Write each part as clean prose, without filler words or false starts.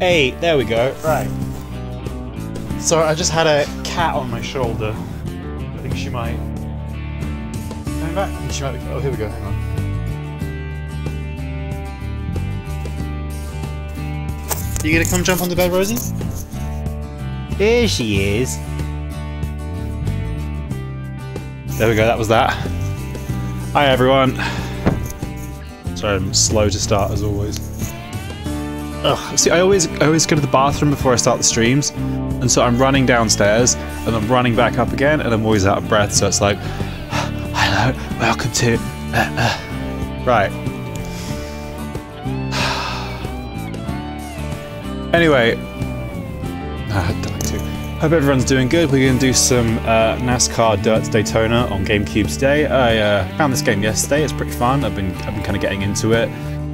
8. There we go. Right. So I just had a cat on my shoulder. I think she might... Coming back? I think she might be... Oh, here we go. Hang on. You gonna come jump on the bed, Rosie? Here she is. There we go, that was that. Hi everyone. Sorry, I'm slow to start as always. Ugh. See, I always go to the bathroom before I start the streams, and so I'm running downstairs and I'm running back up again, and I'm always out of breath. So it's like, hello, welcome to. Right. Anyway, I'd like to. Hope everyone's doing good. We're going to do some Nascar Dirt Daytona on Gamecube today. I found this game yesterday. It's pretty fun. I've been kind of getting into it.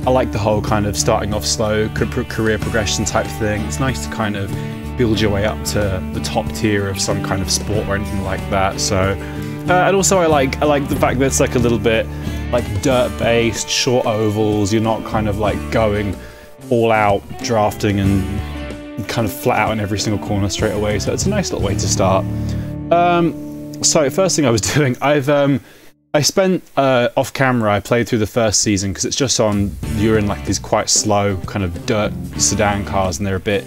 I like the whole kind of starting off slow, career progression type thing. It's nice to kind of build your way up to the top tier of some kind of sport or anything like that. So, and also I like the fact that it's like a little bit like dirt-based, short ovals. You're not kind of like going all out drafting and kind of flat out in every single corner straight away, so it's a nice little way to start. So first thing I was doing, I spent off camera, I played through the first season because it's just on, you're in like these quite slow kind of dirt sedan cars and they're a bit,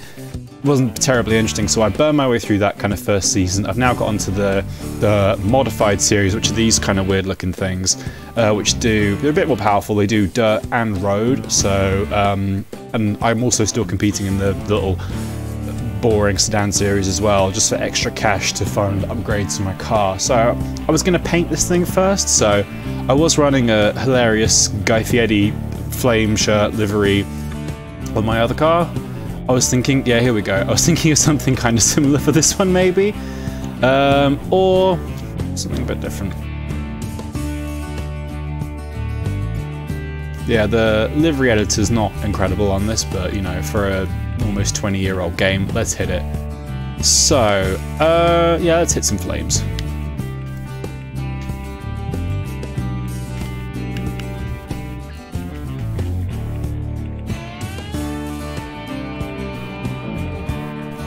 wasn't terribly interesting, so I burned my way through that kind of first season. I've now got onto the modified series, which are these kind of weird looking things, which they're a bit more powerful. They do dirt and road, so, and I'm also still competing in the little boring sedan series as well, just for extra cash to fund upgrades to my car. So I was going to paint this thing first, so I was running a hilarious Guy Fieri flame shirt livery on my other car. I was thinking, yeah, here we go. I was thinking of something kind of similar for this one, maybe, or something a bit different. Yeah, the livery editor's not incredible on this, but you know, for a almost 20-year-old game, let's hit it. So, yeah, let's hit some flames.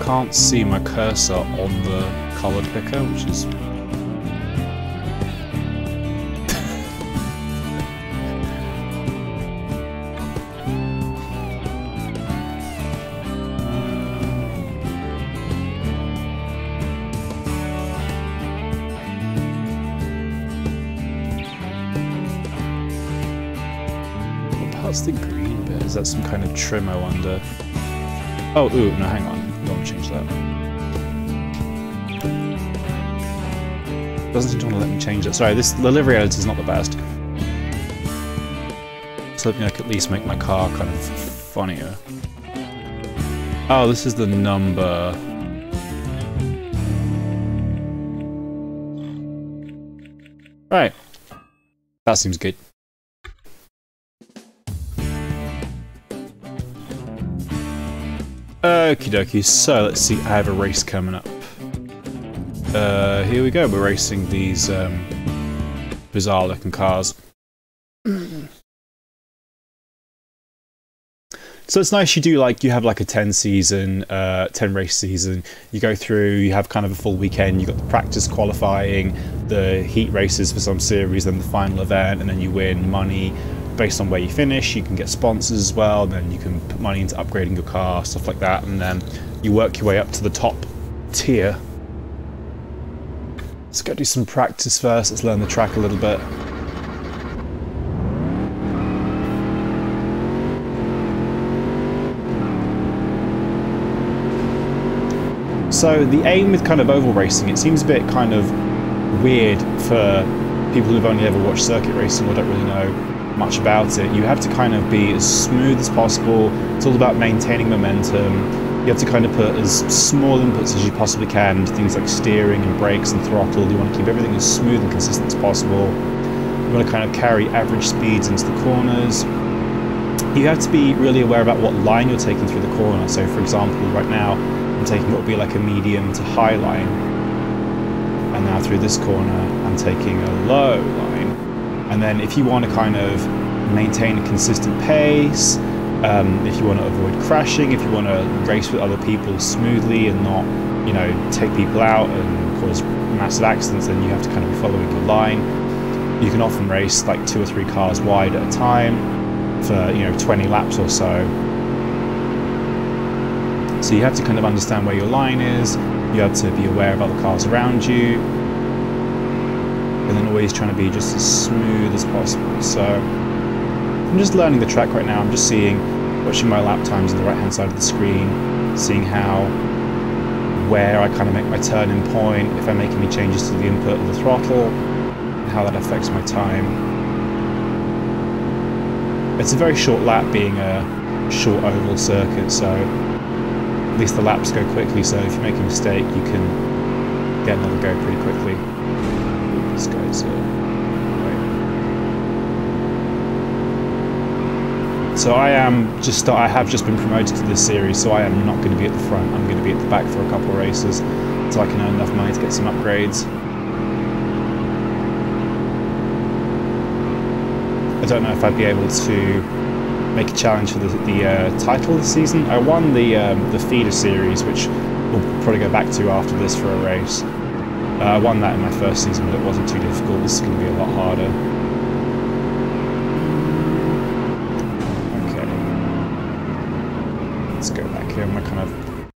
Can't see my cursor on the color picker, which is what part's the green bit? Is that some kind of trim, I wonder? Oh, ooh, no, hang on. Don't change that. Doesn't seem to want to let me change it. Sorry, the livery editor is not the best. So hoping I could at least make my car kind of funnier. Oh, this is the number. Right. That seems good. Okie dokie, so let's see, I have a race coming up. Here we go, we're racing these bizarre looking cars. So it's nice you have like a 10 race season, you go through, you have kind of a full weekend, you got the practice qualifying, the heat races for some series, then the final event, and then you win money. Based on where you finish, you can get sponsors as well, and then you can put money into upgrading your car, stuff like that, and then you work your way up to the top tier. Let's go do some practice first, let's learn the track a little bit. So the aim with kind of oval racing, it seems a bit kind of weird for people who've only ever watched circuit racing or don't really know much about it. You have to kind of be as smooth as possible. It's all about maintaining momentum. You have to kind of put as small inputs as you possibly can into things like steering and brakes and throttle. You want to keep everything as smooth and consistent as possible. You want to kind of carry average speeds into the corners. You have to be really aware about what line you're taking through the corner. So for example, right now I'm taking what would be like a medium to high line, and now through this corner I'm taking a low line. And then if you want to kind of maintain a consistent pace, if you want to avoid crashing, if you want to race with other people smoothly and not, you know, take people out and cause massive accidents, then you have to kind of be following your line. You can often race like 2 or 3 cars wide at a time for, you know, 20 laps or so. So you have to kind of understand where your line is, you have to be aware of other cars around you, and then always trying to be just as smooth as possible. So I'm just learning the track right now. I'm just watching my lap times on the right hand side of the screen, seeing where I kind of make my turning point, if I make any changes to the input of the throttle, and how that affects my time. It's a very short lap being a short oval circuit, so at least the laps go quickly, so if you make a mistake you can get another go pretty quickly. Ooh, this guy's So I have just been promoted to this series, so I am not going to be at the front. I'm going to be at the back for a couple of races, so I can earn enough money to get some upgrades. I don't know if I'd be able to make a challenge for the title of the season. I won the feeder series, which we'll probably go back to after this for a race. I won that in my first season, but it wasn't too difficult. This is going to be a lot harder. Let's go back here.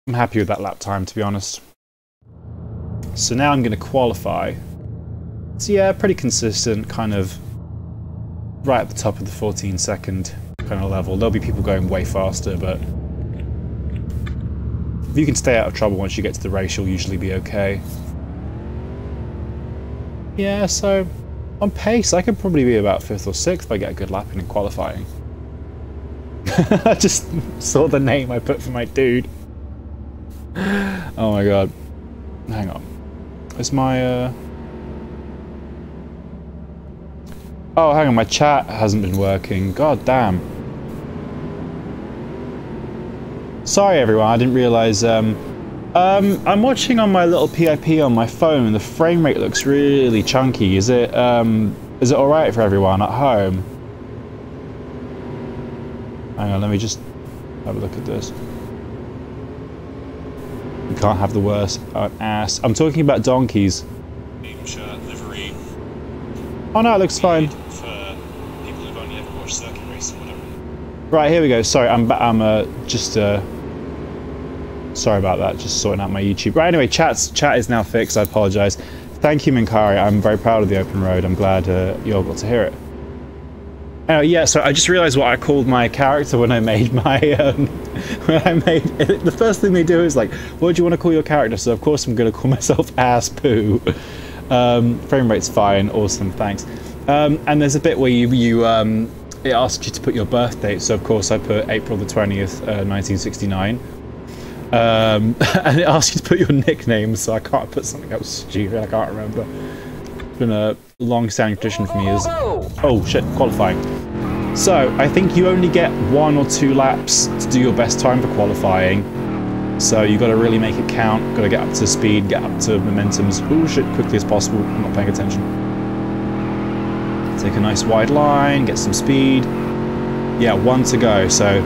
I'm happy with that lap time, to be honest. So now I'm going to qualify. So yeah, pretty consistent, kind of right at the top of the 14-second kind of level. There'll be people going way faster, but if you can stay out of trouble once you get to the race, you'll usually be okay. Yeah, so on pace, I could probably be about 5th or 6th if I get a good lap in qualifying. I just saw the name I put for my dude. Oh my god. Hang on. Is my Oh, hang on, my chat hasn't been working. God damn. Sorry everyone, I didn't realise I'm watching on my little PIP on my phone and the frame rate looks really chunky. Is it alright for everyone at home? Hang on, let me just have a look at this. You can't have the worst ass. I'm talking about donkeys. Name, shirt, livery. Oh no, it looks fine. For people who've only ever watched circuit racing, whatever. Right, here we go. Sorry, I'm just sorry about that. Just sorting out my YouTube. Right, anyway, chat is now fixed. I apologise. Thank you, Minkari. I'm very proud of the open road. I'm glad you all got to hear it. Yeah, so I just realised what I called my character when I made my the first thing they do is like, what do you want to call your character? So of course I'm going to call myself Ass Poo. Frame rate's fine, awesome, thanks. And there's a bit where it asks you to put your birth date. So of course I put April the 20th, 1969. And it asks you to put your nickname, so I can't put something else stupid. I can't remember. It's been a long-standing tradition for me is... Oh shit, qualifying. So, I think you only get 1 or 2 laps to do your best time for qualifying. So you've got to really make it count, got to get up to speed, get up to momentums, oh shit, quickly as possible. I'm not paying attention. Take a nice wide line, get some speed. Yeah, 1 to go, so...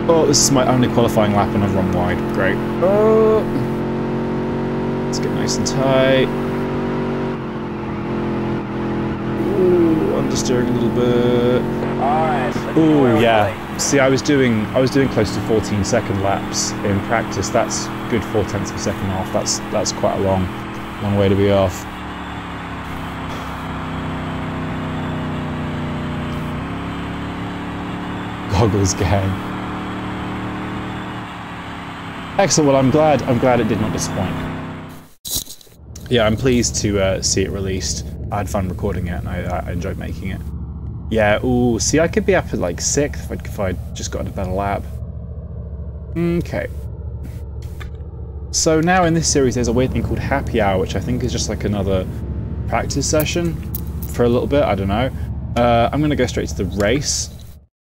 Oh, this is my only qualifying lap and I've run wide. Great. Oh. Let's get nice and tight. Ooh, understeering a little bit. Alright. Ooh, yeah. See, I was doing close to 14-second laps in practice. That's good 0.4 of a second off. That's quite a long way to be off. Goggles gang. Excellent. Well, I'm glad it did not disappoint. Yeah, I'm pleased to see it released. I had fun recording it, and I enjoyed making it. Yeah. Ooh. See, I could be up at like 6th if I just got a better lap. Okay. So now in this series, there's a weird thing called Happy Hour, which I think is just like another practice session for a little bit. I don't know. I'm gonna go straight to the race.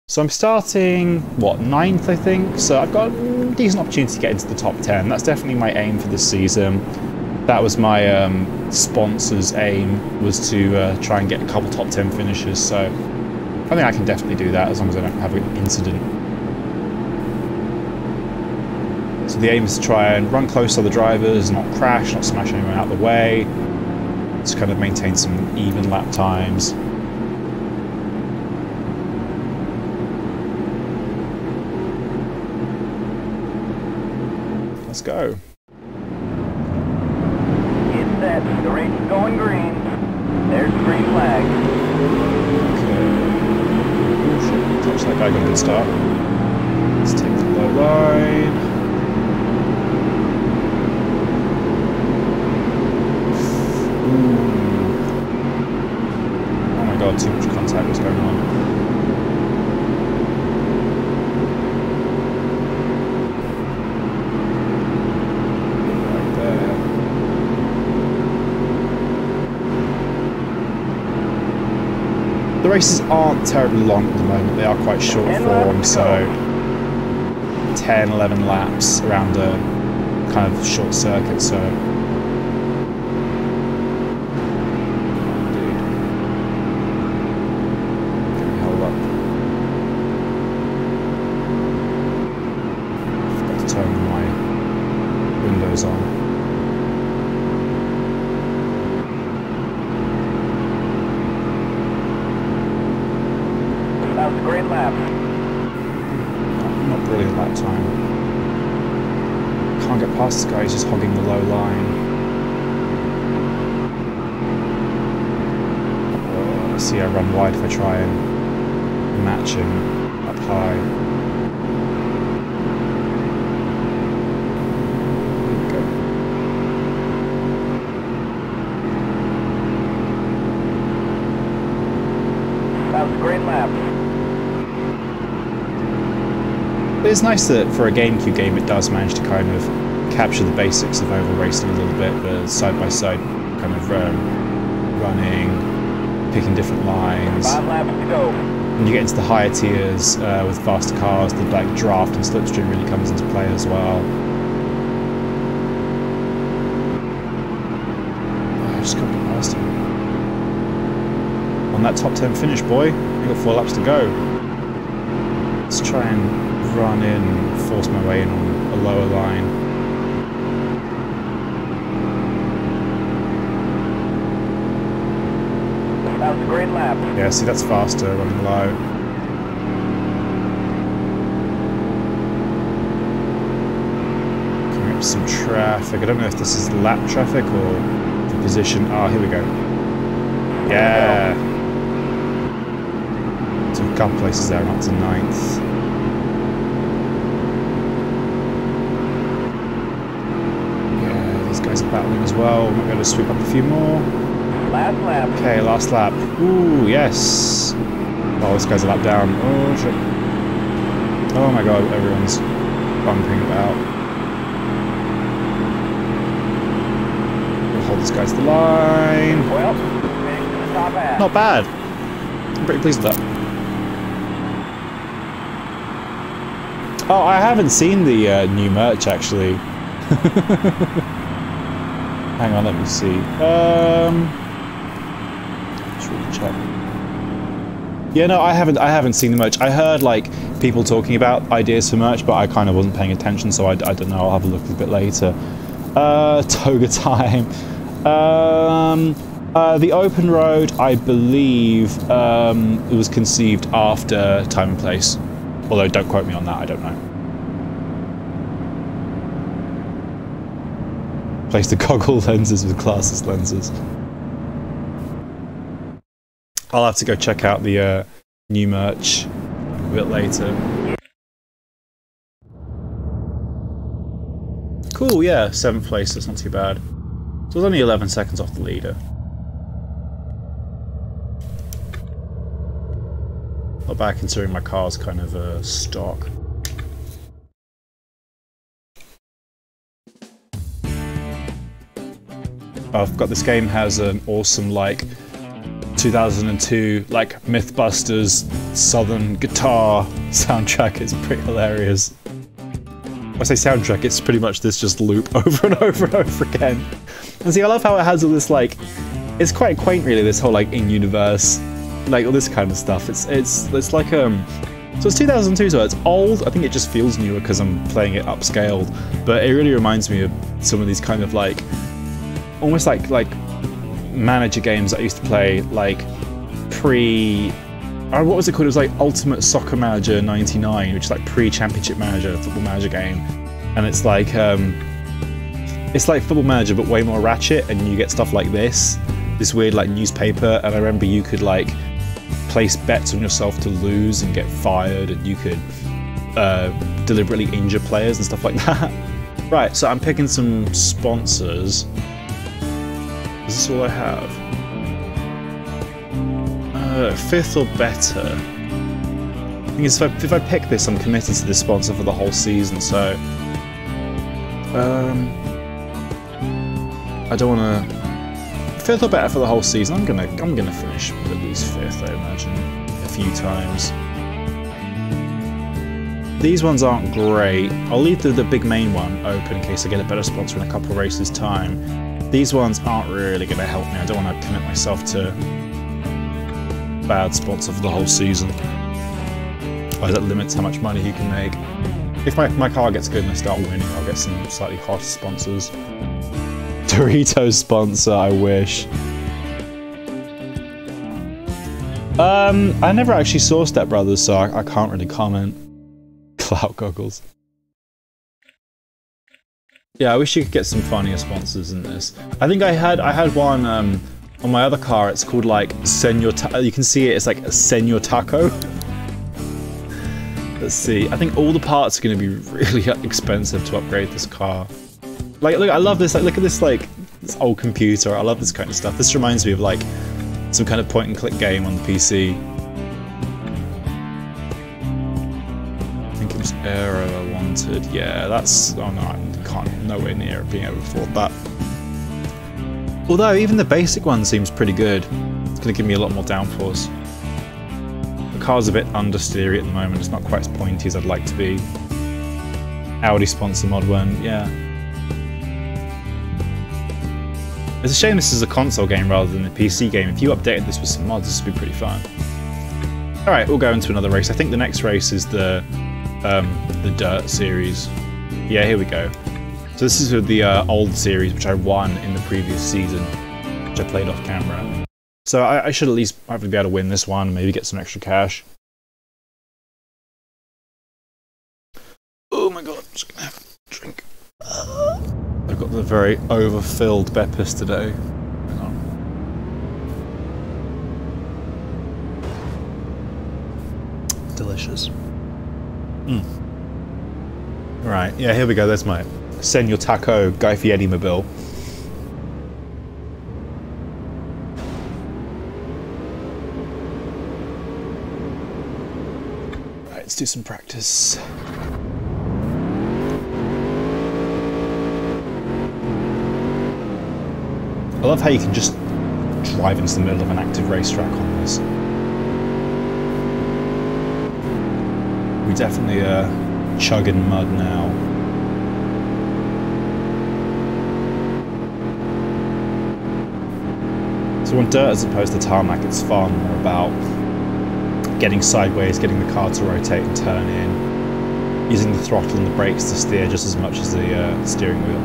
So I'm starting, what, 9th, I think? So I've got a decent opportunity to get into the top 10. That's definitely my aim for this season. That was my sponsor's aim, was to try and get a couple top 10 finishes. So I think I can definitely do that as long as I don't have an incident. So the aim is to try and run close to the drivers, not crash, not smash anyone out of the way. Just kind of maintain some even lap times. Let's go. It's set. The race is going green. There's the green flag. Okay. Oh shit, touch that guy, got a good start. Let's take the low line. Ooh. Oh my god, too much contact was going on. The races aren't terribly long at the moment, they are quite short form, so 10, 11 laps around a kind of short circuit, so... Oh, dude. Get me held up. Forgot to turn my windows on. That was a great lap. Not brilliant lap time. Can't get past this guy, he's just hogging the low line. Oh, see, I run wide if I try and match him up high. There we go. That was a great lap. It's nice that for a Gamecube game it does manage to kind of capture the basics of oval racing a little bit, the side-by-side kind of running, picking different lines. 5 laps to go. When you get into the higher tiers with faster cars, the like draft and slipstream really comes into play as well. Oh, I just can't get past him. On that top 10 finish, boy. You've got 4 laps to go. Let's try and run in and force my way in on a lower line. That was a great lap. Yeah, see, that's faster, running low. Coming up to some traffic. I don't know if this is lap traffic or the position. Ah, here we go. Yeah! Took a couple places there, not to 9th. Guys are battling as well. Might be able to sweep up a few more. Last lap. Okay, last lap. Ooh, yes. Oh, this guy's a lap down. Oh, shit. Oh my god, everyone's bumping about. We'll hold this guy to the line. Well, finished in the top half. Not bad. I'm pretty pleased with that. Oh, I haven't seen the new merch, actually. Hang on, let me see. Let's really check. Yeah, no, I haven't seen the merch. I heard like people talking about ideas for merch, but I kind of wasn't paying attention, so I don't know. I'll have a look a bit later. Toga time. The open road, I believe, it was conceived after Time and Place. Although, don't quote me on that. I don't know. Place the goggle lenses with glasses lenses. I'll have to go check out the new merch a bit later. Cool, yeah, 7th place, that's not too bad. So it's only 11 seconds off the leader. Not bad considering my car's kind of stock. I've got this game has an awesome like 2002 like Mythbusters Southern guitar soundtrack. It's pretty hilarious. When I say soundtrack, it's pretty much this just loop over and over and over again. And see, I love how it has all this like, it's quite quaint really, this whole like in-universe, like all this kind of stuff. It's like So it's 2002, so it's old. I think it just feels newer because I'm playing it upscaled. But it really reminds me of some of these kind of like, almost like manager games that I used to play, like what was it called? It was like Ultimate Soccer Manager 99, which is like pre-Championship Manager, Football Manager game. And it's like Football Manager but way more ratchet, and you get stuff like this weird like newspaper. And I remember you could like place bets on yourself to lose and get fired, and you could deliberately injure players and stuff like that. Right, so I'm picking some sponsors. Is this all I have? Fifth or better. The thing is, if I pick this, I'm committed to this sponsor for the whole season, so I don't want to. Fifth or better for the whole season. I'm gonna finish with at least fifth, I imagine, a few times. These ones aren't great. I'll leave the big main one open in case I get a better sponsor in a couple of races' time. These ones aren't really going to help me. I don't want to commit myself to bad sponsor for the whole season. Or that limits how much money he can make. If my car gets good and I start winning, I'll get some slightly hotter sponsors. Doritos sponsor, I wish. I never actually saw Step Brothers, so I can't really comment. Clout goggles. Yeah, I wish you could get some funnier sponsors in this. I think I had one on my other car. It's called like Senor. You can see it. It's like a Senor Taco. Let's see. I think all the parts are going to be really expensive to upgrade this car. Like, look, I love this. Like, look at this, like this old computer. I love this kind of stuff. This reminds me of like some kind of point-and-click game on the PC. I think it was Aero I wanted. Yeah, that's. Oh no, I can't. Nowhere near being able to afford that. Although even the basic one seems pretty good. It's going to give me a lot more downforce. The car's a bit understeery at the moment. It's not quite as pointy as I'd like to be. Audi sponsor Mod 1, yeah. It's a shame this is a console game rather than a PC game. If you updated this with some mods, this would be pretty fun. Alright, we'll go into another race. I think the next race is the Dirt series. Yeah, here we go. So this is with the old series, which I won in the previous season, which I played off camera. So I should at least hopefully be able to win this one and maybe get some extra cash. Oh my god, I'm just gonna have a drink. I've got the very overfilled Beppis today. Hang on. Delicious. Right, yeah, here we go. There's my Senor Taco Guy Fieri mobile. Right, let's do some practice. I love how you can just drive into the middle of an active racetrack on this. We definitely chugging mud now. So on dirt as opposed to tarmac, it's far more about getting sideways, getting the car to rotate and turn in, using the throttle and the brakes to steer just as much as the steering wheel.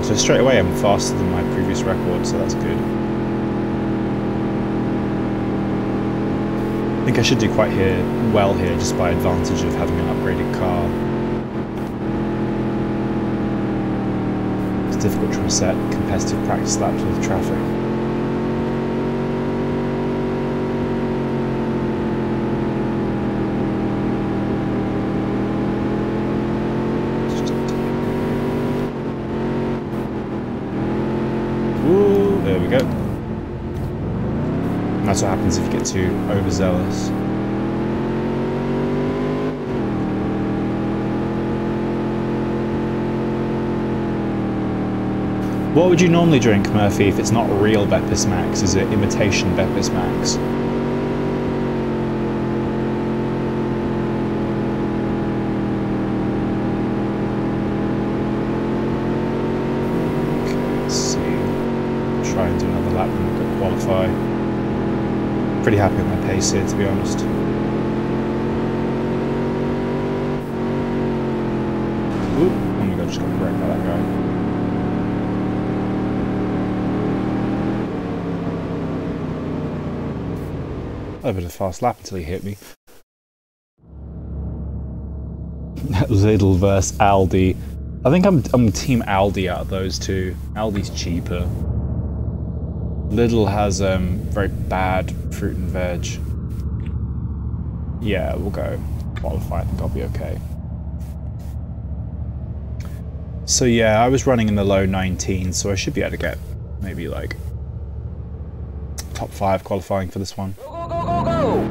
So straight away I'm faster than my previous record, so that's good. I think I should do quite well here, just by advantage of having an upgraded car. It's difficult trying to set competitive practice laps with traffic. Ooh, there we go. And that's what happens if you get too overzealous. What would you normally drink, Murphy, if it's not real Beppis Max? Is it imitation Beppis Max? Okay, let's see. Try and do another lap and look at qualify. Pretty happy with my pace here, to be honest. Oop, oh my god, just got wrecked by that guy. A bit of a fast lap until he hit me. Lidl versus Aldi. I think I'm team Aldi out of those two. Aldi's cheaper. Lidl has very bad fruit and veg. Yeah, we'll go qualify. I think I'll be okay. So yeah, I was running in the low 19s, so I should be able to get maybe like top 5 qualifying for this one. Go, go, go, go, go!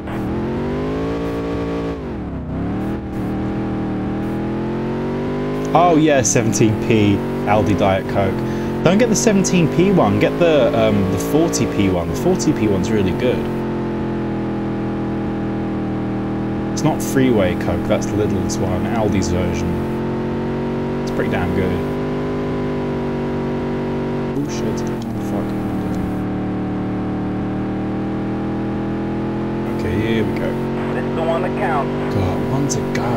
Oh yeah, 17p Aldi Diet Coke. Don't get the 17p one, get the 40p one. The 40p one's really good. It's not Freeway Coke, that's Lidl's one, Aldi's version. It's pretty damn good. Oh shit, what the fuck am I doing? Okay, here we go. This is the one that counts. God, one to go.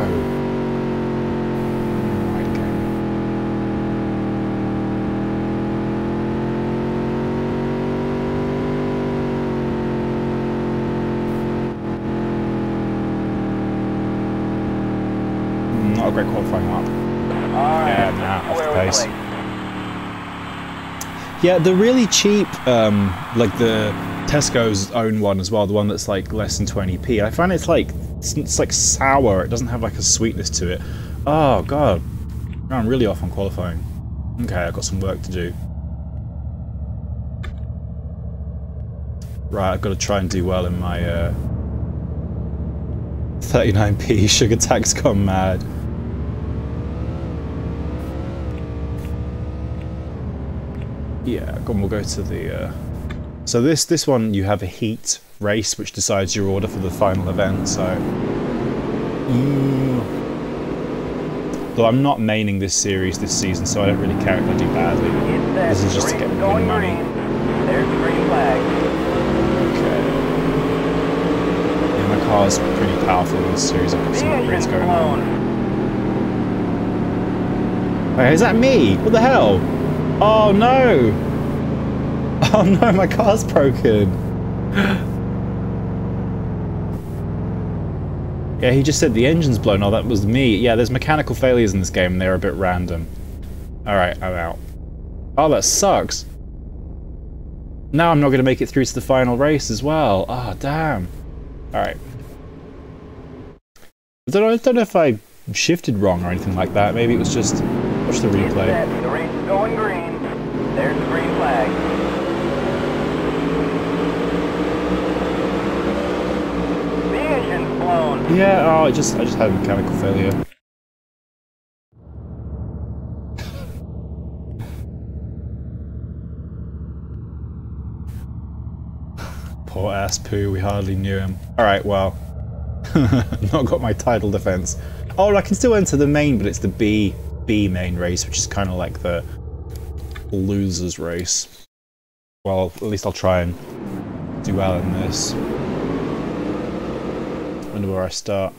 Not a great qualifying lap. Yeah, nah, off the pace. Yeah, the really cheap, like the Tesco's own one as well, the one that's like less than 20p. I find it's like sour. It doesn't have like a sweetness to it. Oh god, no, I'm really off on qualifying. Okay, I've got some work to do. Right, I've got to try and do well in my 39p. Sugar tax gone mad. Yeah, we'll go to the... So this one, you have a heat race, which decides your order for the final event, so... Though I'm not maining this series this season, so I don't really care if I do badly. This is just to get win money. There's the green flag. Okay. Yeah, my car's pretty powerful in this series. I've got some upgrades going on. Wait, is that me? What the hell? Oh no! Oh no, my car's broken! Yeah, he just said the engine's blown. Oh, that was me. Yeah, there's mechanical failures in this game and they're a bit random. Alright, I'm out. Oh, that sucks! Now I'm not going to make it through to the final race as well. Oh, damn. Alright. I don't know if I shifted wrong or anything like that. Maybe it was just... Watch the replay. The race is going green. There's the green flag. The engine's blown. Yeah, oh, I just had a mechanical failure. Poor ass poo, we hardly knew him. Alright, well. Not got my title defense. Oh, I can still enter the main, but it's the B main race, which is kind of like the loser's race. Well, at least I'll try and do well in this. Wonder where I start.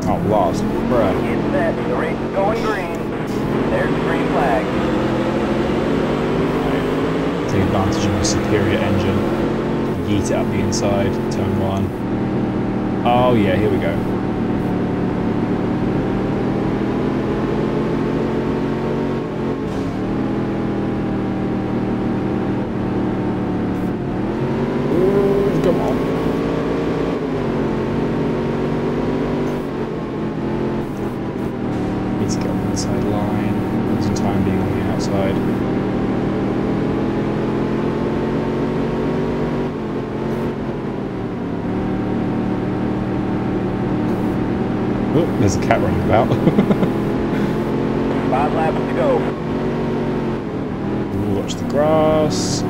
Oh, lost. Bruh. Get set. The race is going green. There's the green flag. Right. Take advantage of my superior engine. Yeet it up the inside. Turn 1. Oh yeah, here we go. Come on. Need to get on the inside line. Losing time being on the outside. Oh, there's a cat running about. 5 laps to go. Ooh, watch the grass.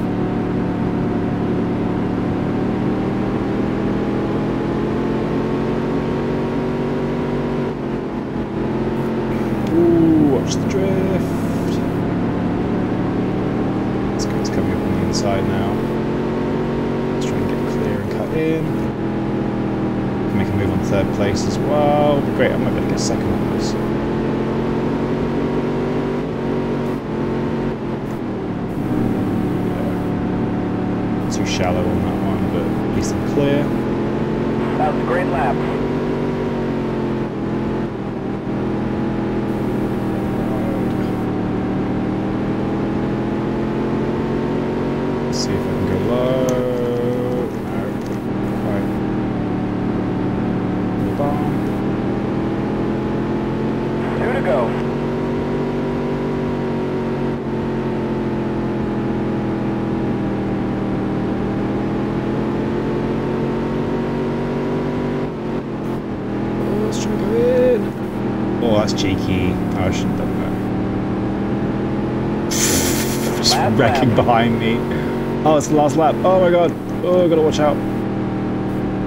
Watch the drift. This guy's coming up on the inside now. in. Make a move on third place as well. Great, I might be able to get second on this. Too shallow on that one, but at least I'm clear. That was a great lap. Let's see if I can go low. No, quite. Bomb. 2 to go. Let's try to go in. Oh, that's cheeky. I shouldn't have done that. Just Last wrecking lap. behind me. Oh, it's the last lap. Oh my god. Oh, gotta watch out.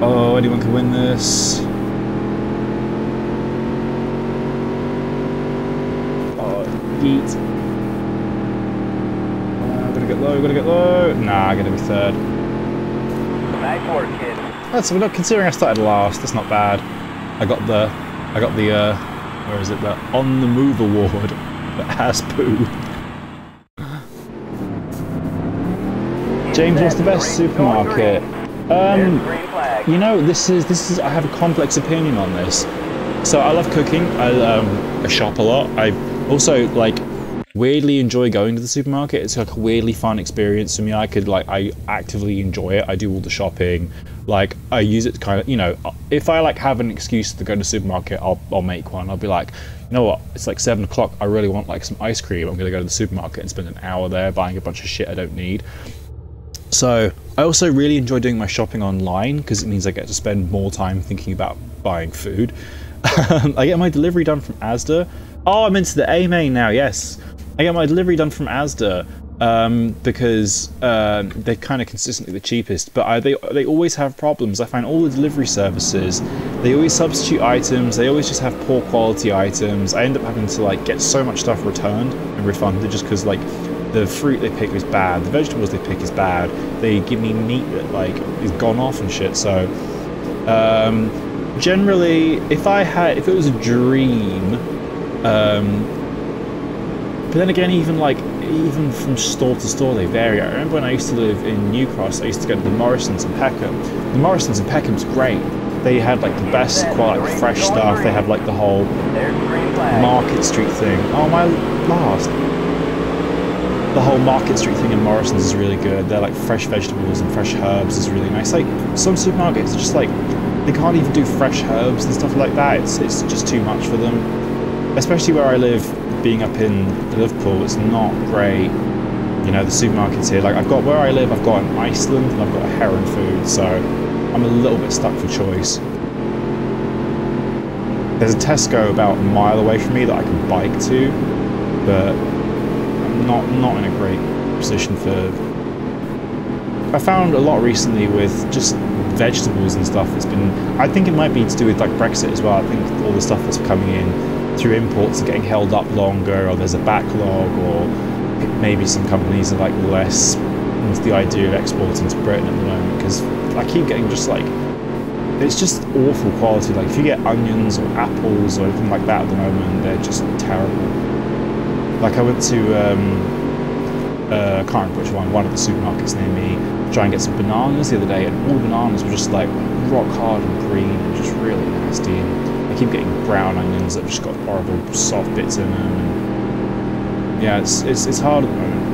Oh, anyone can win this. Oh, yeet. Gotta get low, gotta get low. Nah, gotta be third. Nice work, kid. That's not considering I started last. That's not bad. I got the where is it? The on the move award. The ass poo. James, what's the best supermarket? There's the green flag. You know, this is. I have a complex opinion on this. So I love cooking. I shop a lot. I also weirdly enjoy going to the supermarket. It's like a weirdly fun experience for me. I actively enjoy it. I do all the shopping. Like I use it to kind of, you know, if I have an excuse to go to the supermarket, I'll make one. I'll be like, you know what? It's like 7 o'clock. I really want some ice cream. I'm gonna go to the supermarket and spend an hour there buying a bunch of shit I don't need. So I also really enjoy doing my shopping online because it means I get to spend more time thinking about buying food. I get my delivery done from Asda. Oh, I'm into the A main now, yes. I get my delivery done from Asda because they're kind of consistently the cheapest, but they always have problems. I find all the delivery services, they always substitute items, they always just have poor quality items. I end up having to get so much stuff returned and refunded just because the fruit they pick is bad, the vegetables they pick is bad, they give me meat that is gone off and shit. So generally, if it was a dream, but then again, even from store to store they vary. I remember when I used to live in New Cross, I used to go to the Morrison's in Peckham. The Morrison's in Peckham's great. They had the best quality fresh stuff. They have the whole There's the green flag. Market Street thing. Oh, my last. The whole Market Street thing in Morrison's is really good. They're fresh vegetables and fresh herbs is really nice. Some supermarkets just they can't even do fresh herbs and stuff like that. It's just too much for them. Especially where I live, being up in Liverpool, it's not great. You know, the supermarkets here, I've got where I live, I've got an Iceland and I've got a Heron Food, so I'm a little bit stuck for choice. There's a Tesco about a mile away from me that I can bike to, but I'm not in a great position for... I found a lot recently with just vegetables and stuff. I think it might be to do with Brexit as well. I think all the stuff that's coming in through imports are getting held up longer, or there's a backlog, or maybe some companies are less into the idea of exporting to Britain at the moment, because I keep getting just it's just awful quality. If you get onions or apples or anything like that at the moment, they're just terrible. I went to I can't remember which one of the supermarkets near me, to try and get some bananas the other day, and all the bananas were just rock hard and green and just really nasty. And I keep getting brown onions that have just got horrible soft bits in them. And yeah, it's hard at the moment.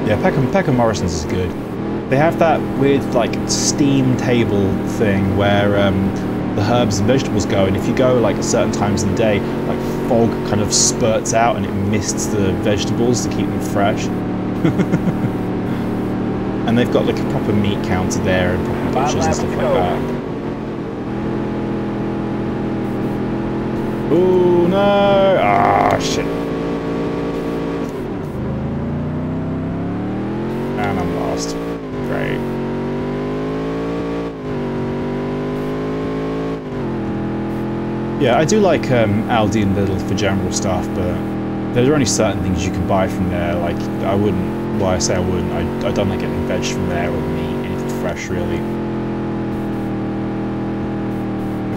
Yeah, Peckham Morrison's is good. They have that weird steam table thing where the herbs and vegetables go, and if you go at certain times in the day, fog kind of spurts out and it mists the vegetables to keep them fresh. And they've got a proper meat counter there and proper butchers and stuff like that. Oh no! Ah, shit. And I'm lost. Great. Yeah, I do like Aldi and Lidl for general stuff, but there are only certain things you can buy from there. I wouldn't why I say I wouldn't. I don't like getting veg from there or meat, anything fresh really.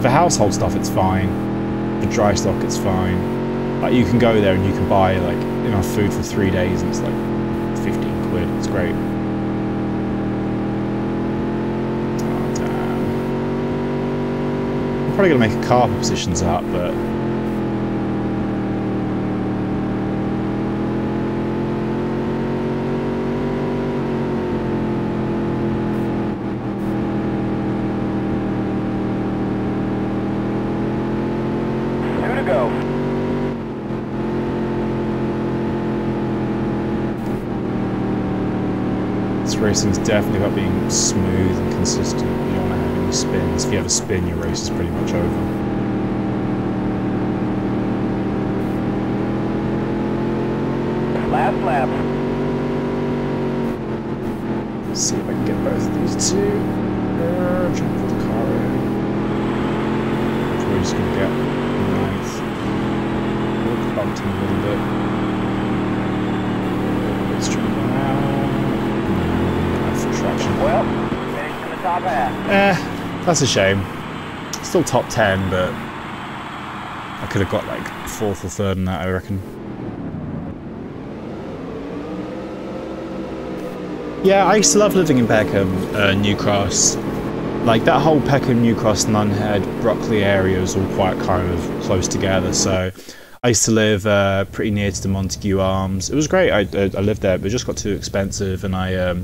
For household stuff it's fine. For dry stock it's fine. Like you can go there and you can buy like enough food for 3 days and it's like 15 quid. It's great. Oh damn. I'm probably gonna make a car for positions up, but racing's definitely about being smooth and consistent. You don't want to have any spins. If you have a spin, your race is pretty much over. Last lap. Let's see if I can get both of these two. Trying to put the car in. So we're just going to get ninth. We'll bump him a little bit. Let's try that out. Well, finished in the top half. That's a shame. Still top 10, but I could have got like 4th or 3rd in that, I reckon. Yeah, I used to love living in Peckham, New Cross. Like that whole Peckham, New Cross, Nunhead, Brockley area is all quite kind of close together. So I used to live pretty near to the Montague Arms. It was great. I lived there, but it just got too expensive, and I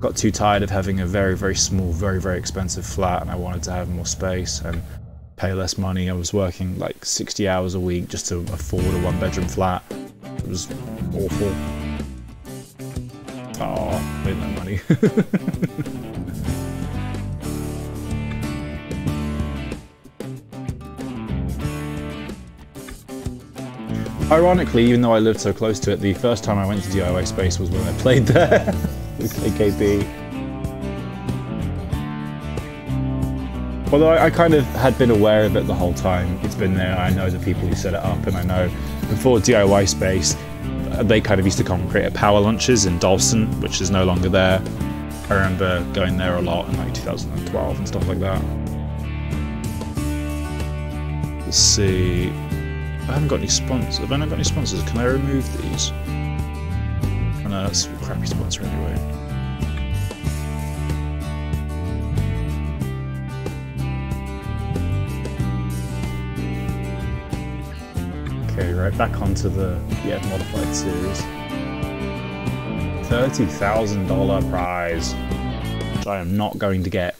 got too tired of having a very, very small, very, very expensive flat, and I wanted to have more space and pay less money. I was working like 60 hours a week just to afford a 1-bedroom flat. It was awful. Oh, made no money. Ironically, even though I lived so close to it, the first time I went to DIY Space was when I played there. With KKB. Although I kind of had been aware of it the whole time. It's been there, I know the people who set it up, and I know before DIY Space, they kind of used to come and create a Power Lunches in Dalston, which is no longer there. I remember going there a lot in like 2012 and stuff like that. Let's see. I haven't got any sponsors. Have I not got any sponsors? Can I remove these? Oh no, that's a crappy sponsor anyway. Okay, right back onto the modified series. $30,000 prize, which I am not going to get.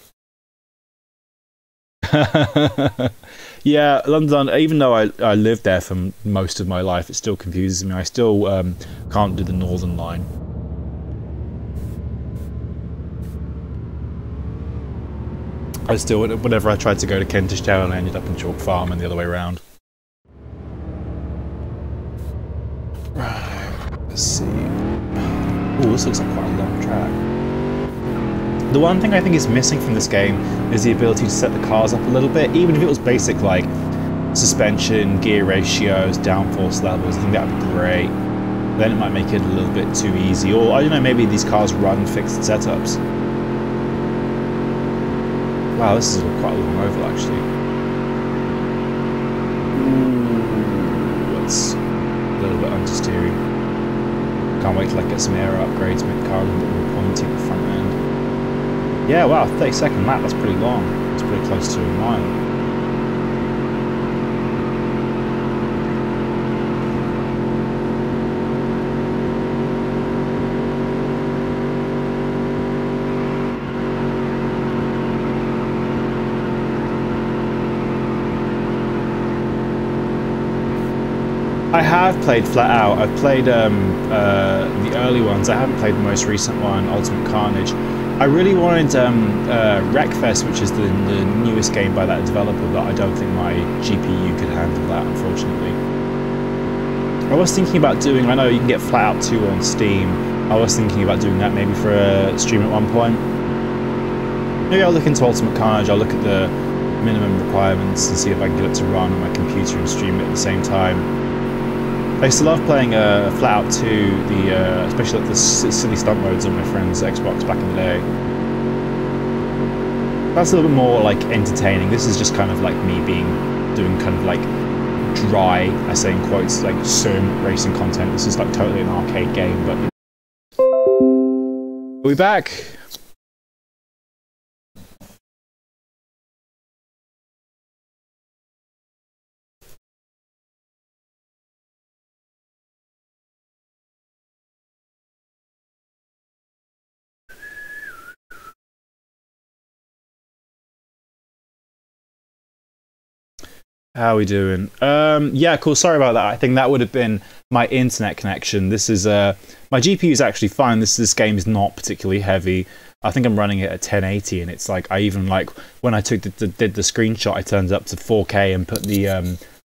Yeah, London, even though I lived there for most of my life, it still confuses me. I still can't do the Northern Line. I still, whenever I tried to go to Kentish Town, I ended up in Chalk Farm and the other way around. Right, let's see. Oh, this looks like quite a long track. The one thing I think is missing from this game is the ability to set the cars up a little bit, even if it was basic like suspension, gear ratios, downforce levels. I think that would be great. Then it might make it a little bit too easy, or I don't know, maybe these cars run fixed setups. Wow, this is quite a long oval actually. Ooh, that's a little bit understeering. Can't wait till I get some aero upgrades, make the car a little bit more pointy at the front end. Yeah, wow, 32nd lap, that's pretty long. It's pretty close to a mile. I have played Flat Out. I've played the early ones. I haven't played the most recent one, Ultimate Carnage. I really wanted Wreckfest, which is the newest game by that developer, but I don't think my GPU could handle that, unfortunately. I was thinking about doing, I know you can get Flat Out 2 on Steam, I was thinking about doing that maybe for a stream at one point. Maybe I'll look into Ultimate Carnage, I'll look at the minimum requirements and see if I can get it to run on my computer and stream it at the same time. I used to love playing Flat Out 2, especially like the silly stunt modes on my friend's Xbox back in the day. That's a little bit more like entertaining. This is just kind of like me doing kind of like dry, I say in quotes, like sim racing content. This is like totally an arcade game, but... Are we back? How are we doing? Yeah, cool. Sorry about that. I think that would have been my internet connection. This is my GPU is actually fine. This game is not particularly heavy. I think I'm running it at 1080, and it's like I even like when I did the screenshot, I turned it up to 4K and put the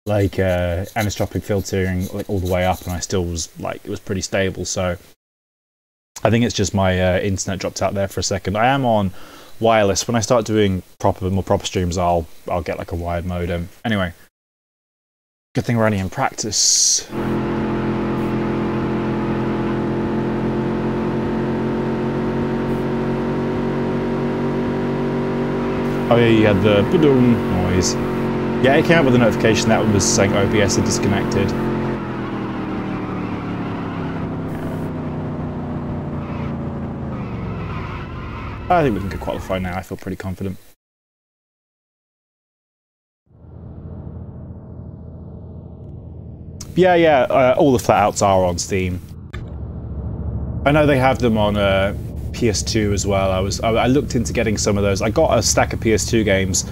anisotropic filtering like all the way up, and I still was like it was pretty stable. So I think it's just my internet dropped out there for a second. I am on wireless. When I start doing more proper streams, I'll get like a wired modem. Anyway, good thing we're only in practice. Oh yeah, you had the ba-doom noise. Yeah, it came up with a notification that was saying OBS had disconnected. I think we can qualify now. I feel pretty confident. Yeah, all the flat outs are on Steam. I know they have them on PS2 as well. I looked into getting some of those. I got a stack of PS2 games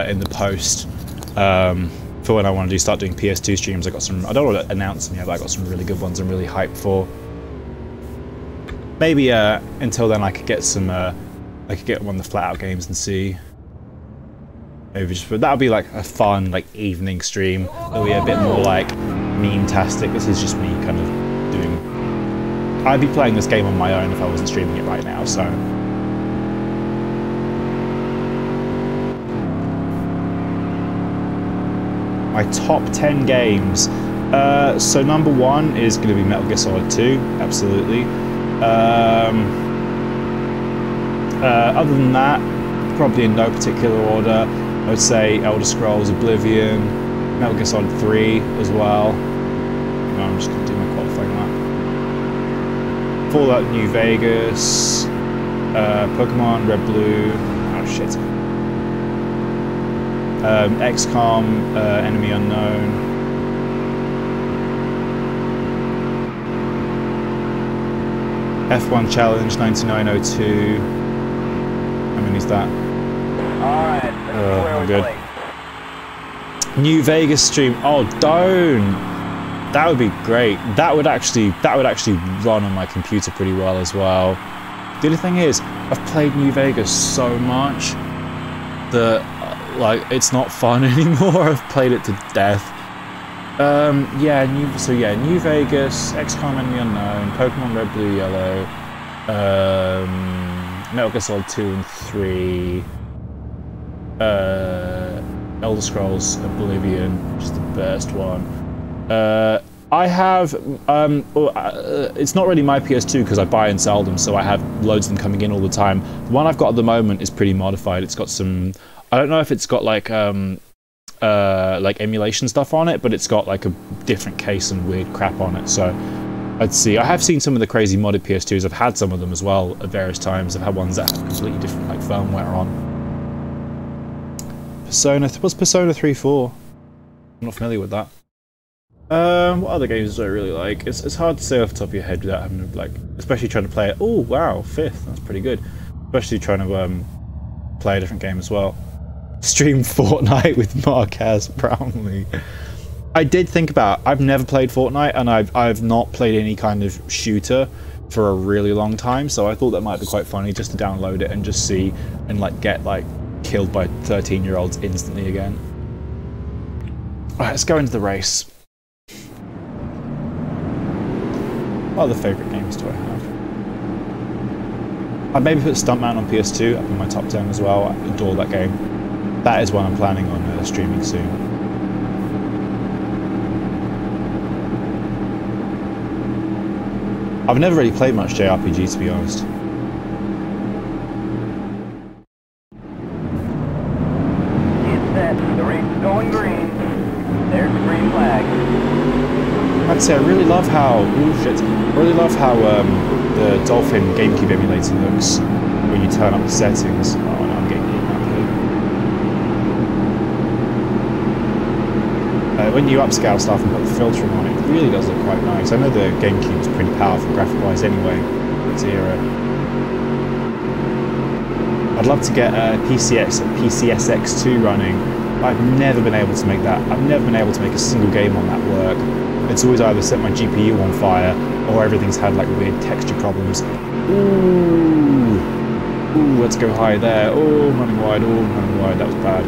in the post for when I want to start doing PS2 streams. I got some. I don't want to announce them yet, but I got some really good ones I'm really hyped for. Maybe until then I could get some. I could get one of the flat out games and see. Maybe just, but that would be like a fun like evening stream. It'll be a bit more like meme-tastic. This is just me kind of doing. I'd be playing this game on my own if I wasn't streaming it right now. So. My top 10 games. So number 1 is going to be Metal Gear Solid 2. Absolutely. Other than that, probably in no particular order, I would say Elder Scrolls Oblivion, Metal Gear Solid 3 as well. No, I'm just going to do my qualifying lap. Fallout New Vegas, Pokemon Red Blue, oh shit. XCOM, Enemy Unknown. F1 Challenge 9902. How many is that? Alright, I'm good. New Vegas stream. Oh, don't. That would be great. That would actually run on my computer pretty well as well. The only thing is, I've played New Vegas so much that like it's not fun anymore. I've played it to death. New Vegas, XCOM Enemy Unknown, Pokemon Red Blue Yellow, Metal Gear Solid 2 and 3, Elder Scrolls Oblivion, which is the best one. I have, it's not really my PS2 because I buy and sell them, so I have loads of them coming in all the time. The one I've got at the moment is pretty modified. It's got some, I don't know if it's got like emulation stuff on it, but it's got like a different case and weird crap on it. So I'd see. I have seen some of the crazy modded PS2s. I've had some of them as well at various times. I've had ones that have completely different like firmware on. What's Persona 3 for? I'm not familiar with that. What other games do I really like? It's hard to say off the top of your head without having to like, especially trying to play it. Oh wow, 5th. That's pretty good. Especially trying to play a different game as well. Stream Fortnite with Marquez Brownlee. I did think about. I've never played Fortnite, and I've not played any kind of shooter for a really long time. So I thought that might be quite funny just to download it and just see and like get like killed by 13-year-olds instantly again. All right, let's go into the race. What other favourite games do I have? I'd maybe put Stuntman on PS2 up in my top 10 as well. I adore that game. That is one I'm planning on streaming soon. I've never really played much JRPG, to be honest. It's set. The race is going green. There's the green flag. I'd say I really love how the Dolphin Gamecube emulator looks when you turn up the settings. Oh no, I'm getting eaten up here. When you upscale stuff and put the filtering on it, it really does look quite nice. I know the Gamecube is pretty powerful graphic-wise anyway, for its era. I'd love to get PCSX2 running. I've never been able to make that. I've never been able to make a single game on that work. It's always either set my GPU on fire or everything's had like weird texture problems. Ooh, ooh, let's go high there. Oh, running wide. Oh, running wide. That was bad.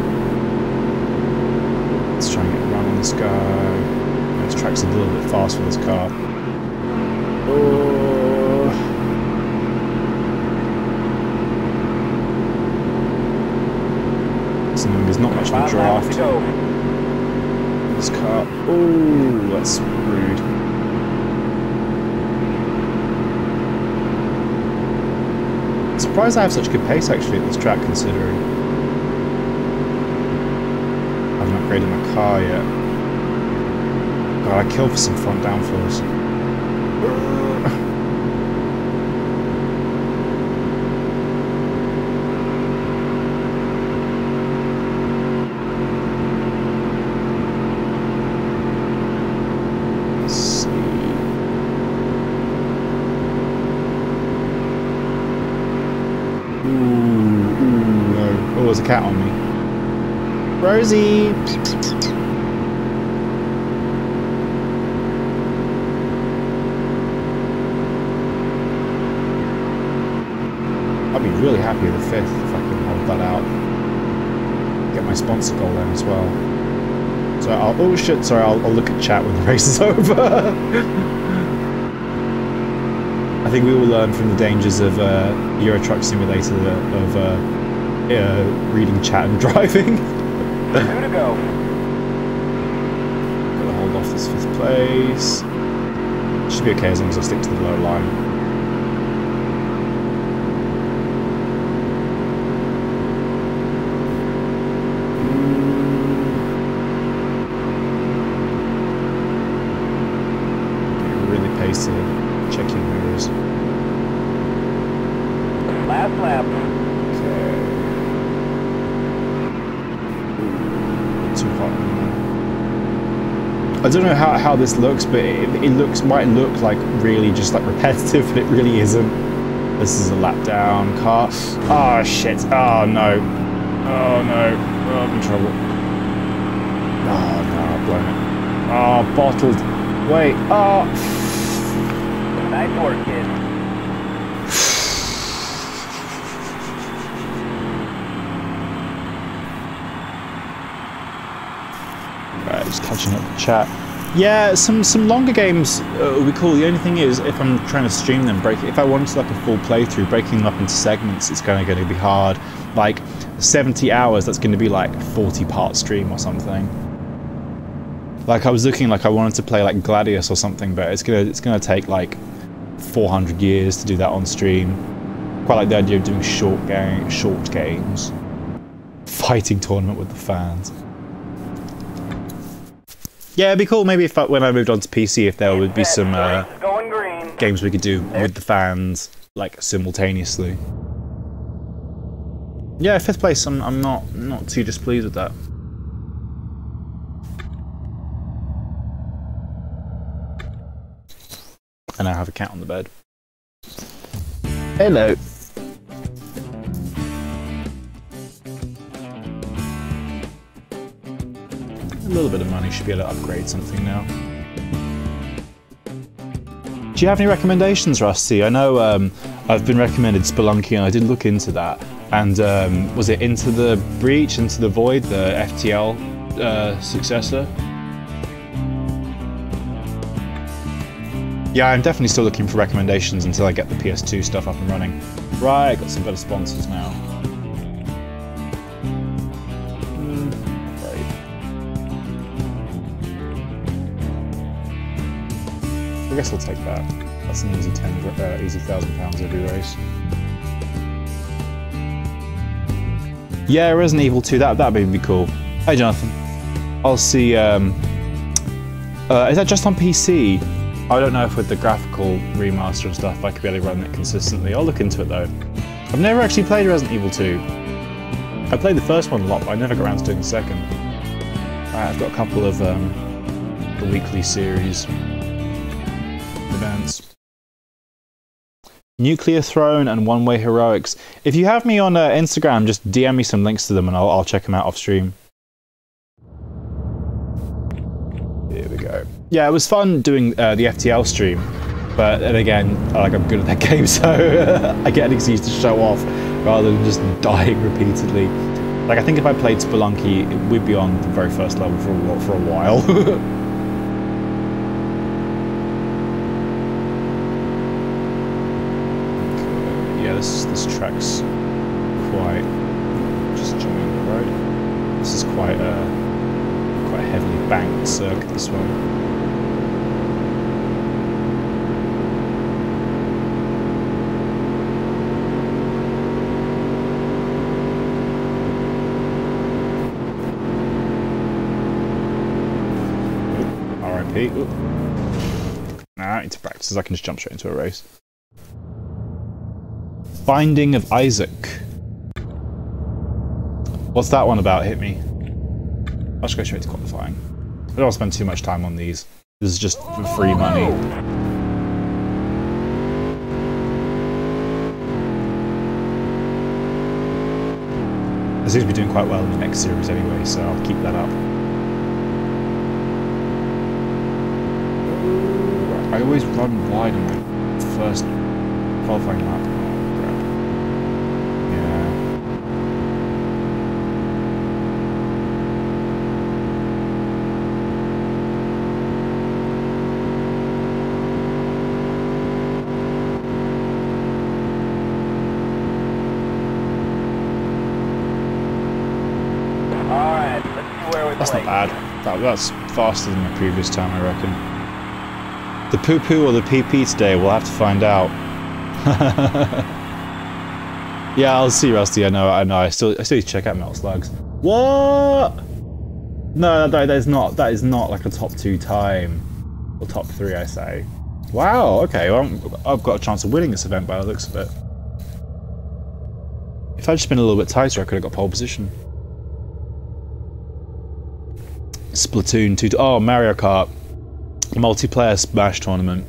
Let's try and get a run on this guy. This track's a little bit fast for this car. Oh. So there's not much of a draft. This car. Oh, that's rude. I'm surprised I have such good pace actually at this track, considering I haven't upgraded my car yet. God, I killed for some front downforce. There's a cat on me. Rosie! I'd be really happy with the 5th if I can hold that out. Get my sponsor goal then as well. So oh shit, sorry, I'll look at chat when the race is over. I think we will learn from the dangers of Euro Truck Simulator of reading chat and driving. 2 to go. Gotta hold off this 5th place. Should be okay as long as I stick to the low line. Getting really pacey. Checking mirrors. Last lap. Too hot. I don't know how this looks, but it might look like really just like repetitive, but it really isn't. This is a lap down car. Oh shit! Oh no! Oh no! Oh, I'm in trouble. Oh no! I've blown it. Oh, bottled. Wait. Oh. Nice work, kid. Right, just catching up with chat. Yeah, some longer games would be cool. The only thing is, if I'm trying to stream them, if I wanted like a full playthrough, breaking them up into segments, it's kind of going to be hard. Like 70 hours, that's going to be like 40-part stream or something. Like I was looking, like I wanted to play like Gladius or something, but it's gonna take like 400 years to do that on stream. Quite like the idea of doing short games, fighting tournament with the fans. Yeah, it'd be cool maybe if when I moved on to PC, if there would be some games we could do with the fans, like simultaneously. Yeah, 5th place. I'm not too displeased with that. And I have a cat on the bed. Hello. A little bit of money, should be able to upgrade something now. Do you have any recommendations, Rusty? I know I've been recommended Spelunky and I did look into that. And was it Into the Breach, Into the Void, the FTL successor? Yeah, I'm definitely still looking for recommendations until I get the PS2 stuff up and running. Right, got some better sponsors now. guess I'll take that. That's an easy easy £1,000 every race. Yeah, Resident Evil 2. That'd be cool. Hey, Jonathan. I'll see. Is that just on PC? I don't know if with the graphical remaster and stuff I could be able to run it consistently. I'll look into it though. I've never actually played Resident Evil 2. I played the first one a lot, but I never got around to doing the second. I've got a couple of the weekly series events. Nuclear Throne and One Way Heroics. If you have me on Instagram, just DM me some links to them and I'll check them out off stream. Here we go. Yeah, it was fun doing the FTL stream, but then again, I'm good at that game, so I get an excuse to show off rather than just dying repeatedly. Like, I think if I played Spelunky, we'd be on the very first level for a while. Okay, yeah, this track's quite. Just joining the road. This is quite a heavily banked circuit. This one. Ooh. Nah, I need to practice, I can just jump straight into a race. Binding of Isaac. What's that one about? Hit me. I'll just go straight to qualifying. I don't want to spend too much time on these. This is just for free money. I seem to be doing quite well in the next series anyway, so I'll keep that up. I always run wide on my first qualifying lap. Oh, crap. Yeah. Alright, let's see where we That's play. not bad. That's faster than the previous time, I reckon. The poo-poo or the pee-pee today, we'll have to find out. Yeah, I'll see, Rusty. I know. I still need to check out Metal Slugs. What? No, that is not like a top 2 time. Or top 3, I say. Wow, okay, well, I've got a chance of winning this event by the looks of it. If I'd just been a little bit tighter, I could have got pole position. Splatoon 2. Oh, Mario Kart. Multiplayer Smash tournament.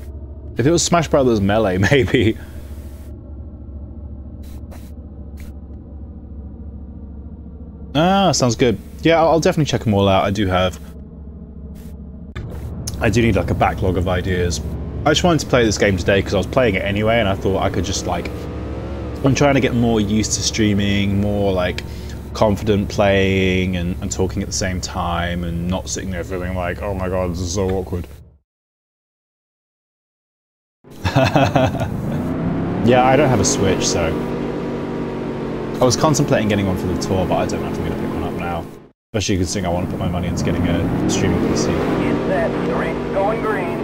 If it was Smash Brothers Melee, maybe. Ah, sounds good. Yeah, I'll definitely check them all out. I do need like a backlog of ideas. I just wanted to play this game today because I was playing it anyway, and I thought I could just like. I'm trying to get more used to streaming, more like confident playing and talking at the same time, and not sitting there feeling like, oh my god, this is so awkward. Yeah, I don't have a Switch, so I was contemplating getting one for the tour, but I don't know if I'm going to pick one up now. Especially considering I want to put my money into getting a streaming PC. It's set. The race is going green.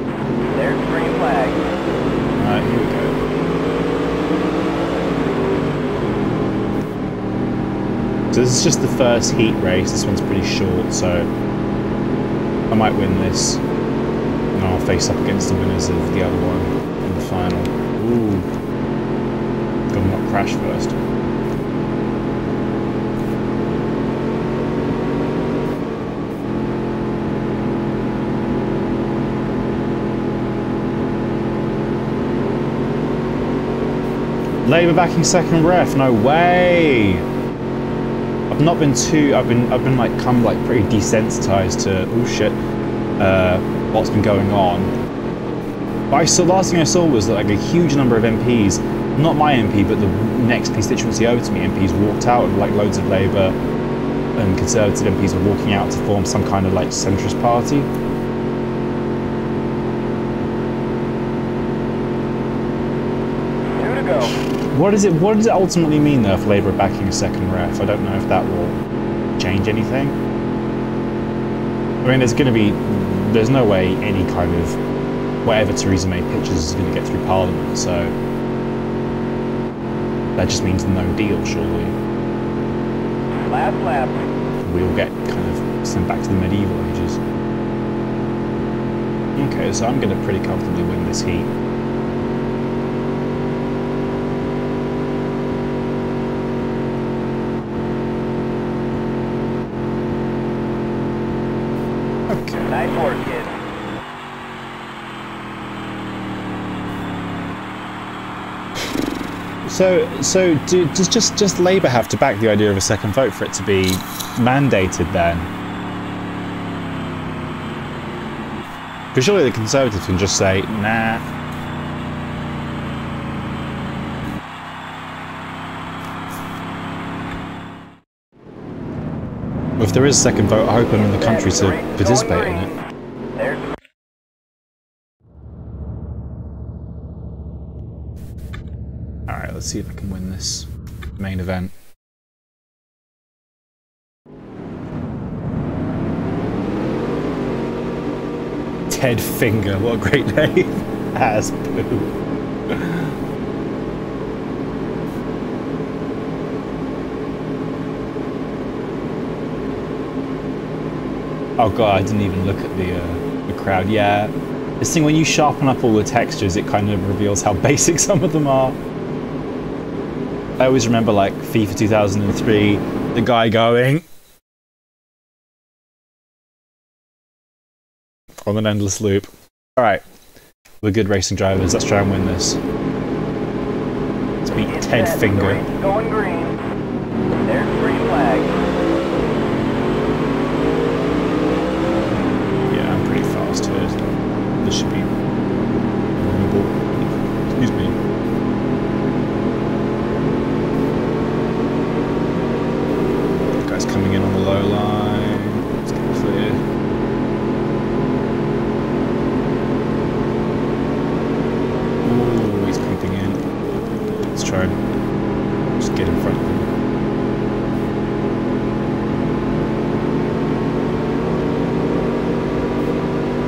There's the green flag. Alright, here we go. So this is just the first heat race. This one's pretty short, so I might win this. And I'll face up against the winners of the other one in the final. Ooh. Gotta not crash first. Labour backing second ref, no way! I've not been too, I've been like pretty desensitized to, oh shit, what's been going on. But the last thing I saw was that like a huge number of MPs, not my MP, but the next constituency over to me, MPs walked out, and like loads of Labour and Conservative MPs were walking out to form some kind of like centrist party. What does it ultimately mean though if Labour are backing a second ref? I don't know if that will change anything. I mean, there's no way any kind of whatever Theresa May pitches is going to get through Parliament, so that just means no deal, surely. Last lap. We'll get kind of sent back to the medieval ages. Okay, so I'm going to pretty comfortably win this heat. Okay. Nice work, kid. So does just Labour have to back the idea of a second vote for it to be mandated then? Because surely the Conservatives can just say, nah. Well, if there is a second vote, I hope I'm in the country to participate in it. Alright, let's see if I can win this main event. Ted Finger, what a great name. As poo. Oh god, I didn't even look at the crowd. Yeah, this thing, when you sharpen up all the textures, it kind of reveals how basic some of them are. I always remember, like, FIFA 2003, the guy going on an endless loop. Alright, we're good racing drivers, let's try and win this. Let's beat Ted Finger. Going green. There's the green flag. Yeah, I'm pretty fast here. This should be winnable. Excuse me. Guy's coming in on the low line. Let's get clear. Ooh, he's creeping in. Let's try and just get in front of him.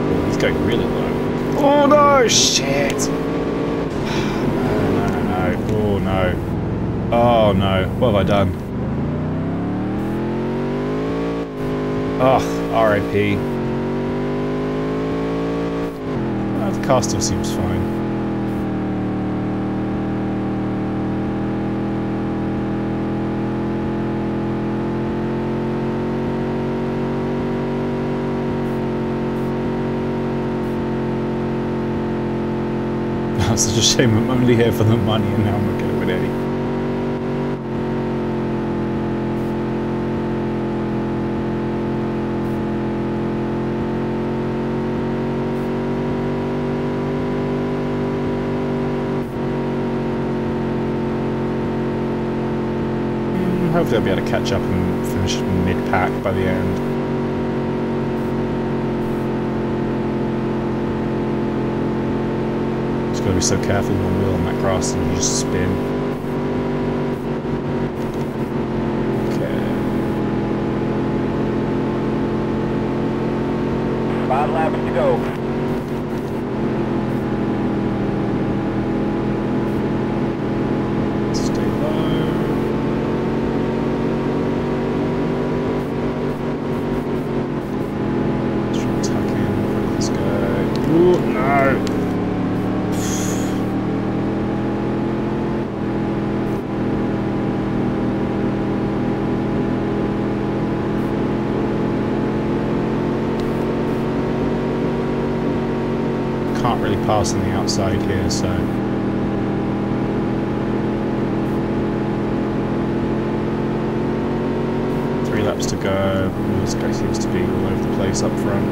Oh, he's going really low. Oh no! Shit! No. Oh no. Oh no. What have I done? Ugh, RIP. The car still seems fine. It's such a shame I'm only here for the money and now I'm not going to win any. Hopefully I'll be able to catch up and finish mid-pack by the end. Just gotta be so careful with one wheel on that cross and you just spin. Okay. 5 laps to go. Can't really pass on the outside here, so three laps to go. Ooh, this guy seems to be all over the place up front.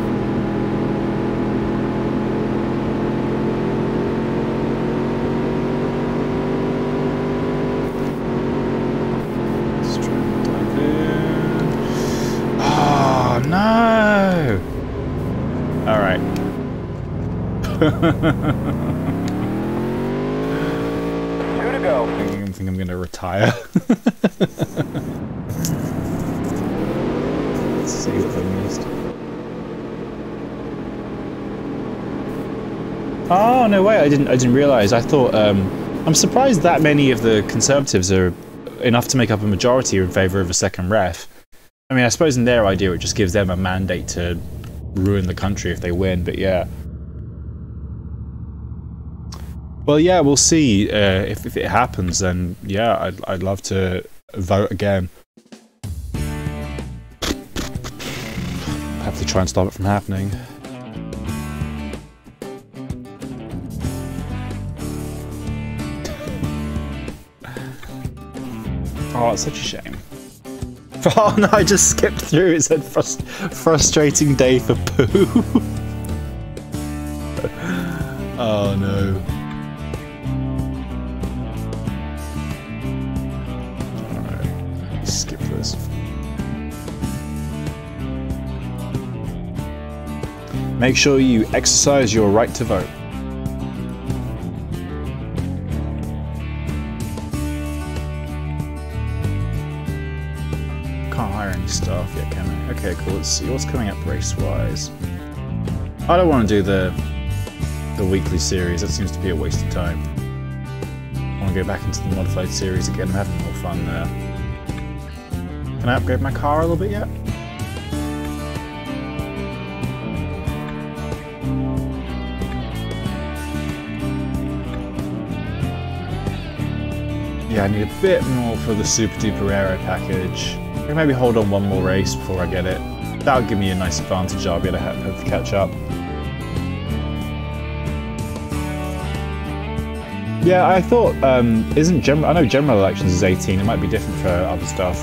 Let's try and dive in. Oh no! All right. Two to go. I think I'm going to retire. Let's see what I missed. Oh no way! I didn't realise. I thought. I'm surprised that many of the Conservatives are enough to make up a majority in favour of a second ref. I mean, I suppose in their idea it just gives them a mandate to ruin the country if they win. But yeah. Well, yeah, we'll see if it happens. Then yeah, I'd love to vote again. I have to try and stop it from happening. Oh, it's such a shame. Oh no, I just skipped through. It said frustrating day for poo. Oh no. Alright, skip this. Make sure you exercise your right to vote. Can't hire any staff yet, can I? Okay, cool. Let's see what's coming up race-wise. I don't want to do the weekly series. That seems to be a waste of time. I want to go back into the modified series again. I'm having more fun there. Can I upgrade my car a little bit yet? Yeah, I need a bit more for the Super Duper Aero package. I can maybe hold on one more race before I get it. That'll give me a nice advantage. I'll be able to have to catch up. Yeah, I thought, isn't general? I know general elections is 18. It might be different for other stuff.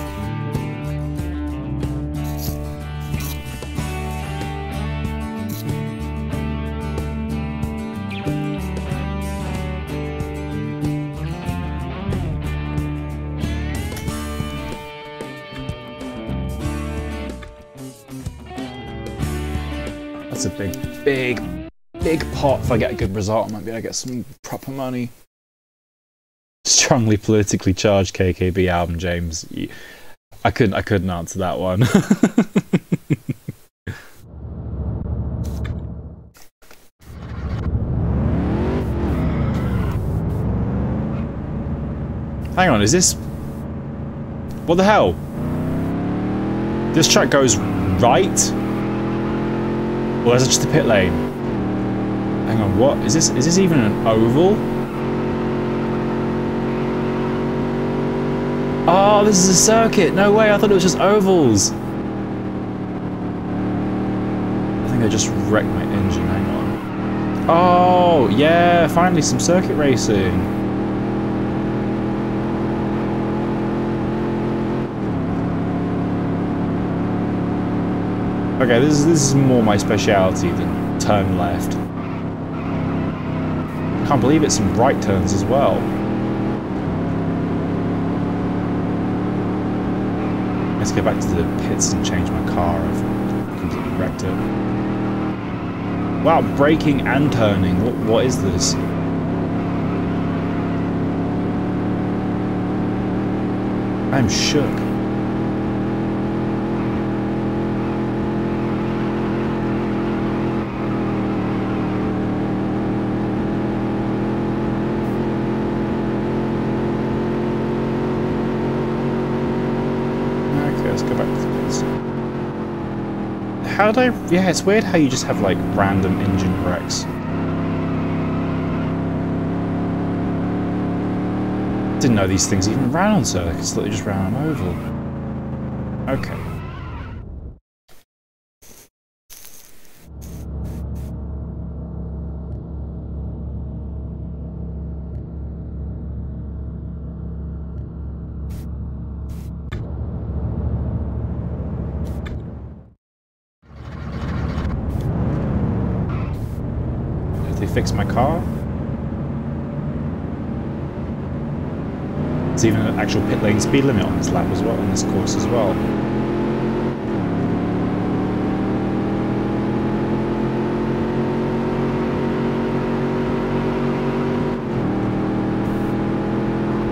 That's a big pot. If I get a good result, I might be able to get some proper money. Strongly politically charged KKB album, James. I couldn't answer that one. Hang on, is this... What the hell? This track goes right? Or is it just a pit lane? Hang on, what? Is this even an oval? Oh, this is a circuit! No way, I thought it was just ovals! I think I just wrecked my engine, hang on. Oh, yeah, finally some circuit racing. Okay, this is more my speciality than turn left. Can't believe it's some right turns as well. Let's go back to the pits and change my car. I've completely wrecked it. Wow, braking and turning. What is this? I'm shook. How did I... Yeah, it's weird how you just have, like, random engine wrecks. Didn't know these things even ran on circuits, thought they just ran on oval. Okay. Fix my car. There's even an actual pit lane speed limit on this lap as well, on this course as well.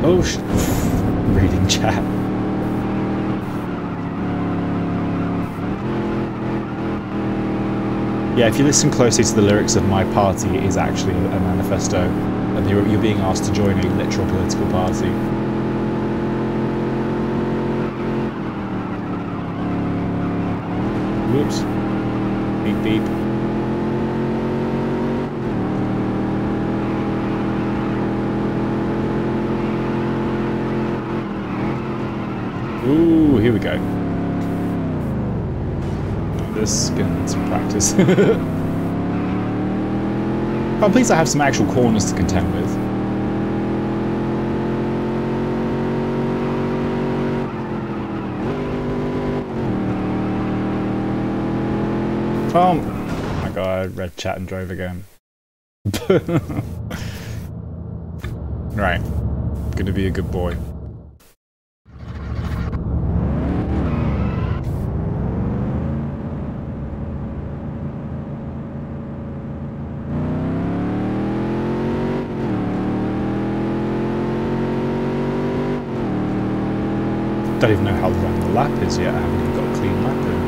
Oh, reading chat. Yeah, if you listen closely to the lyrics of My Party, it is actually a manifesto, and you're being asked to join a literal political party. Whoops. Beep beep. Ooh, here we go. This is getting some practice. I'm pleased I have some actual corners to contend with. Oh my god, I read chat and drove again. Right. Gonna be a good boy. Don't even know how long the lap is yet. I haven't even got a clean lap in.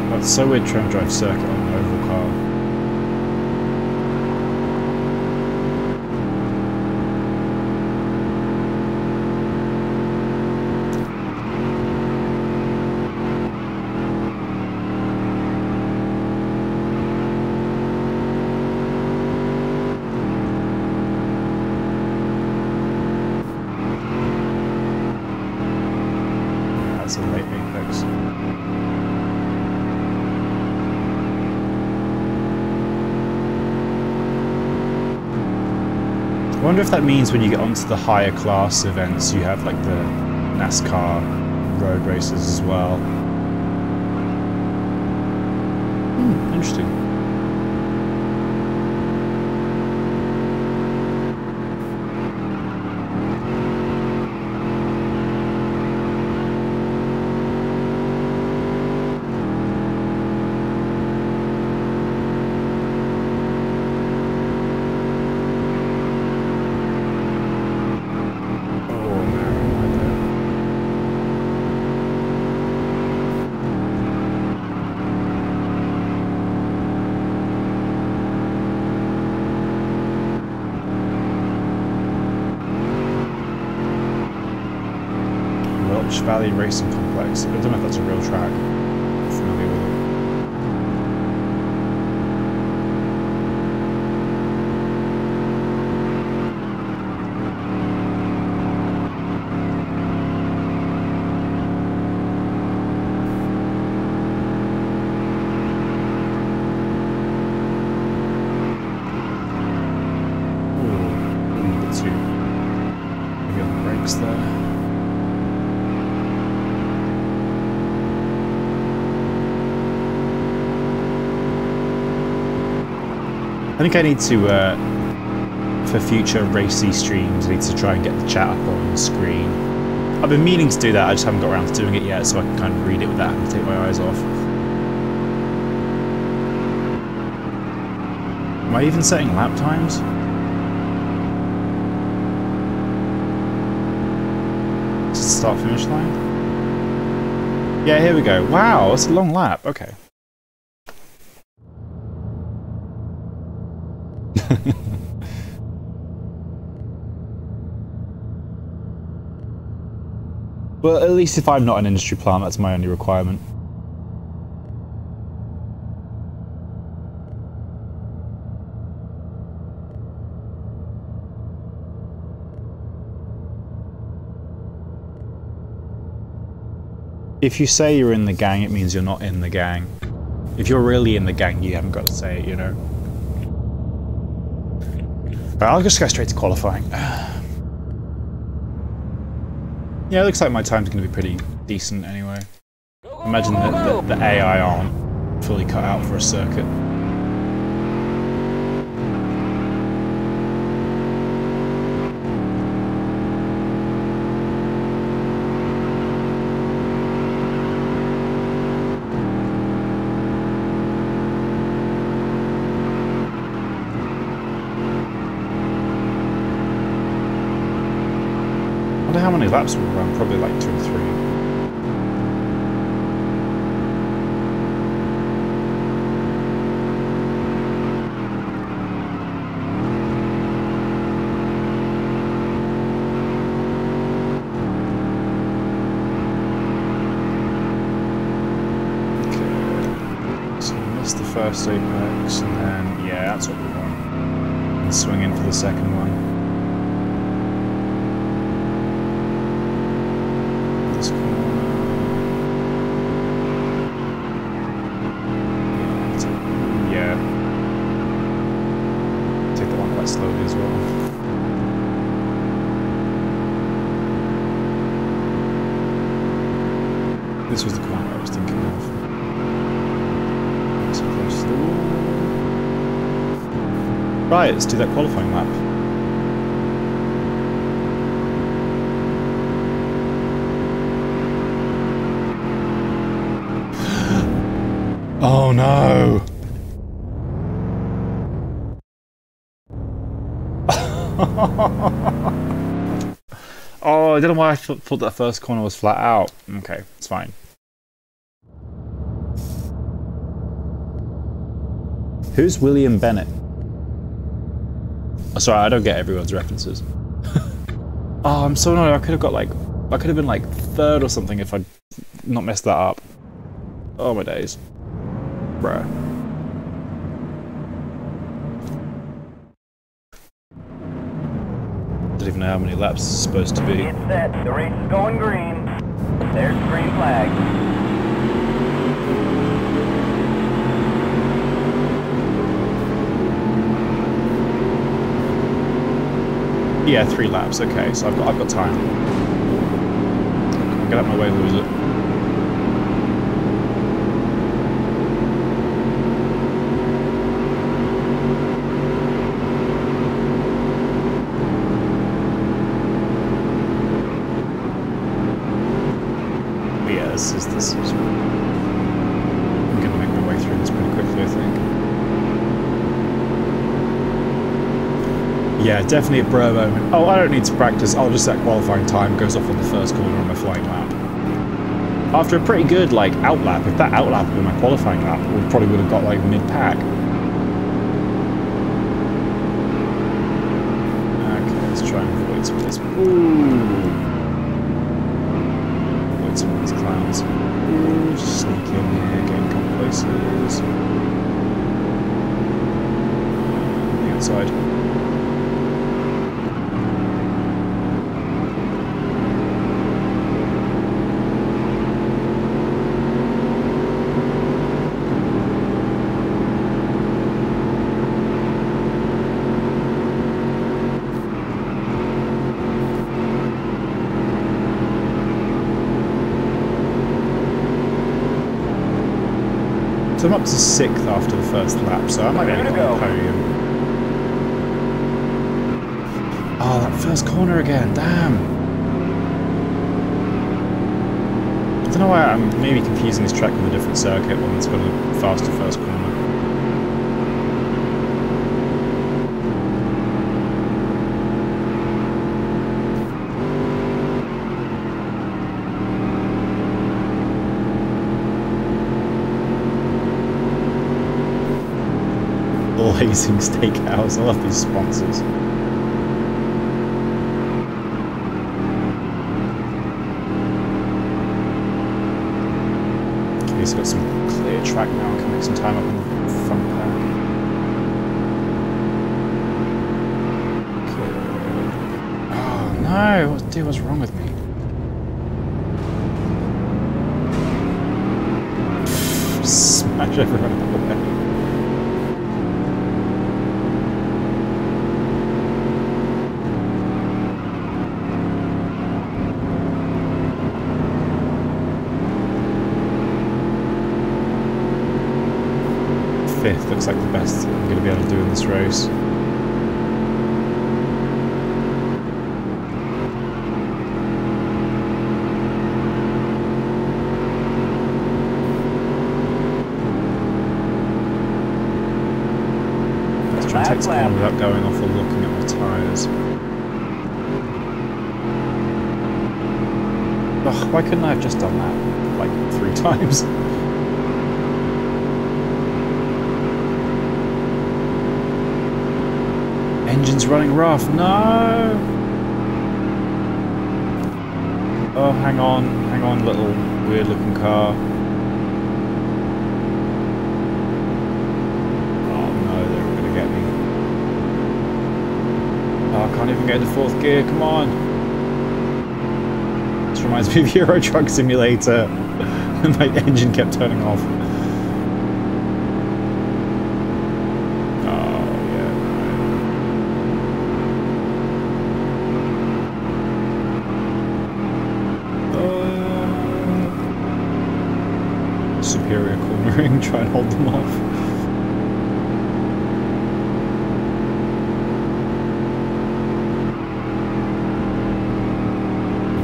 That's so weird trying to drive circuit on an oval car. That's a late apex. I wonder if that means when you get onto the higher class events, you have like the Nascar road races as well. Interesting. Valley Racing Complex. I don't know if that's a real track. I'm familiar with it. Ooh, a bit too. Maybe on the brakes there. I think I need to, for future racy streams, I need to try and get the chat up on the screen. I've been meaning to do that, I just haven't got around to doing it yet, so I can kind of read it without having to take my eyes off. Am I even setting lap times? Start finish line? Yeah, here we go. Wow, that's a long lap. Okay. Well, at least if I'm not an industry plant, that's my only requirement. If you say you're in the gang, it means you're not in the gang. If you're really in the gang, you haven't got to say it, you know? But I'll just go straight to qualifying. Yeah, it looks like my time's going to be pretty decent anyway. Imagine that the AI aren't fully cut out for a circuit. laps will run, probably like 2 or 3. The first apex, and then yeah, that's what we want. And swing in for the second one. This corner. Yeah. Take that one quite slowly as well. This was the corner I was thinking of. Right, let's do that qualifying lap. Oh no! Oh, I don't know why I thought that first corner was flat out. Okay, it's fine. Who's William Bennett? Oh, sorry, I don't get everyone's references. Oh, I'm so annoyed. I could have got like, I could have been like 3rd or something if I'd not messed that up. Oh my days. Bruh. Don't even know how many laps it's supposed to be. It's set. The race is going green. There's the green flag. Yeah, 3 laps. Okay, so I've got time. Get out of my way, loser. But yeah, this is. I'm gonna make my way through this pretty quickly, I think. Yeah, definitely a bro moment. Oh, I don't need to practice. I'll just set qualifying time, goes off on the first corner on my flying lap. After a pretty good, like, outlap, if that outlap had been my qualifying lap, we probably would have got, like, mid-pack. Okay, let's try and avoid some of this. Ooh. Avoid some of these clowns. Ooh, just sneak in here, get a couple places. On the outside. So I'm up to 6th after the first lap, so I might be able to get on the podium. Oh, that first corner again, damn! I don't know why I'm maybe confusing this track with a different circuit, one that's got a faster first corner. Blazing Steakhouse. I love these sponsors. Okay, he's got some clear track now. I can make some time up in the front pack. Okay. Oh no! Dude, what's wrong with me? Smash everyone out of the way. Fifth looks like the best I'm going to be able to do in this race. Let's try and take this corner without going off or looking at my tyres. Ugh, why couldn't I have just done that like 3 times? Engine's running rough. No! Oh, hang on, little weird looking car. Oh no, they're gonna get me. Oh, I can't even get into 4th gear, come on! This reminds me of Euro Truck Simulator. My engine kept turning off. Superior cornering, try and hold them off.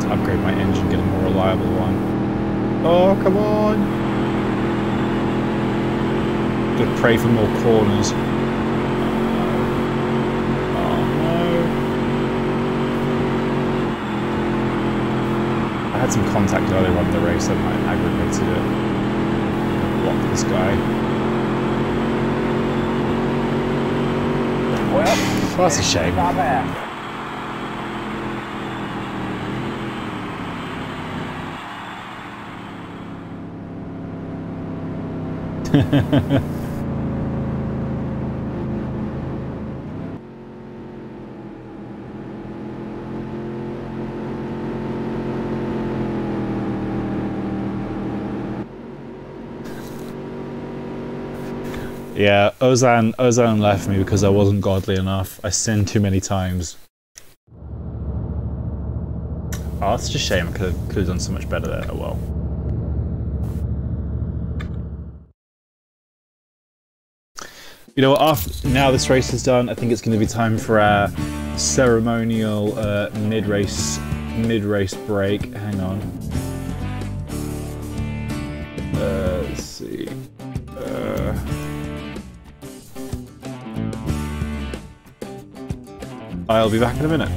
To upgrade my engine, get a more reliable one. Oh, come on! Gotta pray for more corners. Oh no. I had some contact earlier on in the race that might aggravated it. Block this guy. Well, Oh, that's a shame. Top half. Yeah, Ozan left me because I wasn't godly enough. I sinned too many times. Oh, that's just a shame. I could have done so much better there. Oh well. You know what? Now this race is done, I think it's going to be time for our ceremonial mid-race break. Hang on. Let's see. I'll be back in a minute.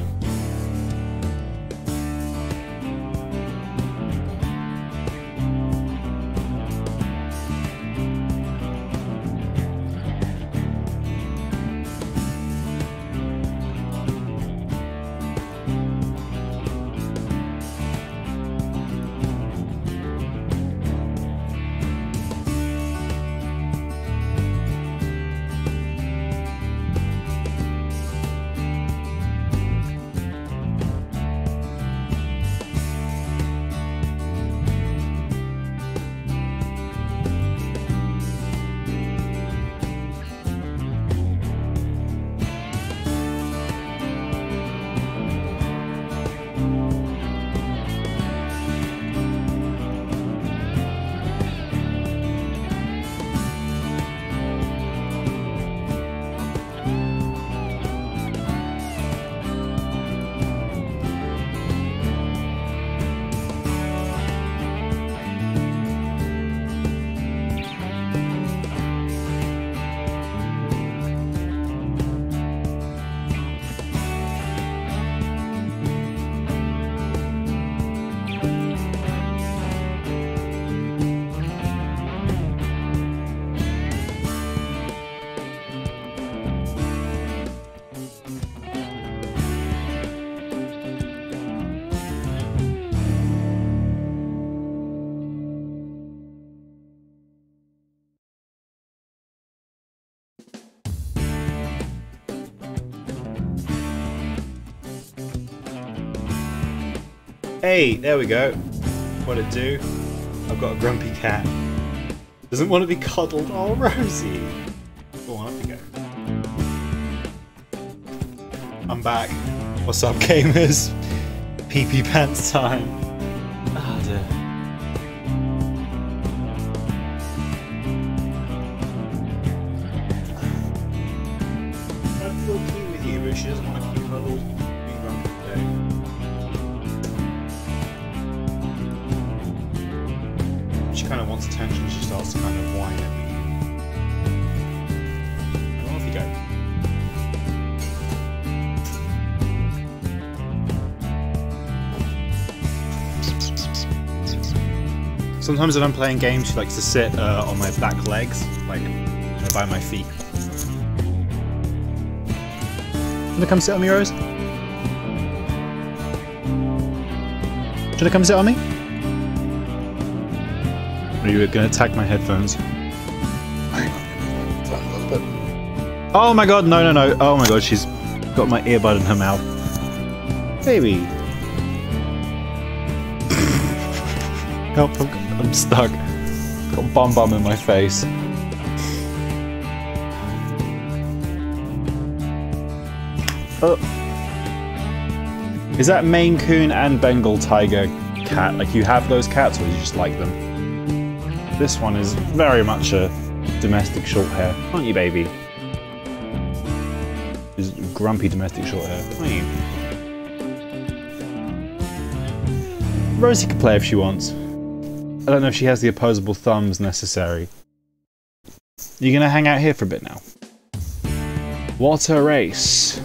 Hey, there we go. What'd it do? I've got a grumpy cat. Doesn't want to be cuddled. Oh, Rosie. Go on, up you go. I'm back. What's up, gamers? Pee-pee pants time. Ah, dear. I'd feel cute with you, but she doesn't want to keep cuddled. Being grumpy today. She kind of wants attention, she starts to kind of whine at me. And off you go. Sometimes when I'm playing games, she likes to sit on my back legs, like by my feet. Wanna come sit on me, Rose? Should I come sit on me? Or are you gonna attack my headphones? Oh my god, no, no, no. Oh my god, she's got my earbud in her mouth. Baby. Help, I'm stuck. Got bum in my face. Oh. Is that Maine Coon and Bengal Tiger cat? Like, you have those cats or you just like them? This one is very much a domestic short hair, aren't you, baby? Is grumpy domestic short hair, aren't you? Rosie can play if she wants. I don't know if she has the opposable thumbs necessary. You gonna hang out here for a bit now? What a race!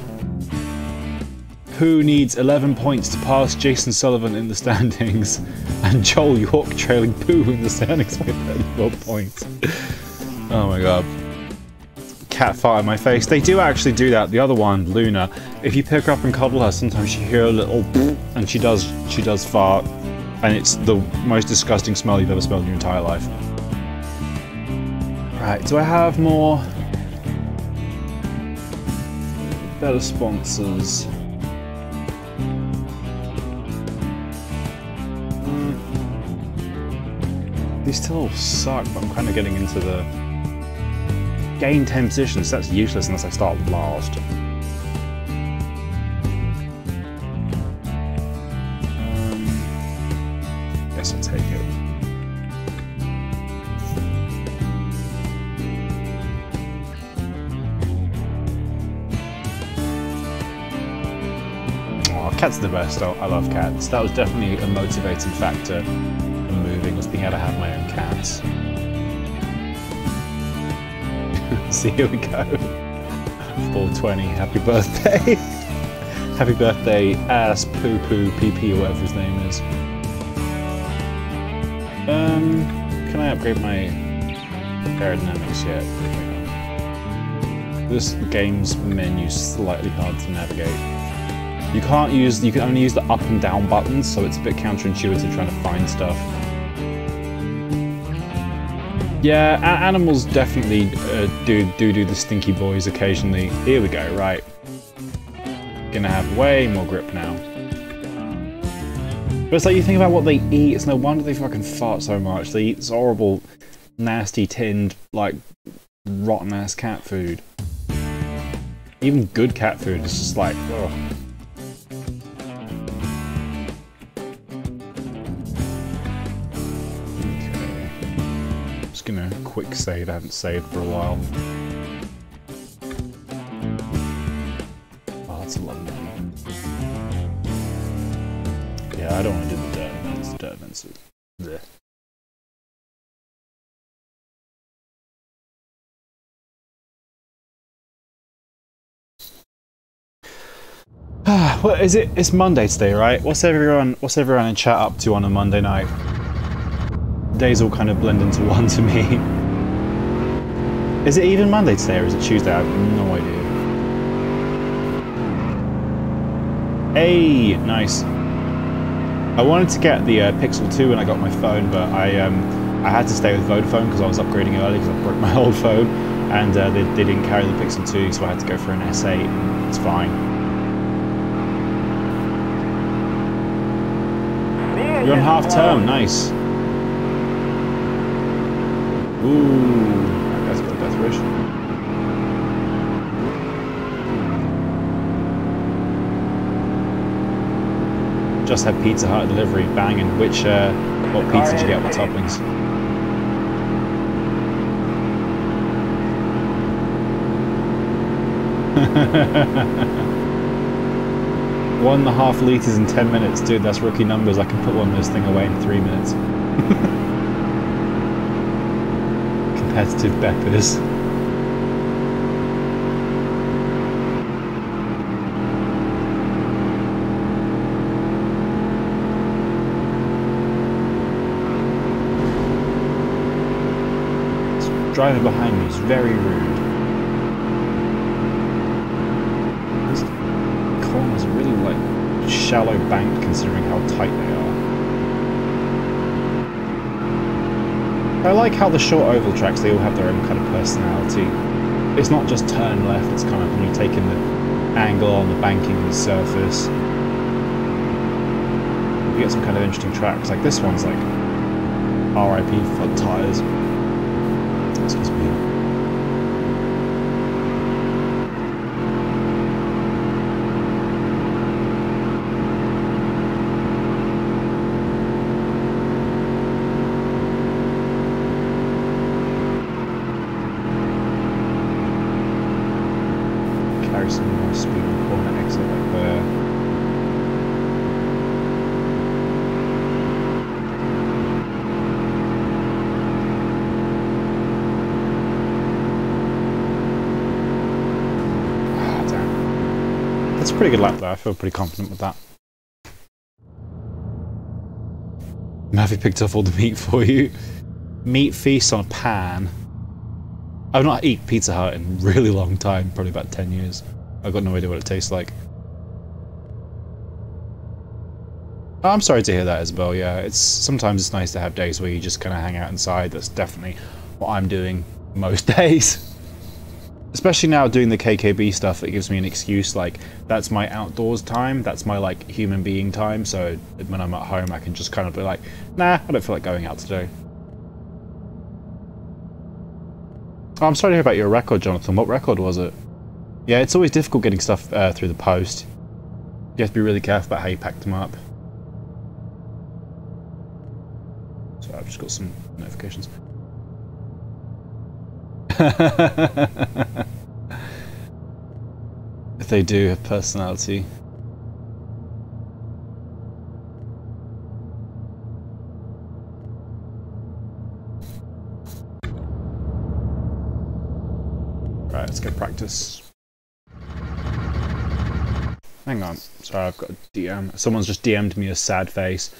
Who needs 11 points to pass Jason Sullivan in the standings? And Joel York trailing Pooh in the standings by 34 points. Oh my god. Cat fart in my face. They do actually do that. The other one, Luna, if you pick her up and cuddle her, sometimes you hear a little and she does fart. And it's the most disgusting smell you've ever smelled in your entire life. Right, do I have more better sponsors? These still all suck, but I'm kind of getting into the gain 10 positions. That's useless unless I start last. Guess I'll take it. Oh, cats are the best. I love cats. That was definitely a motivating factor. Moving was being able to have my own cats. See, here we go. 420, happy birthday. Happy birthday, ass, poo poo, pee pee, or whatever his name is. Can I upgrade my aerodynamics yet? This game's menu's slightly hard to navigate. You can only use the up and down buttons, so it's a bit counterintuitive trying to find stuff. Yeah, animals definitely do the stinky boys occasionally. Here we go, right. Gonna have way more grip now. But it's like you think about what they eat, it's no wonder they fucking fart so much. They eat this horrible, nasty, tinned, like, rotten ass cat food. Even good cat food is just like, ugh. Gonna quick save, I haven't saved for a while. Oh, that's a lot of money. Yeah, I don't want to do the dirt events. The dirt events are bleh. What is it? It's Monday today, right? What's everyone in chat up to on a Monday night? Days all kind of blend into one to me. Is it even Monday today or is it Tuesday? I have no idea. Hey, nice. I wanted to get the Pixel 2 when I got my phone, but I had to stay with Vodafone because I was upgrading early because I broke my old phone, and they didn't carry the Pixel 2, so I had to go for an S8. And it's fine. You're on half term, nice. Ooh, that guy's got a death wish. Just had Pizza Hut delivery, banging. What pizza did you get with toppings? One and a half litres in 10 minutes. Dude, that's rookie numbers. I can put one of this thing away in 3 minutes. Competitive beppers. driver behind me is very rude. These corners are really like shallow banked considering how tight they are. I like how the short oval tracks, they all have their own kind of personality. It's not just turn left, it's kind of when you take in the angle on the banking and the surface. You get some kind of interesting tracks, like this one's like RIP front tyres. Excuse me. Carry some more speed in the corner exit like there. That's a pretty good lap though, I feel pretty confident with that. Murphy picked up all the meat for you. Meat feast on a pan. I've not eaten Pizza Hut in a really long time, probably about 10 years. I've got no idea what it tastes like. Oh, I'm sorry to hear that, Isabel, yeah. Sometimes it's nice to have days where you just kind of hang out inside. That's definitely what I'm doing most days. Especially now doing the KKB stuff, it gives me an excuse, like, that's my outdoors time, that's my, like, human being time, so when I'm at home I can just kind of be like, nah, I don't feel like going out today. Oh, I'm sorry to hear about your record, Jonathan. What record was it? Yeah, it's always difficult getting stuff through the post. You have to be really careful about how you pack them up. So I've just got some notifications. If they do have personality. Right, let's go practice. Hang on, sorry, I've got a DM. Someone's just DM'd me a sad face.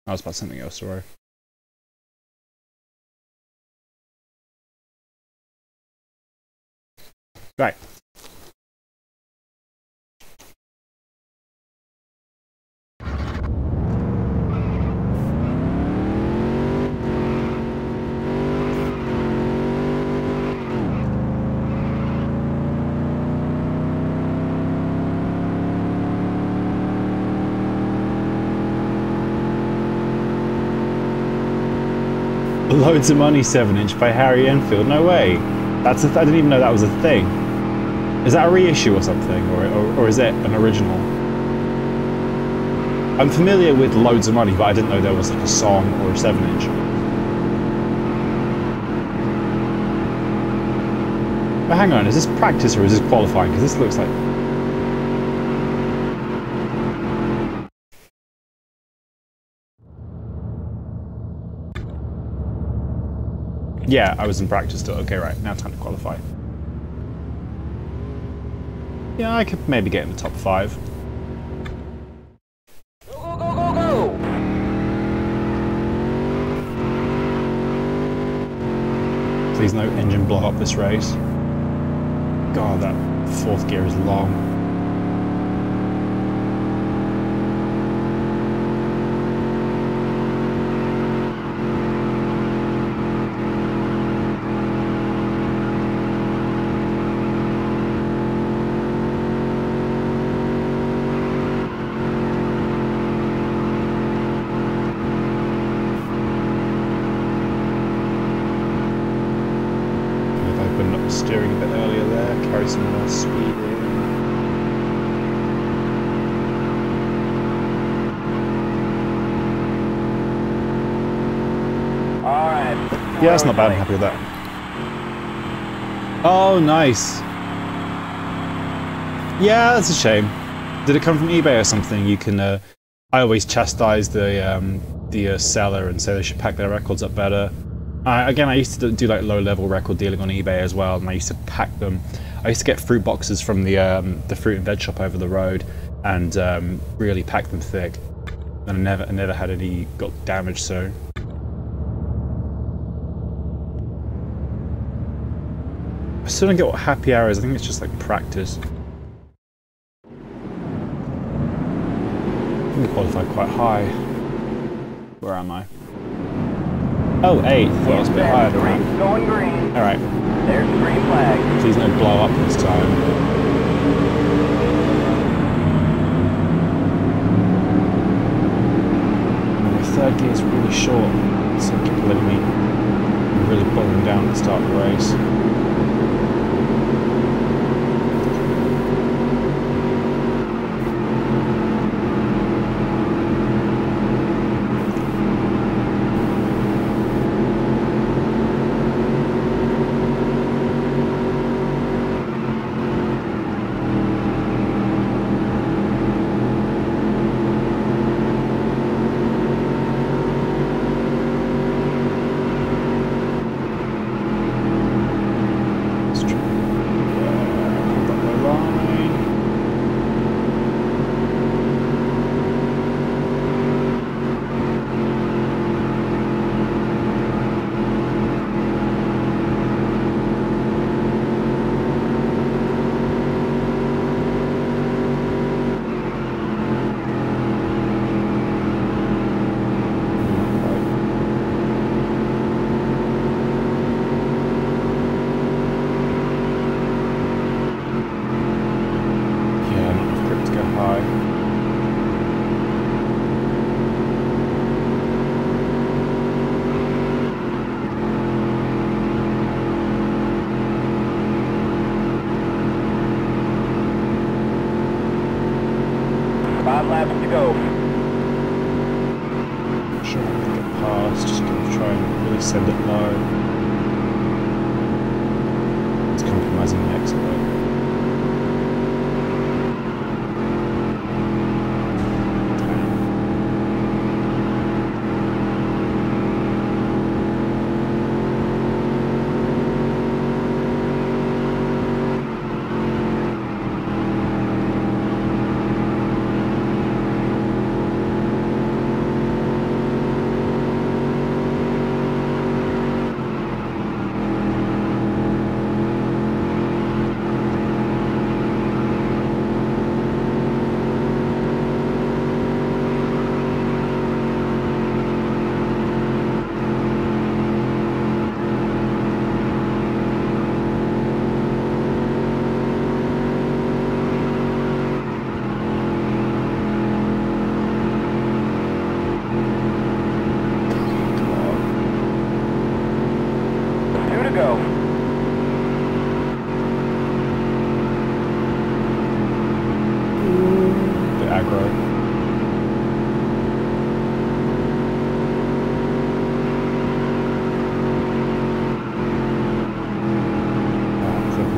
I was about something else, sorry. Right. Loads of Money 7-inch by Harry Enfield. No way. I didn't even know that was a thing. Is that a reissue or something, or is it an original? I'm familiar with Loads of Money, but I didn't know there was like a song or a 7-inch. But hang on, is this practice or is this qualifying? Because this looks like... Yeah, I was in practice still. Okay, right, now time to qualify. Yeah, I could maybe get in the top 5. Go, go, go, go, go! Please no engine blow up this race. God, that 4th gear is long. Steering a bit earlier there, carry some more speed in. Alright. Yeah, that's not bad, I'm happy with that. Oh, nice. Yeah, that's a shame. Did it come from eBay or something? You can, I always chastise the seller and say they should pack their records up better. Again, I used to do like low-level record dealing on eBay as well, and I used to pack them. I used to get fruit boxes from the fruit and veg shop over the road, and really pack them thick. And I never had any got damaged. So still don't get what happy hour is. I think it's just like practice. I think we qualified quite high. Where am I? Oh, 8th. I thought I was a bit higher than that. Going green. Alright. There's the green flag. Please no blow up this time. My third gear is really short, so it keeps letting me really pulling down at the start of the race. Laps to go. Not sure how to get past, just gonna try and really send it low. It's compromising the exit though.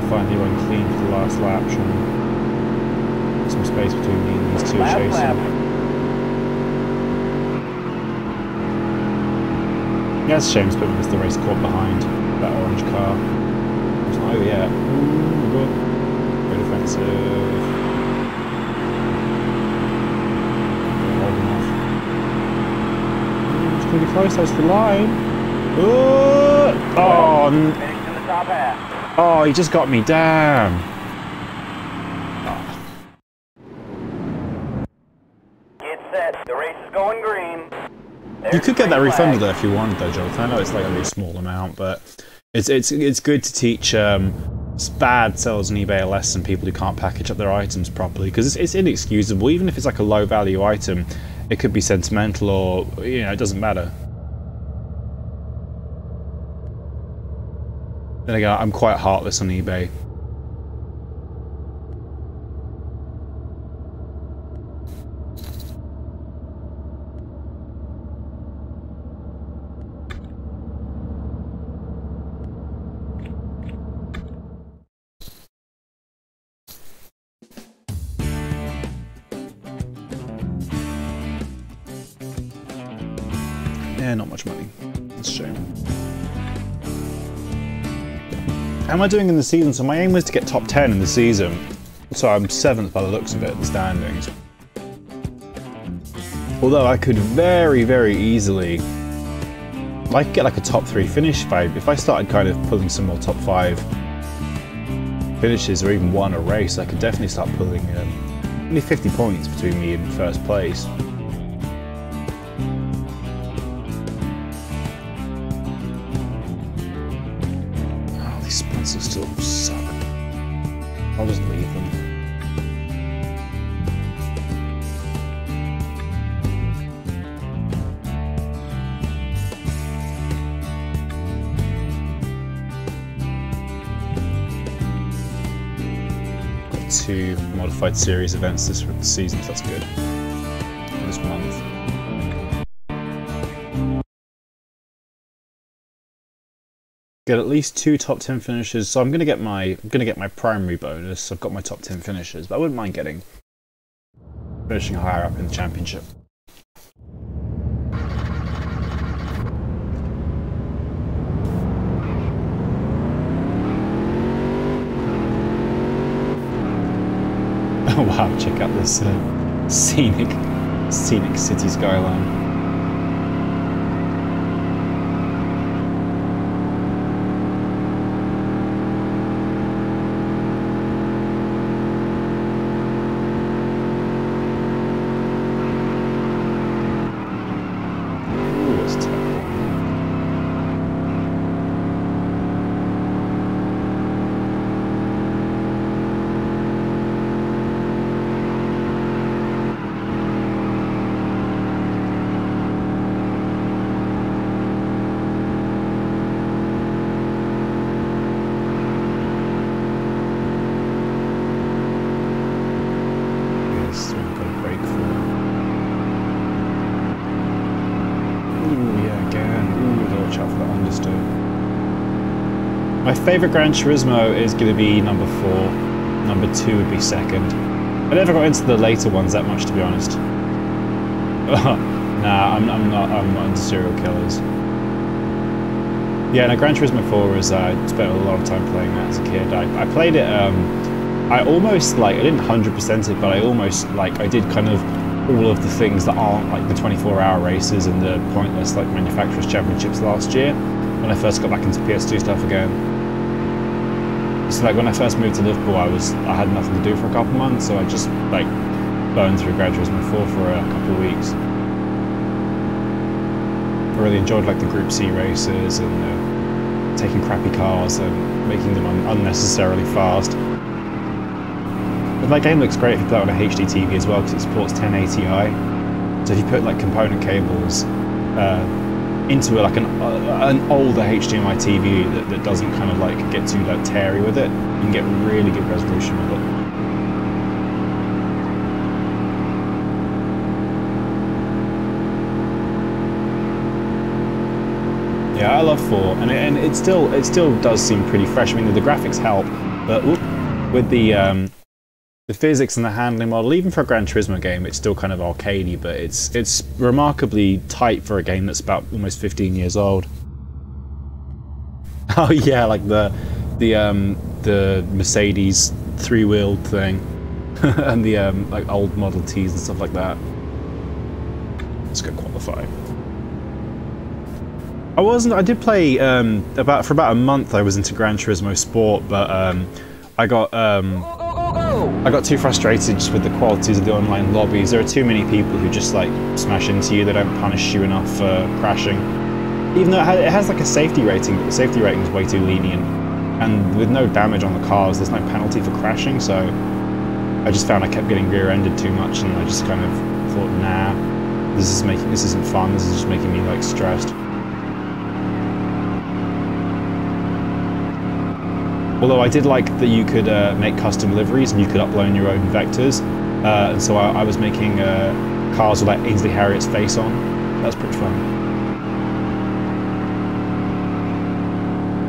Finally went clean for the last lap, showing some space between me and these two chasing. Yeah, it's a shame Spitman missed the race caught behind that orange car. It's not over yet. Ooh, good. Very defensive. Holding off. It's pretty close, that's the line. Oh, Finish in the top half. Oh, he just got me, damn. It's set. The race is going green. You could get that refunded though if you wanted though, Jonathan. I know it's like only a small amount, but it's good to teach bad sellers on eBay a lesson, people who can't package up their items properly, because it's inexcusable. Even if it's like a low value item, it could be sentimental or, you know, it doesn't matter. Then again, I'm quite heartless on eBay. Yeah, not much money. It's a shame. How am I doing in the season? So my aim was to get top 10 in the season. So I'm 7th by the looks of it in the standings. Although I could very, very easily, I could get like a top 3 finish if I started kind of pulling some more top 5 finishes or even won a race, I could definitely start pulling only 50 points between me and first place. Oh, these sponsors still suck. I'll just leave them. Got 2 modified series events this season, so that's good. This month. Get at least 2 top 10 finishes, so I'm gonna get my primary bonus. I've got my top 10 finishes, but I wouldn't mind finishing higher up in the championship. Oh wow! Check out this scenic city skyline. My favourite Gran Turismo is going to be number 4. Number 2 would be second. I never got into the later ones that much, to be honest. Nah, I'm not into serial killers. Yeah, no, Gran Turismo 4 is, I spent a lot of time playing that as a kid. I played it, I almost, like, I didn't 100% it, but I almost, like, I did kind of all of the things that aren't, like, the 24-hour races and the pointless, like, manufacturers' championships last year, when I first got back into PS2 stuff again. So like when I first moved to Liverpool, I had nothing to do for a couple months, so I just like burned through Gran Turismo 4 for a couple of weeks. I really enjoyed like the Group C races and taking crappy cars and making them unnecessarily fast. But that game looks great if you play it on a HD TV as well, because it supports 1080i. So if you put like component cables into like an older HDMI TV that doesn't kind of like get too like teary with it, you can get really good resolution with it. Yeah, I love 4, and it still does seem pretty fresh. I mean, the graphics help, but with the physics and the handling model, even for a Gran Turismo game, it's still kind of arcadey, but it's remarkably tight for a game that's about almost 15 years old. Oh yeah, like the Mercedes 3-wheeled thing, and the like old Model Ts and stuff like that. Let's go qualify. I did play for about a month. I was into Gran Turismo Sport, but I got too frustrated just with the qualities of the online lobbies. There are too many people who just like smash into you. They don't punish you enough for crashing. Even though it has like a safety rating, but the safety rating is way too lenient. And with no damage on the cars, there's no penalty for crashing, so I just found I kept getting rear-ended too much, and I just kind of thought, nah, this isn't fun, this is just making me like stressed. Although I did like that you could make custom liveries and you could upload your own vectors, and so I was making cars with like Ainsley Harriot's face on. That was pretty fun.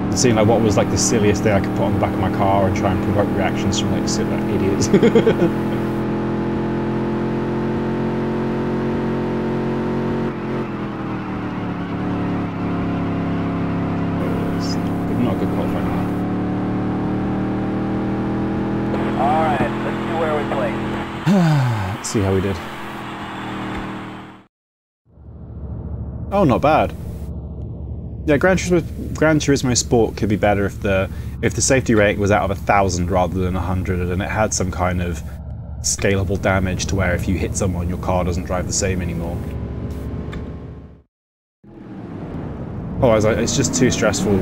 And seeing like what was like the silliest thing I could put on the back of my car and try and provoke reactions from like idiots. Not a good qualifying lap. Alright, let's see where we place. Let's see how we did. Oh, not bad. Yeah, Gran Turismo Sport could be better if the safety rating was out of 1,000 rather than 100, and it had some kind of scalable damage to where if you hit someone, your car doesn't drive the same anymore. Otherwise, it's just too stressful.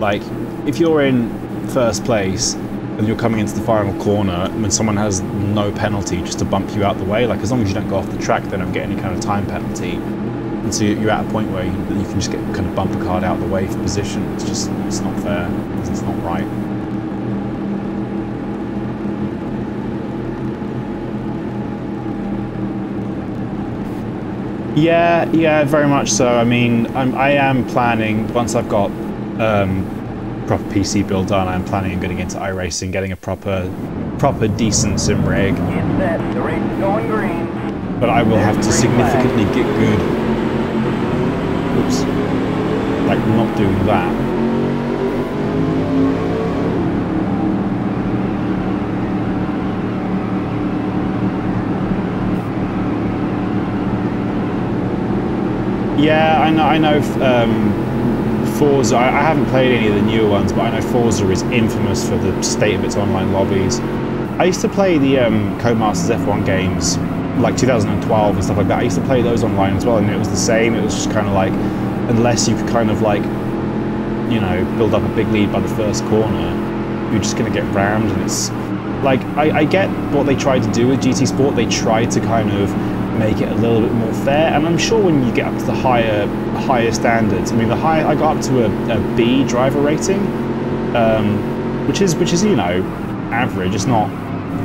Like, if you're in first place and you're coming into the final corner when someone has no penalty just to bump you out the way, like as long as you don't go off the track, they don't get any kind of time penalty. And so you're at a point where you can just get kind of bumper card out of the way for position. It's not fair. It's not right. Yeah, very much so. I mean, I am planning, once I've got proper PC build done, I'm planning on getting into iRacing, getting a proper decent sim rig. It's set. The race is going green. But I will have to significantly get good. Oops. Like, not doing that. Yeah, I know. Forza. I haven't played any of the newer ones, but I know Forza is infamous for the state of its online lobbies. I used to play the Codemasters F1 games, like 2012 and stuff like that. I used to play those online as well, and it was the same. It was just kind of like, unless you could kind of like, you know, build up a big lead by the first corner, you're just going to get rammed. And it's like, I get what they tried to do with GT Sport. They tried to kind of make it a little bit more fair, and I'm sure when you get up to the higher standards, I mean, I got up to a B driver rating, which is, you know, average. It's not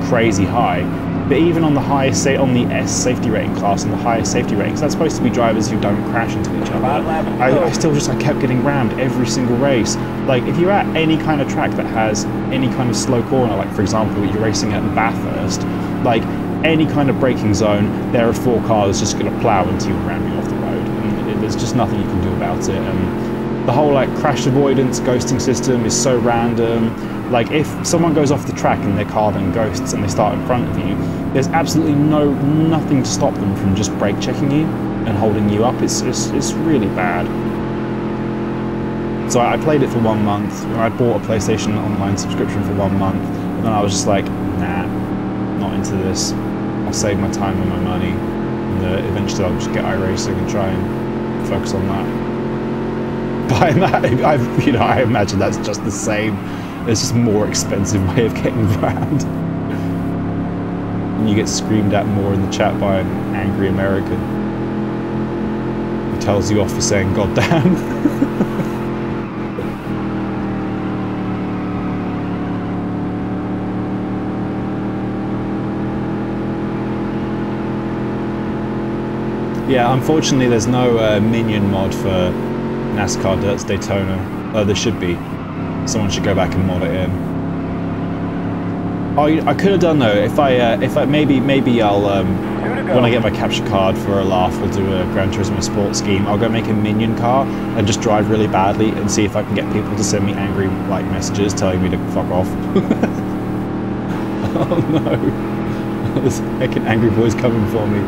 crazy high, but even on the highest, on the S safety rating class and the highest safety ratings, that's supposed to be drivers who don't crash into each other. I kept getting rammed every single race. Like, if you're at any kind of track that has any kind of slow corner, like for example you're racing at Bathurst, like any kind of braking zone, there are 4 cars just going to plow into you and ram you off the road, and there's just nothing you can do about it. And the whole like crash avoidance ghosting system is so random. Like, if someone goes off the track and their car then ghosts and they start in front of you, there's absolutely nothing to stop them from just brake checking you and holding you up. It's really bad. So I played it for 1 month. I bought a PlayStation Online subscription for 1 month, and then I was just like, nah, not into this. I'll save my time and my money, and eventually I'll just get iRacing and try and focus on that. By that, I imagine that's just the same. It's just a more expensive way of getting around. And you get screamed at more in the chat by an angry American who tells you off for saying "God damn." Yeah, unfortunately there's no minion mod for NASCAR Dirts Daytona. There should be. Someone should go back and mod it in. Oh, I could have done though. If I maybe I'll when I get my capture card for a laugh, we'll do a Gran Turismo Sport scheme. I'll go make a minion car and just drive really badly and see if I can get people to send me angry like messages telling me to fuck off. Oh no! There's heckin' angry boys coming for me.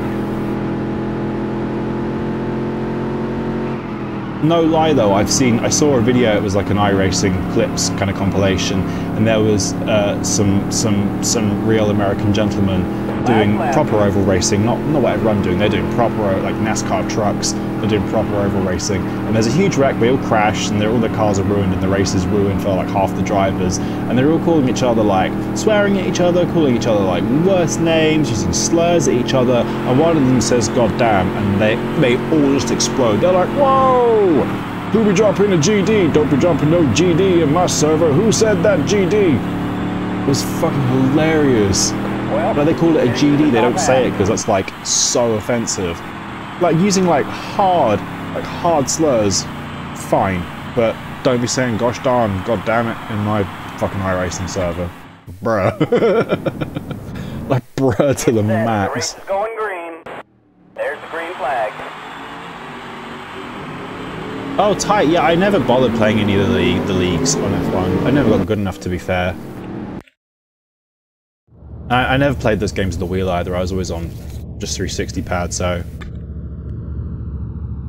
No lie though, I saw a video. It was like an iRacing clips kind of compilation, and there was some real American gentlemen doing proper oval racing, not what everyone doing. They're doing proper like NASCAR trucks. They're doing proper oval racing, and there's a huge wreck. They all crashed, and all their cars are ruined, and the race is ruined for like half the drivers. And they're all calling each other, like swearing at each other, calling each other like worse names, using slurs at each other. And one of them says "God damn," and they all just explode. They're like, "Whoa! Who be dropping a GD? Don't be dropping no GD in my server. Who said that GD?" It was fucking hilarious. But they call it a GD, they don't say it because that's like so offensive. Like using like hard slurs, fine, but don't be saying "gosh darn," "god damn it" in my fucking iRacing server. Bruh. Like bruh to the max. The race is going green. There's the green flag. Oh tight, yeah, I never bothered playing any of the leagues on F1. I never got good enough to be fair. I never played those games with the wheel either. I was always on just 360 pad, so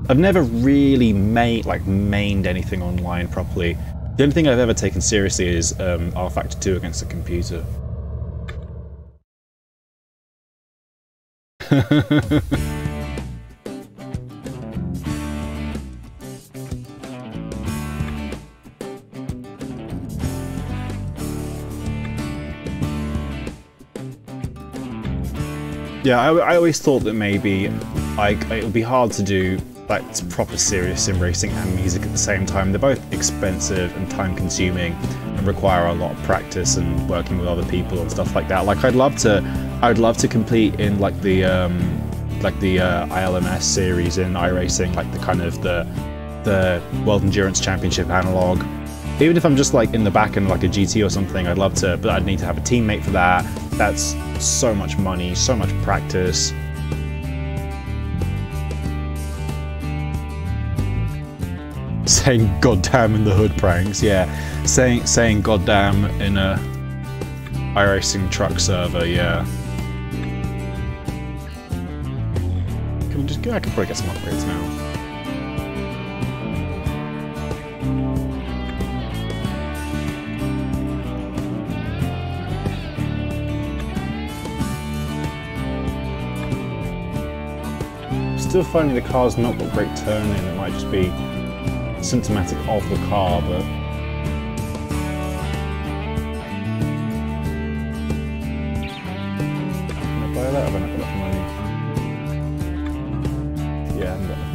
I've never really mained anything online properly. The only thing I've ever taken seriously is R-Factor 2 against a computer. Yeah, I always thought that maybe it would be hard to do like proper serious sim racing and music at the same time. They're both expensive and time consuming and require a lot of practice and working with other people and stuff like that. Like I would love to compete in like the ILMS series in iRacing, like the kind of the World Endurance Championship analog. Even if I'm just like in the back end like a GT or something, I'd love to, but I'd need to have a teammate for that. That's so much money, so much practice. Saying "goddamn" in the hood pranks, yeah. Saying "goddamn" in a iRacing truck server, yeah. Can we just go? I could probably get some upgrades now. Still finding the car's not got great turning. It might just be symptomatic of the car, but can I buy that? I've not got enough money. Yeah, I haven't got enough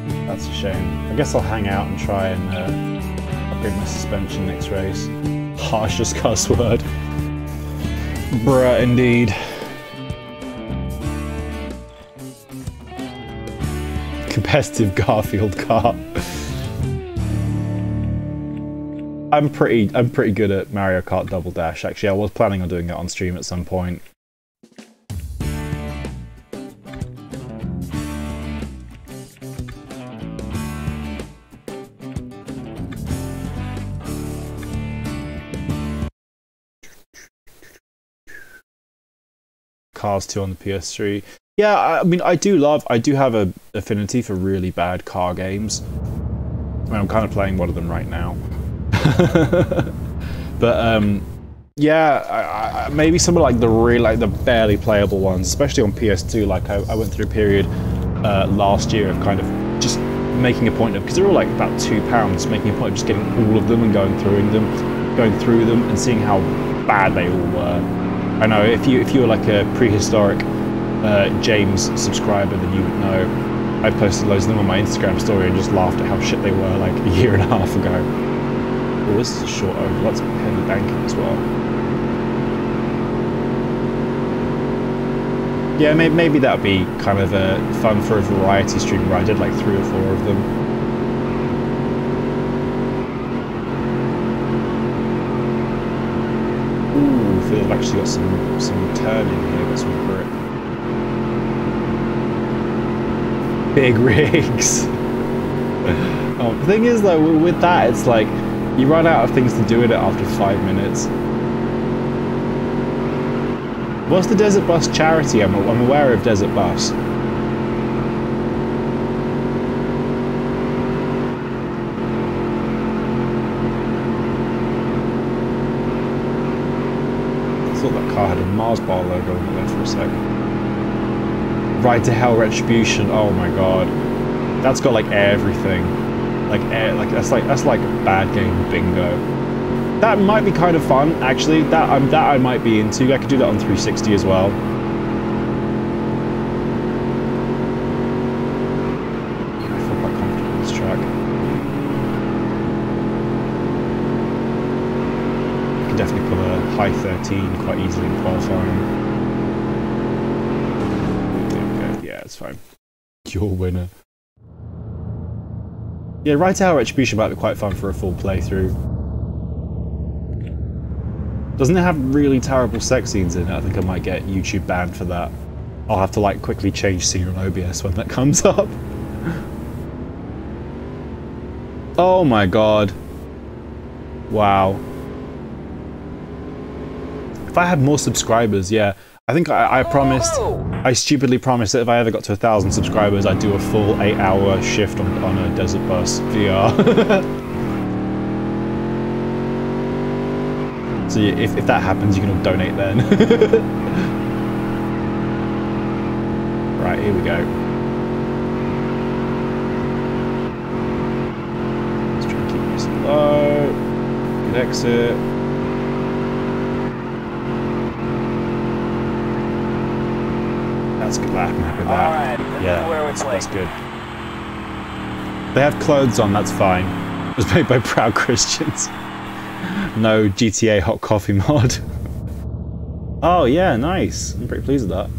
money. That's a shame. I guess I'll hang out and try and upgrade my suspension next race. Harshest cuss word. Bruh, indeed. Competitive Garfield car. I'm pretty good at Mario Kart Double Dash. Actually, I was planning on doing it on stream at some point. Cars 2 on the PS3. Yeah, I mean, I do have an affinity for really bad car games. I mean, I'm kind of playing one of them right now. But, yeah, maybe some of like the barely playable ones, especially on PS2. Like, I went through a period last year of kind of just making a point of, because they're all like about £2, making a point of just getting all of them and going through them and seeing how bad they all were. I know if you were like a prehistoric James subscriber, then you would know. I posted loads of them on my Instagram story and just laughed at how shit they were like a year and a half ago. Oh, this is a short over. Lots of heavy banking as well. Yeah, maybe that would be kind of fun for a variety stream where I did like 3 or 4 of them. Ooh, I feel I've actually got some turning here, got some grip. Big rigs. Oh, the thing is though, with that, it's like you run out of things to do in it after 5 minutes. What's the Desert Bus charity? I'm aware of Desert Bus. I thought that car had a Mars bar logo on it there for a second. Ride to Hell Retribution. Oh my god, that's got like everything. That's like a bad game bingo. That might be kind of fun, actually. That I might be into. I could do that on 360 as well. I feel quite comfortable on this track. I can definitely pull a high 13 quite easily in qualifying. There we go. Yeah, it's fine. Your winner. Yeah, Ride to Hell Retribution might be quite fun for a full playthrough. Doesn't it have really terrible sex scenes in it? I think I might get YouTube banned for that. I'll have to like quickly change scene on OBS when that comes up. Oh my god. Wow. If I had more subscribers, yeah. I think I promised... I stupidly promised that if I ever got to 1,000 subscribers, I'd do a full 8-hour shift on a desert bus VR. So if that happens, you can all donate then. Right, here we go. Let's try and keep this low. Good exit. That's a good lap, I'm happy with that. Alright, this is where we play. That's good. They have clothes on, that's fine. It was made by proud Christians. No GTA hot coffee mod. Oh yeah, nice. I'm pretty pleased with that.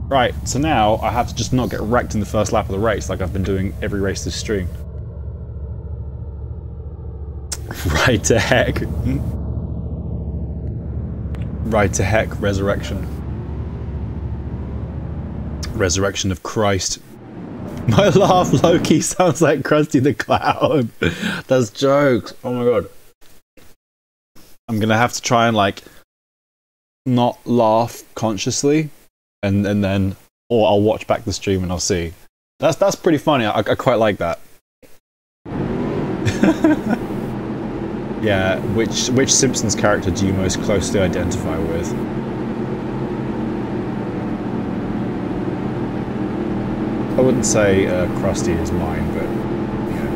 Right, so now I have to just not get wrecked in the first lap of the race like I've been doing every race this stream. Right to heck. Right to heck, resurrection. Resurrection of Christ. My laugh, Loki, sounds like Krusty the Clown. That's jokes. Oh my god. I'm gonna have to try and like not laugh consciously, and then, or I'll watch back the stream and I'll see. That's pretty funny. I quite like that. Yeah. Which Simpsons character do you most closely identify with? I wouldn't say Krusty is mine, but yeah.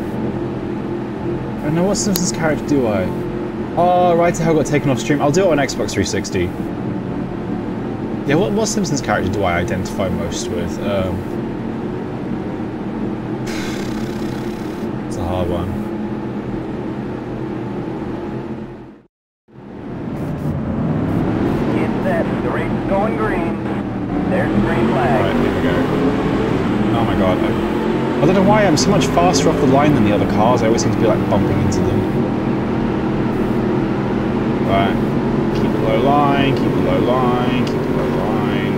I don't know, what Simpsons character do I? Oh, Right to Hell got taken off stream. I'll do it on Xbox 360. Yeah, what Simpsons character do I identify most with? It's a hard one. Get set. The race is going green. There's the green flag. Right, here we go. Oh my god. I don't know why I'm so much faster off the line than the other cars. I always seem to be like bumping into them. Right. Keep it low line, keep it low line, keep it low line.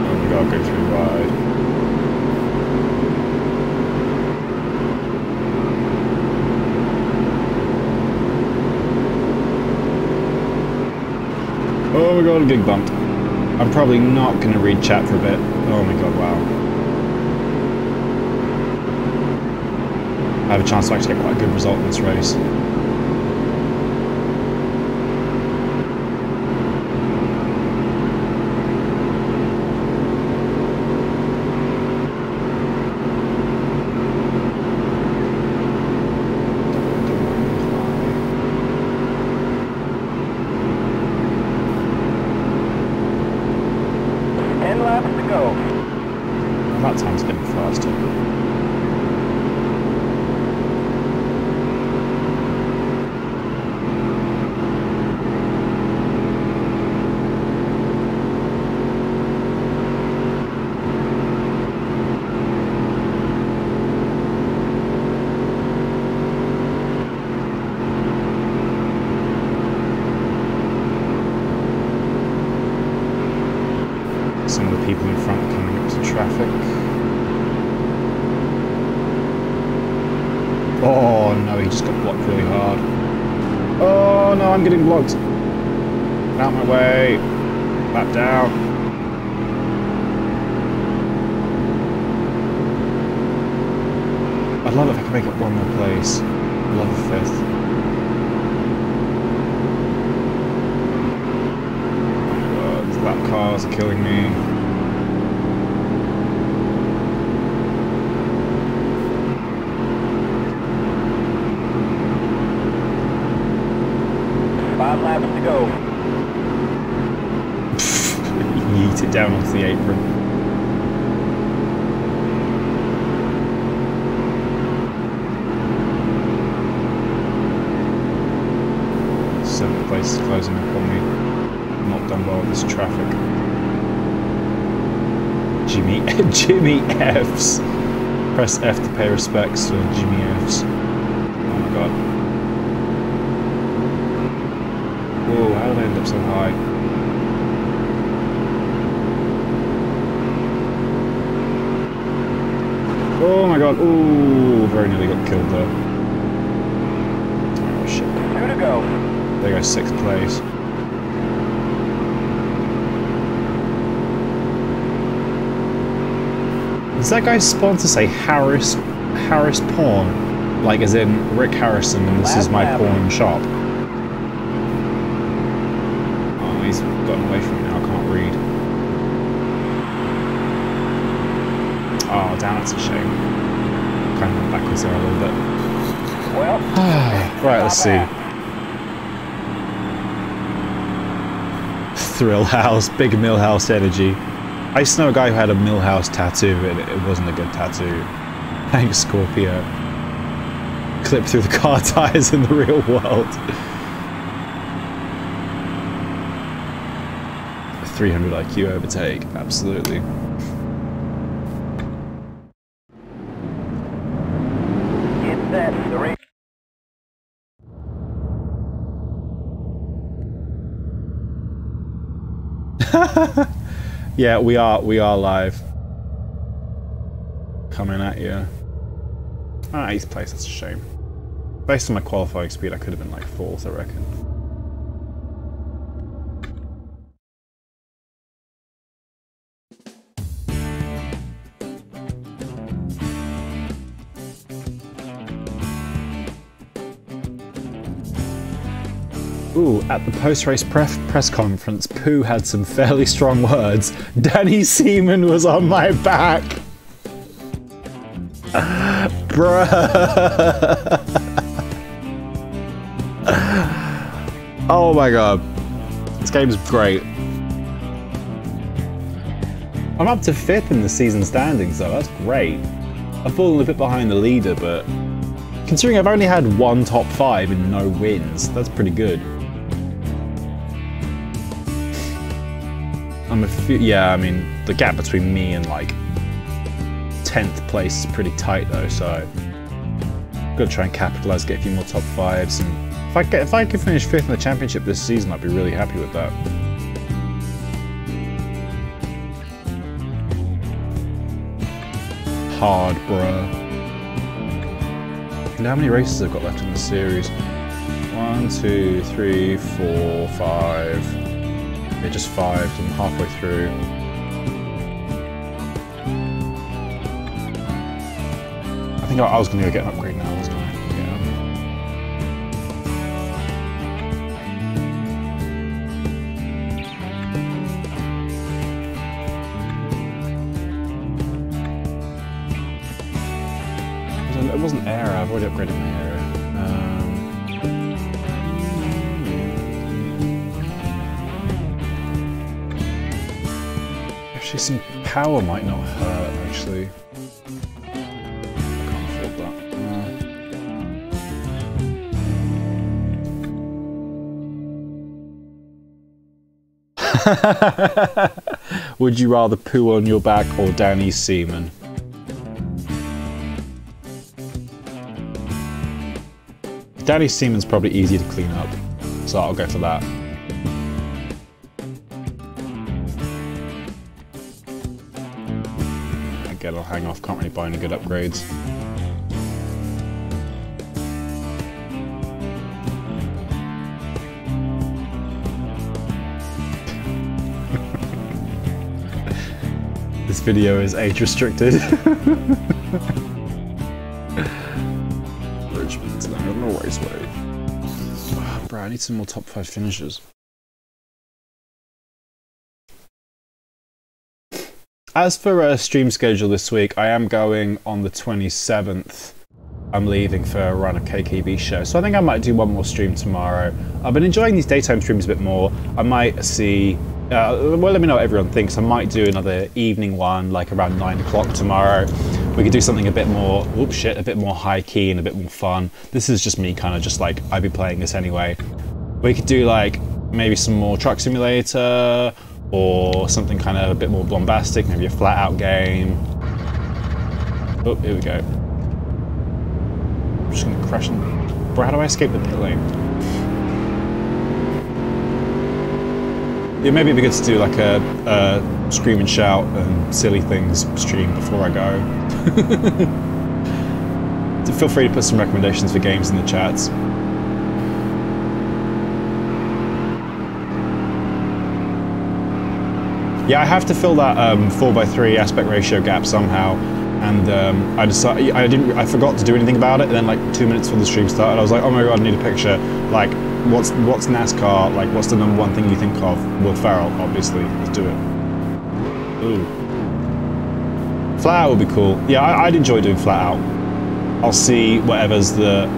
Oh my god, go through wide. Oh my god, I'm getting bumped. I'm probably not going to read chat for a bit. Oh my god, wow. I have a chance to actually get quite a good result in this race. That time's getting faster. Some of the people in front coming up to traffic. Oh no, he just got blocked really hard. Oh no, I'm getting blocked. Out my way. Lap down. I'd love it if I could make it one more place. I'd love a fifth. These lap cars are killing me. Laps to go. Yeet it down onto the apron. Seventh place is closing up on me. Not done well with this traffic. Jimmy F's. Press F to pay respects to Jimmy F's. Oh my god. Whoa, how did I end up so high? Oh my god, ooh, very nearly got killed there. Oh shit. 2 to go. There goes 6th place. Does that guy's sponsor say Harris Porn? Like as in Rick Harrison and this is my porn shop? Oh, he's gotten away from me now, I can't read. Oh, damn, that's a shame. Kind of went backwards there a little bit. Well, right, let's see. Thrill House, big Millhouse energy. I used to know a guy who had a Millhouse tattoo, and it wasn't a good tattoo. Thanks, Scorpio. Clip through the car tires in the real world. 300 IQ overtake, absolutely. Get set. The race. Yeah, we are live. Coming at you. Ah, 8th place, that's a shame. Based on my qualifying speed, I could have been like 4th, I reckon. Ooh, at the post-race press conference, Pooh had some fairly strong words. Danny Seaman was on my back! Bruh! Oh my god. This game's great. I'm up to 5th in the season standings though, that's great. I've fallen a bit behind the leader, but considering I've only had 1 top 5 and no wins, that's pretty good. Yeah, I mean, the gap between me and like 10th place is pretty tight though, so I've got to try and capitalise, get a few more top 5s, and if I could finish 5th in the championship this season, I'd be really happy with that. Hard, bruh. And how many races I've got left in the series? 1, 2, 3, 4, 5. Yeah, just 5, so I'm halfway through. I think I was going to go get an upgrade now, wasn't I? Yeah. It wasn't air, I've already upgraded my air. Actually, some power might not hurt, actually. I can't afford that. Would you rather poo on your back or Danny Seaman? Danny Seaman's probably easy to clean up, so I'll go for that. Again, I'll hang off, can't really buy any good upgrades. This video is age restricted. Richmond's now on the raceway. Oh, bro, I need some more top 5 finishes. As for a stream schedule this week, I am going on the 27th. I'm leaving for a run of KKB show, so I think I might do one more stream tomorrow. I've been enjoying these daytime streams a bit more. I might see, well, let me know what everyone thinks. I might do another evening one, like around 9 o'clock tomorrow. We could do something a bit more, oops, shit, a bit more high key and a bit more fun. This is just me kind of just like, I'd be playing this anyway. We could do like, maybe some more Truck Simulator, or something kind of a bit more bombastic, maybe a flat out game. Oh, here we go. I'm just gonna crash in. Bro, how do I escape the pit lane? Yeah, maybe it'd be good to do like a scream and shout and silly things stream before I go. So feel free to put some recommendations for games in the chats. Yeah, I have to fill that 4:3 aspect ratio gap somehow, and I decided I forgot to do anything about it. And then like 2 minutes before the stream started, I was like, oh my god, I need a picture. Like, what's NASCAR? Like, what's the #1 thing you think of? Will Ferrell, obviously. Let's do it. Ooh, flat out would be cool. Yeah, I'd enjoy doing flat out. I'll see whatever's the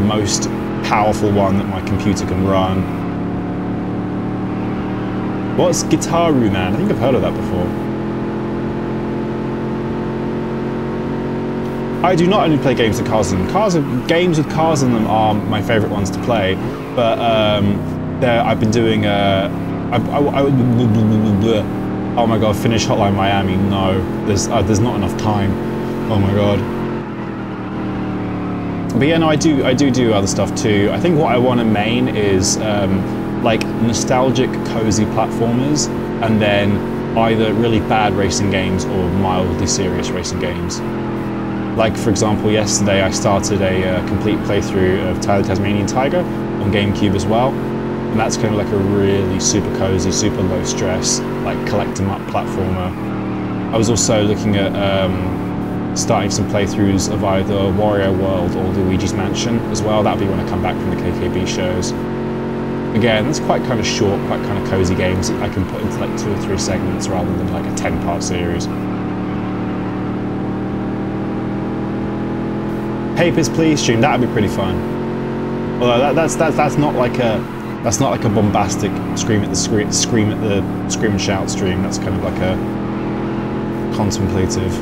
most powerful one that my computer can run. What's Guitaru Man? I think I've heard of that before. I do not only play games with cars in them. Games with cars in them are my favourite ones to play, but I've been doing oh my god, finish Hotline Miami. No, there's not enough time. Oh my god. But yeah, no, I do other stuff too. I think what I want to main is like nostalgic, cozy platformers, and then either really bad racing games or mildly serious racing games. Like, for example, yesterday I started a complete playthrough of Tyler Tasmanian Tiger on Gamecube as well, and that's kind of like a really super cozy, super low stress, like collect 'em up platformer. I was also looking at starting some playthroughs of either Wario World or Luigi's Mansion as well. That'll be when I come back from the KKB shows. Again, that's quite kind of short, quite kind of cozy games that I can put into like 2 or 3 segments rather than like a 10-part series. Papers, Please stream, that would be pretty fun. Although that's not like a bombastic scream and shout stream. That's kind of like a contemplative.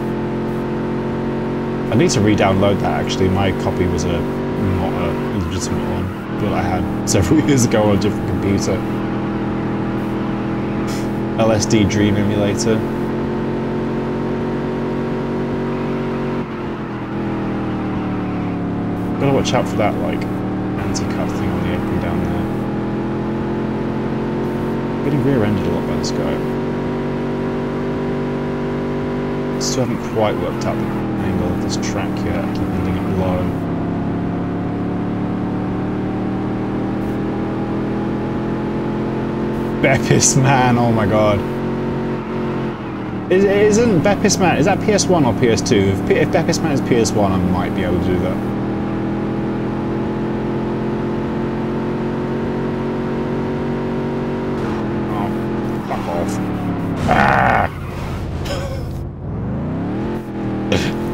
I need to re-download that actually. My copy was not a legitimate one that I had several years ago on a different computer. LSD Dream Emulator. Gotta watch out for that like anti-cut thing on the apron down there. Getting rear-ended a lot by this guy. Still haven't quite worked out the angle of this track yet. I keep ending up low. Beppis Man, oh my god. Isn't Beppis Man, is that PS1 or PS2? If Beppis Man is PS1, I might be able to do that. Oh, fuck off. Ah!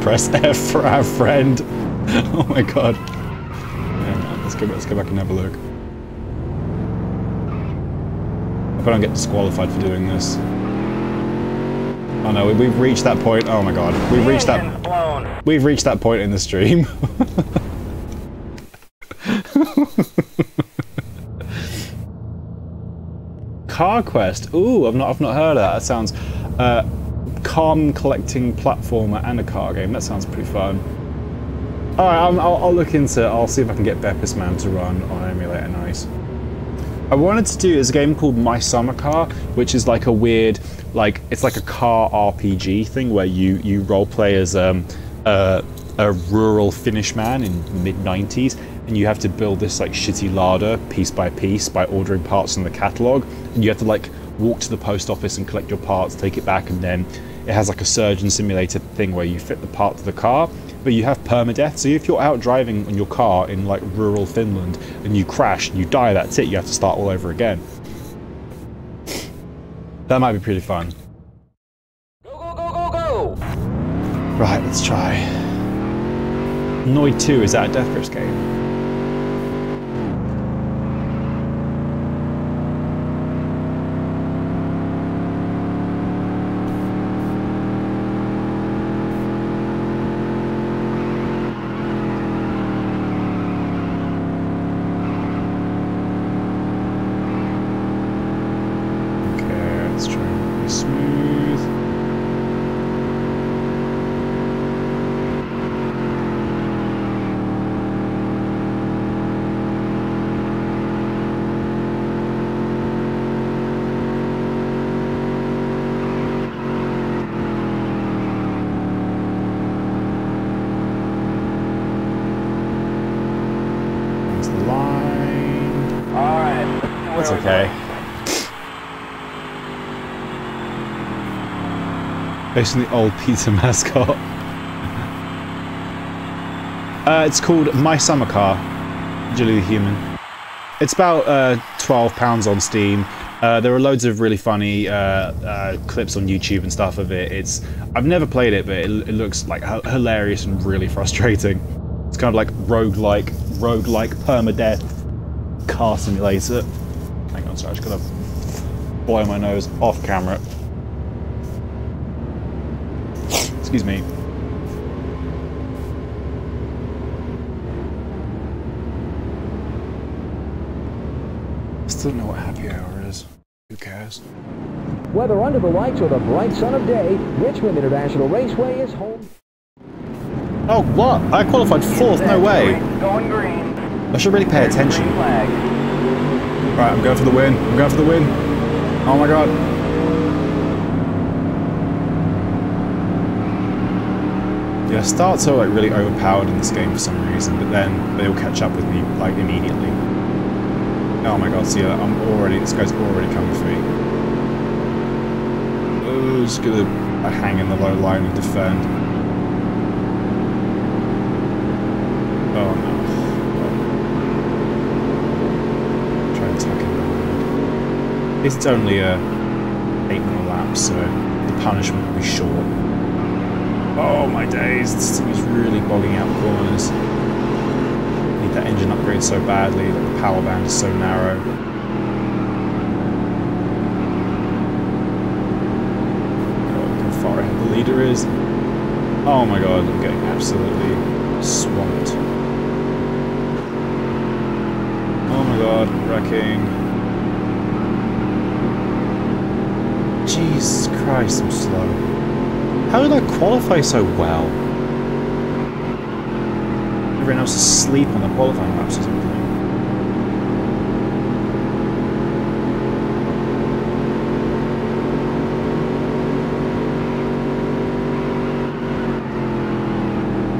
Press F for our friend. Oh my god. Yeah, let's go back and have a look. I hope I don't get disqualified for doing this. Oh no, we've reached that point. Oh my god. We've reached that point in the stream. Car Quest. Ooh, I've not heard of that. That sounds calm collecting platformer and a car game. That sounds pretty fun. Alright, I'll look into it. I'll see if I can get Beppis Man to run on emulator nice. I wanted to do is a game called My Summer Car, which is like a weird, like it's like a car RPG thing where you roleplay as a rural Finnish man in the mid-90s, and you have to build this like shitty larder piece by piece by ordering parts from the catalogue, and you have to like walk to the post office and collect your parts, take it back, and then it has like a surgeon simulator thing where you fit the part to the car, but you have permadeath. So if you're out driving in your car in like rural Finland and you crash and you die, that's it. You have to start all over again. That might be pretty fun. Go, go, go, go, go! Right, let's try. Noid 2, is that a Death Grips game? Based on the old pizza mascot. It's called My Summer Car. Jilly the Human. It's about £12 on Steam. There are loads of really funny clips on YouTube and stuff of it. I've never played it, but it looks like hilarious and really frustrating. It's kind of like roguelike permadeath car simulator. Hang on, sorry, I just gotta blow my nose off camera. Excuse me. Still don't know what happy hour is. Who cares? Whether under the lights or the bright sun of day, Richmond International Raceway is home. Oh, what? I qualified 4th? No way. Going green. I should really pay attention. Green flag. Right, I'm going for the win. I'm going for the win. Oh my god. Yeah, starts are like really overpowered in this game for some reason, but then they'll catch up with me like immediately. Oh my god, see, this guy's already coming for me. Oh, just gonna hang in the low line and defend. Oh no. Try and attack him behind. It's only a 8-minute lap, so the punishment will be short. Oh my days, this thing is really bogging out the corners. Need that engine upgrade so badly, that the power band is so narrow. God, look how far ahead the leader is. Oh my god, I'm getting absolutely swamped. Oh my god, wrecking. Jesus Christ, I'm slow. How did I qualify so well? Everyone else is asleep on the qualifying laps or something.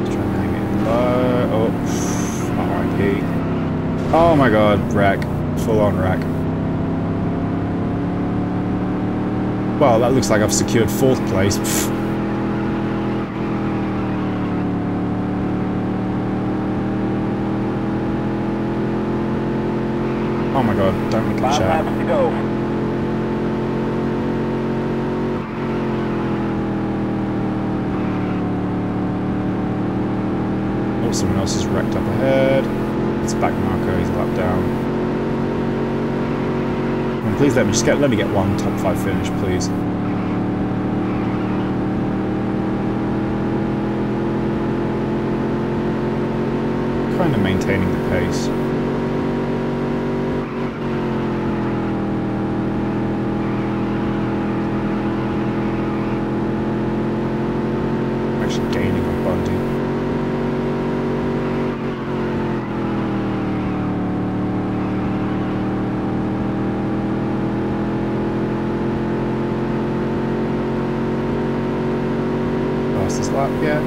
Let's try and hang it in low. Oh, RIP. Oh my god, wreck. Full on wreck. Well, that looks like I've secured 4th place. Oh my god, don't look at the 5 chat. laps to go. Oh, someone else is wrecked up ahead. It's back Marco, he's a lap down. Come on, please let me get one top 5 finish, please. Kind of maintaining the pace. Gaining on Bundy. Fastest lap yet.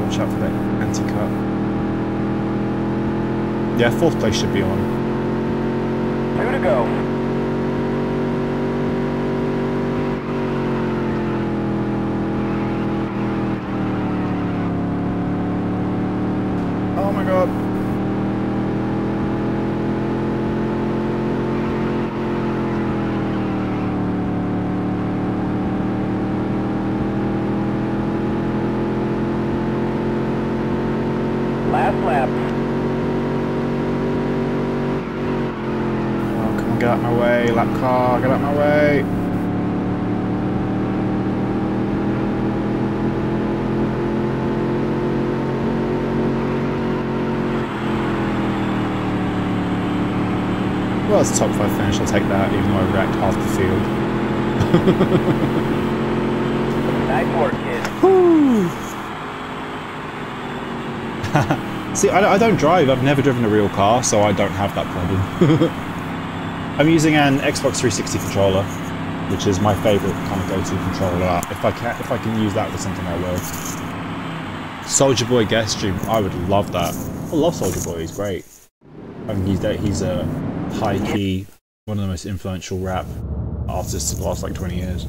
Watch out for that anti-cut. Yeah, 4th place should be on. 2 to go. Oh my god. Last lap. Oh, come on, get out of my way, lap car, get out of my way. Well, it's a top 5 finish, I'll take that, even though I wrecked half the field. Nice work, kid. Whew. See, I don't drive. I've never driven a real car, so I don't have that problem. I'm using an Xbox 360 controller. which is my favourite kind of go-to controller. If I can use that for something, I will. Soulja Boy guest stream, I would love that. I love Soulja Boy, he's great. I mean, he's a high-key, one of the most influential rap artists of the last like 20 years.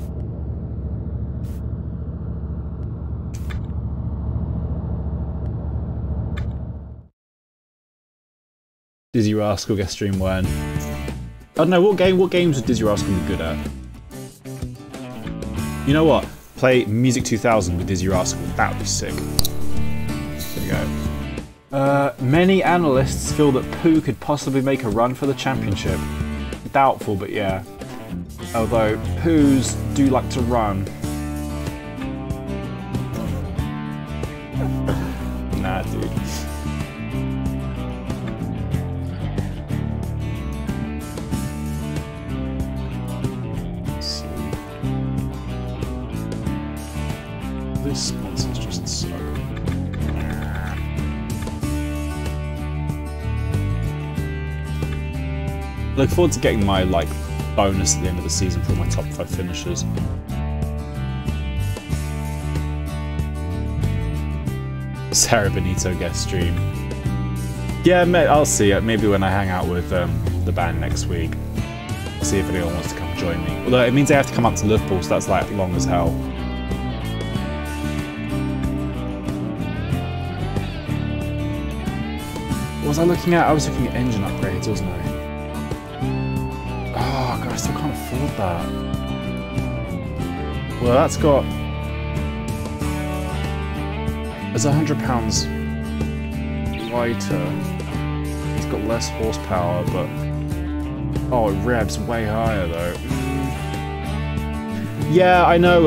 Dizzy Rascal guest stream when? I don't know, what games would Dizzy Rascal be good at? You know what? Play Music 2000 with Dizzy Rascal, that would be sick. There we go. Many analysts feel that Pooh could possibly make a run for the championship. Doubtful, but yeah. Although Poohs do like to run. Nah, dude. Let's see. This sponsor's just so good. Look forward to getting my like bonus at the end of the season for my top 5 finishers. Sarah Benito guest stream. Yeah, I'll see it. Maybe when I hang out with the band next week. I'll see if anyone wants to come join me. Although it means they have to come up to Liverpool, so that's like long as hell. What was I looking at? I was looking at engine upgrades, wasn't I? Oh god, I still can't afford that. Well, that's got... It's £100 lighter. It's got less horsepower, but... Oh, it revs way higher, though. Yeah, I know,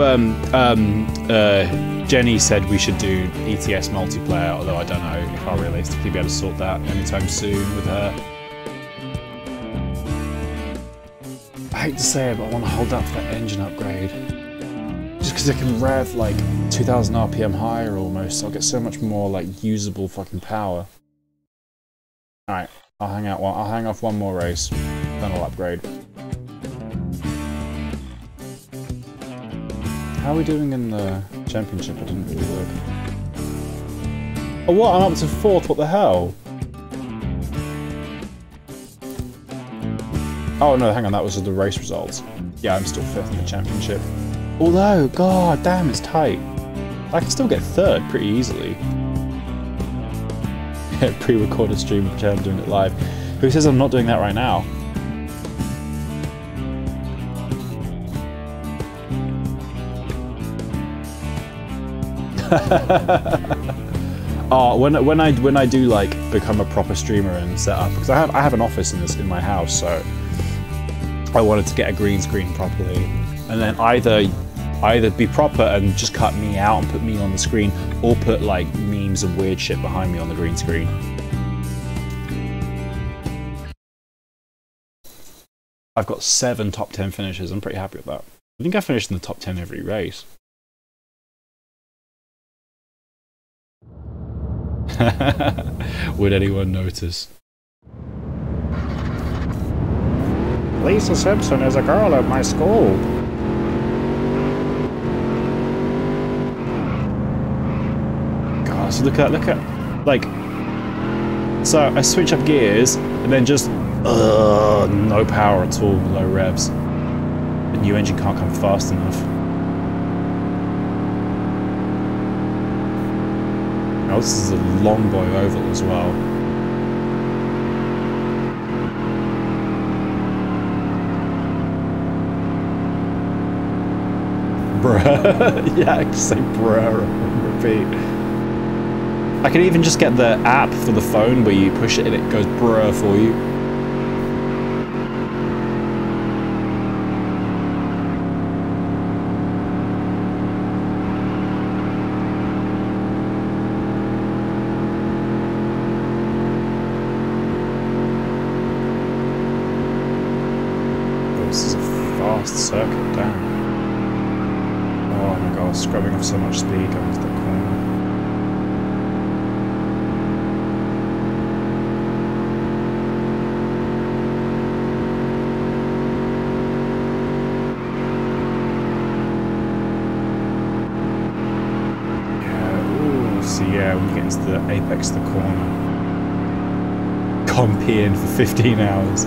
Jenny said we should do ETS multiplayer, although I don't know if I'll realistically be able to sort that anytime soon with her. I hate to say it, but I want to hold up for that engine upgrade. Just because it can rev like 2000 RPM higher almost, so I'll get so much more like usable fucking power. Alright, I'll hang off one more race, then I'll upgrade. How are we doing in the championship? I didn't really look. Oh what? I'm up to 4th, what the hell? Oh no, hang on, that was the race results. Yeah, I'm still 5th in the championship. Although, god damn, it's tight. I can still get 3rd pretty easily. Pre-recorded stream, pretend I'm doing it live. Who says I'm not doing that right now? Oh, when I do like become a proper streamer and set up, because I have an office in my house, so I wanted to get a green screen properly, and then either be proper and just cut me out and put me on the screen, or put like memes and weird shit behind me on the green screen. I've got 7 top 10 finishes. I'm pretty happy with that. I think I finished in the top 10 every race. Would anyone notice? Lisa Simpson is a girl at my school. God, so look at, like, so I switch up gears and then just, no power at all, low revs. The new engine can't come fast enough. Now this is a long boy oval as well. Bruh. Yeah, just say bruh and repeat. I can even just get the app for the phone where you push it and it goes bruh for you. Circuit down. Oh my god, scrubbing off so much speed going to the corner. when you get into the apex of the corner. Gone peeing for 15 hours.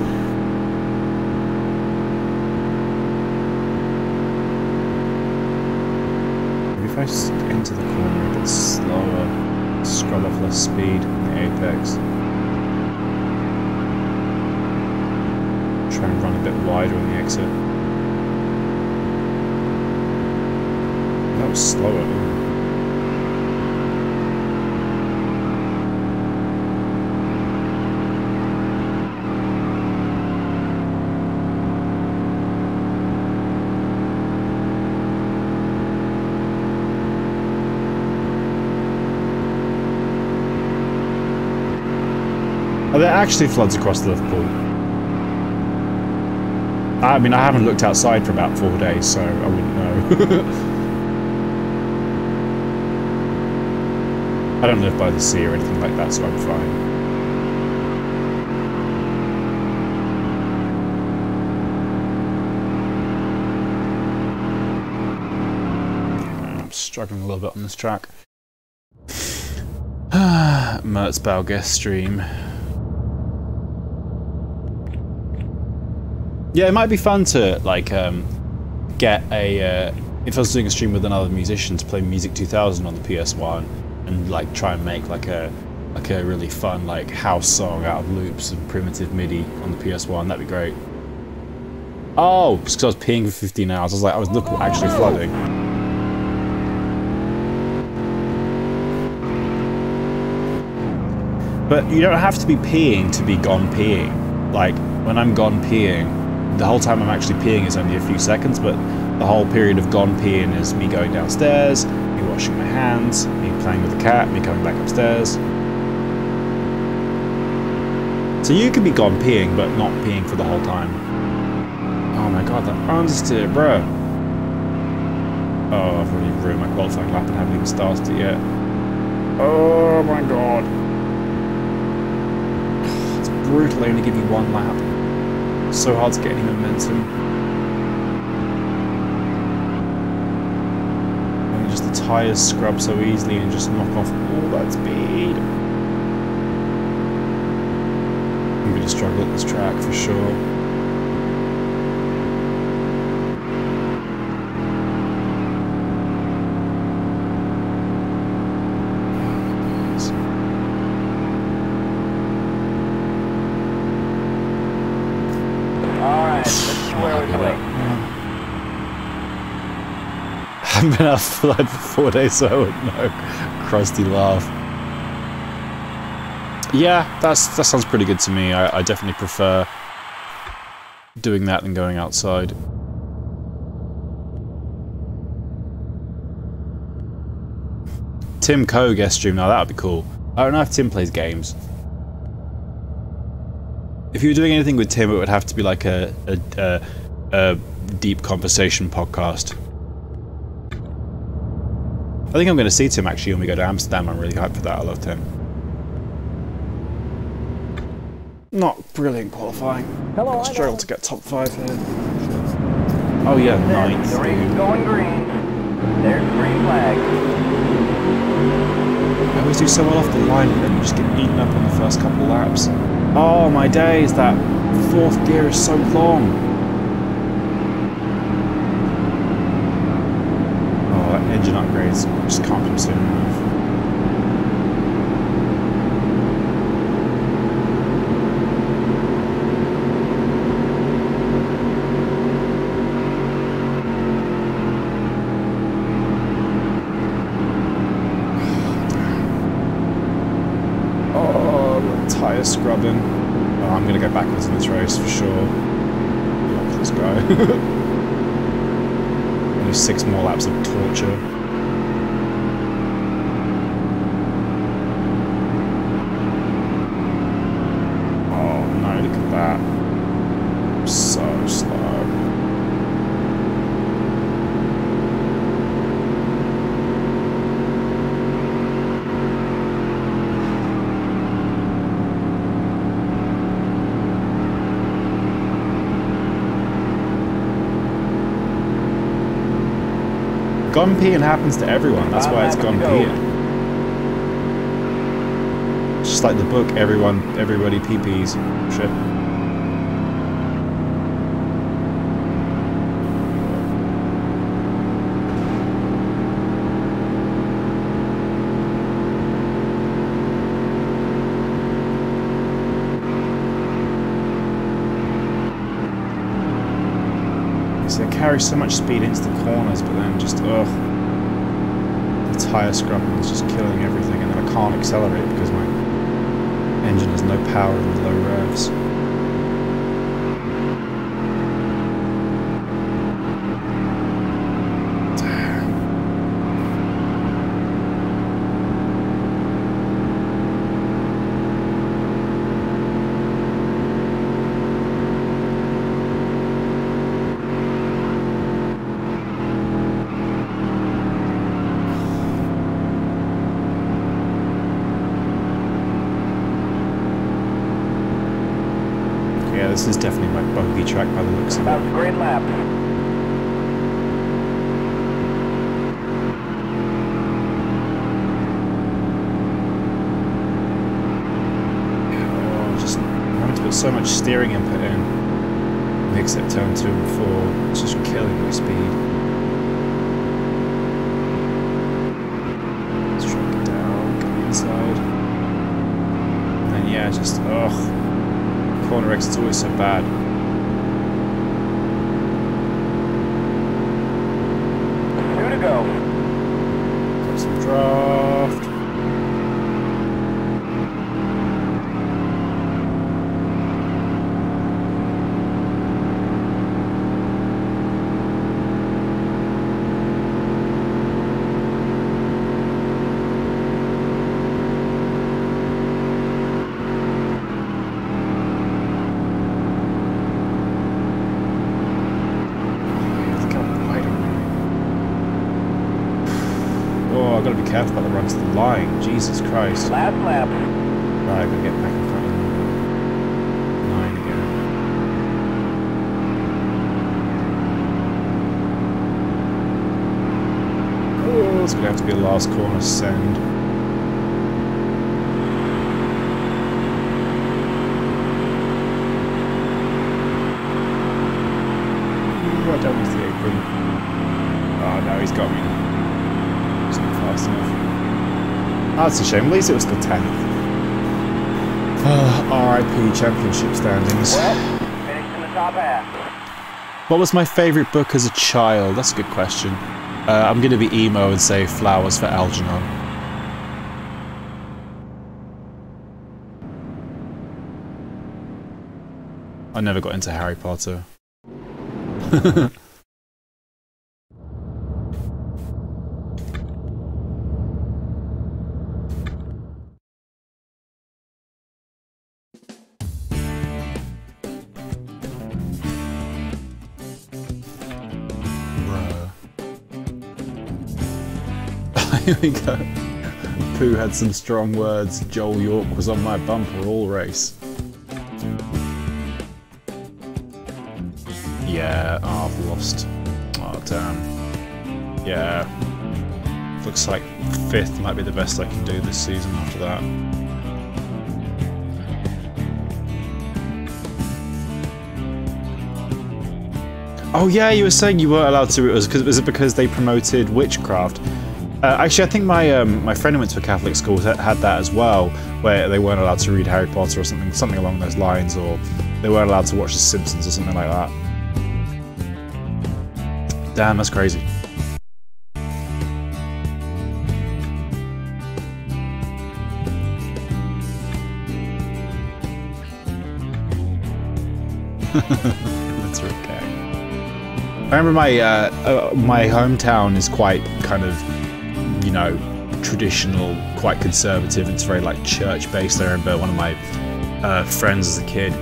Maybe if I just get into the corner a bit slower, scrub off less speed in the apex. Try and run a bit wider on the exit. That was slower. Are there actually floods across Liverpool? I mean, I haven't looked outside for about 4 days, so I wouldn't know. I don't live by the sea or anything like that, so I'm fine. I'm struggling a little bit on this track. Mertzbau guest stream. Yeah, it might be fun to like get a if I was doing a stream with another musician to play Music 2000 on the PS1 and like try and make like a really fun like house song out of loops and primitive MIDI on the PS1. That'd be great. Oh, because I was peeing for 15 hours. I was like, I was actually flooding. But you don't have to be peeing to be gone peeing. Like when I'm gone peeing. The whole time I'm actually peeing is only a few seconds, but the whole period of gone peeing is me going downstairs, me washing my hands, me playing with the cat, me coming back upstairs. So you could be gone peeing, but not peeing for the whole time. Oh my god, that understeer, bruh. Oh, I've already ruined my qualifying lap and haven't even started it yet. Oh my god. It's brutal, they only give you one lap. So hard to get any momentum. And just the tyres scrub so easily and just knock off all that speed. I'm going to struggle at this track for sure. I haven't been out for like 4 days, so I wouldn't know. Crusty laugh. Yeah, that sounds pretty good to me. I definitely prefer doing that than going outside. Tim Coe guest stream, now that would be cool. I don't know if Tim plays games. If you were doing anything with Tim, it would have to be like a deep conversation podcast. I think I'm going to see Tim actually when we go to Amsterdam. I'm really hyped for that. I love Tim. Not brilliant qualifying. Hello, Struggled to get top 5 here. Oh yeah, 9th. The race is going green. There's the green flag. I always do so well off the line and then you just get eaten up on the first couple laps. Oh my days, that 4th gear is so long. Engine upgrades just can't come soon enough. Oh, the tyre scrubbing. Oh, I'm gonna go backwards in this race for sure. Look at this guy. Only 6 more laps of torture. Oh no, look at that. So slow. Gone peeing happens to everyone, that's why it's gone peeing. Just like the book, everybody pee-pees. Shit. So it carries so much speed into the corners, but then just, ugh. The tyre scrubbing is just killing everything, and then I can't accelerate because my engine has no power in the low revs. Yeah, this is definitely my bogey track by the looks of About it. a great lap. Oh, just wanting to put so much steering input in. Except turn 2 and 4, it's just killing my speed. Let's try and get down, get inside. And then yeah, just corner exit's always so bad. 2 to go. Got some draft. Oh, I've got to be careful about the run to the line. Jesus Christ. Last lap. Right, I'm going to get back in front of the 9 again. Oh, it's going to have to be a last corner send. Ooh, I don't miss the apron. Oh no, he's got me. It's not fast enough. Oh, that's a shame. At least it was the 10th. RIP Championship standings. Well, finished in the top half. What was my favourite book as a child? That's a good question. I'm going to be emo and say Flowers for Algernon. I never got into Harry Potter. Here we go. Pooh had some strong words. Joel York was on my bumper all race. Yeah, oh, I've lost. Oh, damn. Yeah. Looks like 5th might be the best I can do this season after that. Oh yeah, you were saying you weren't allowed to. Was it because they promoted witchcraft? Actually, I think my friend who went to a Catholic school had that as well, where they weren't allowed to read Harry Potter or something along those lines, or they weren't allowed to watch The Simpsons or something like that. Damn, that's crazy. That's okay. I remember my hometown is quite kind of, you know, traditional, quite conservative. It's very like church-based. I remember one of my friends as a kid,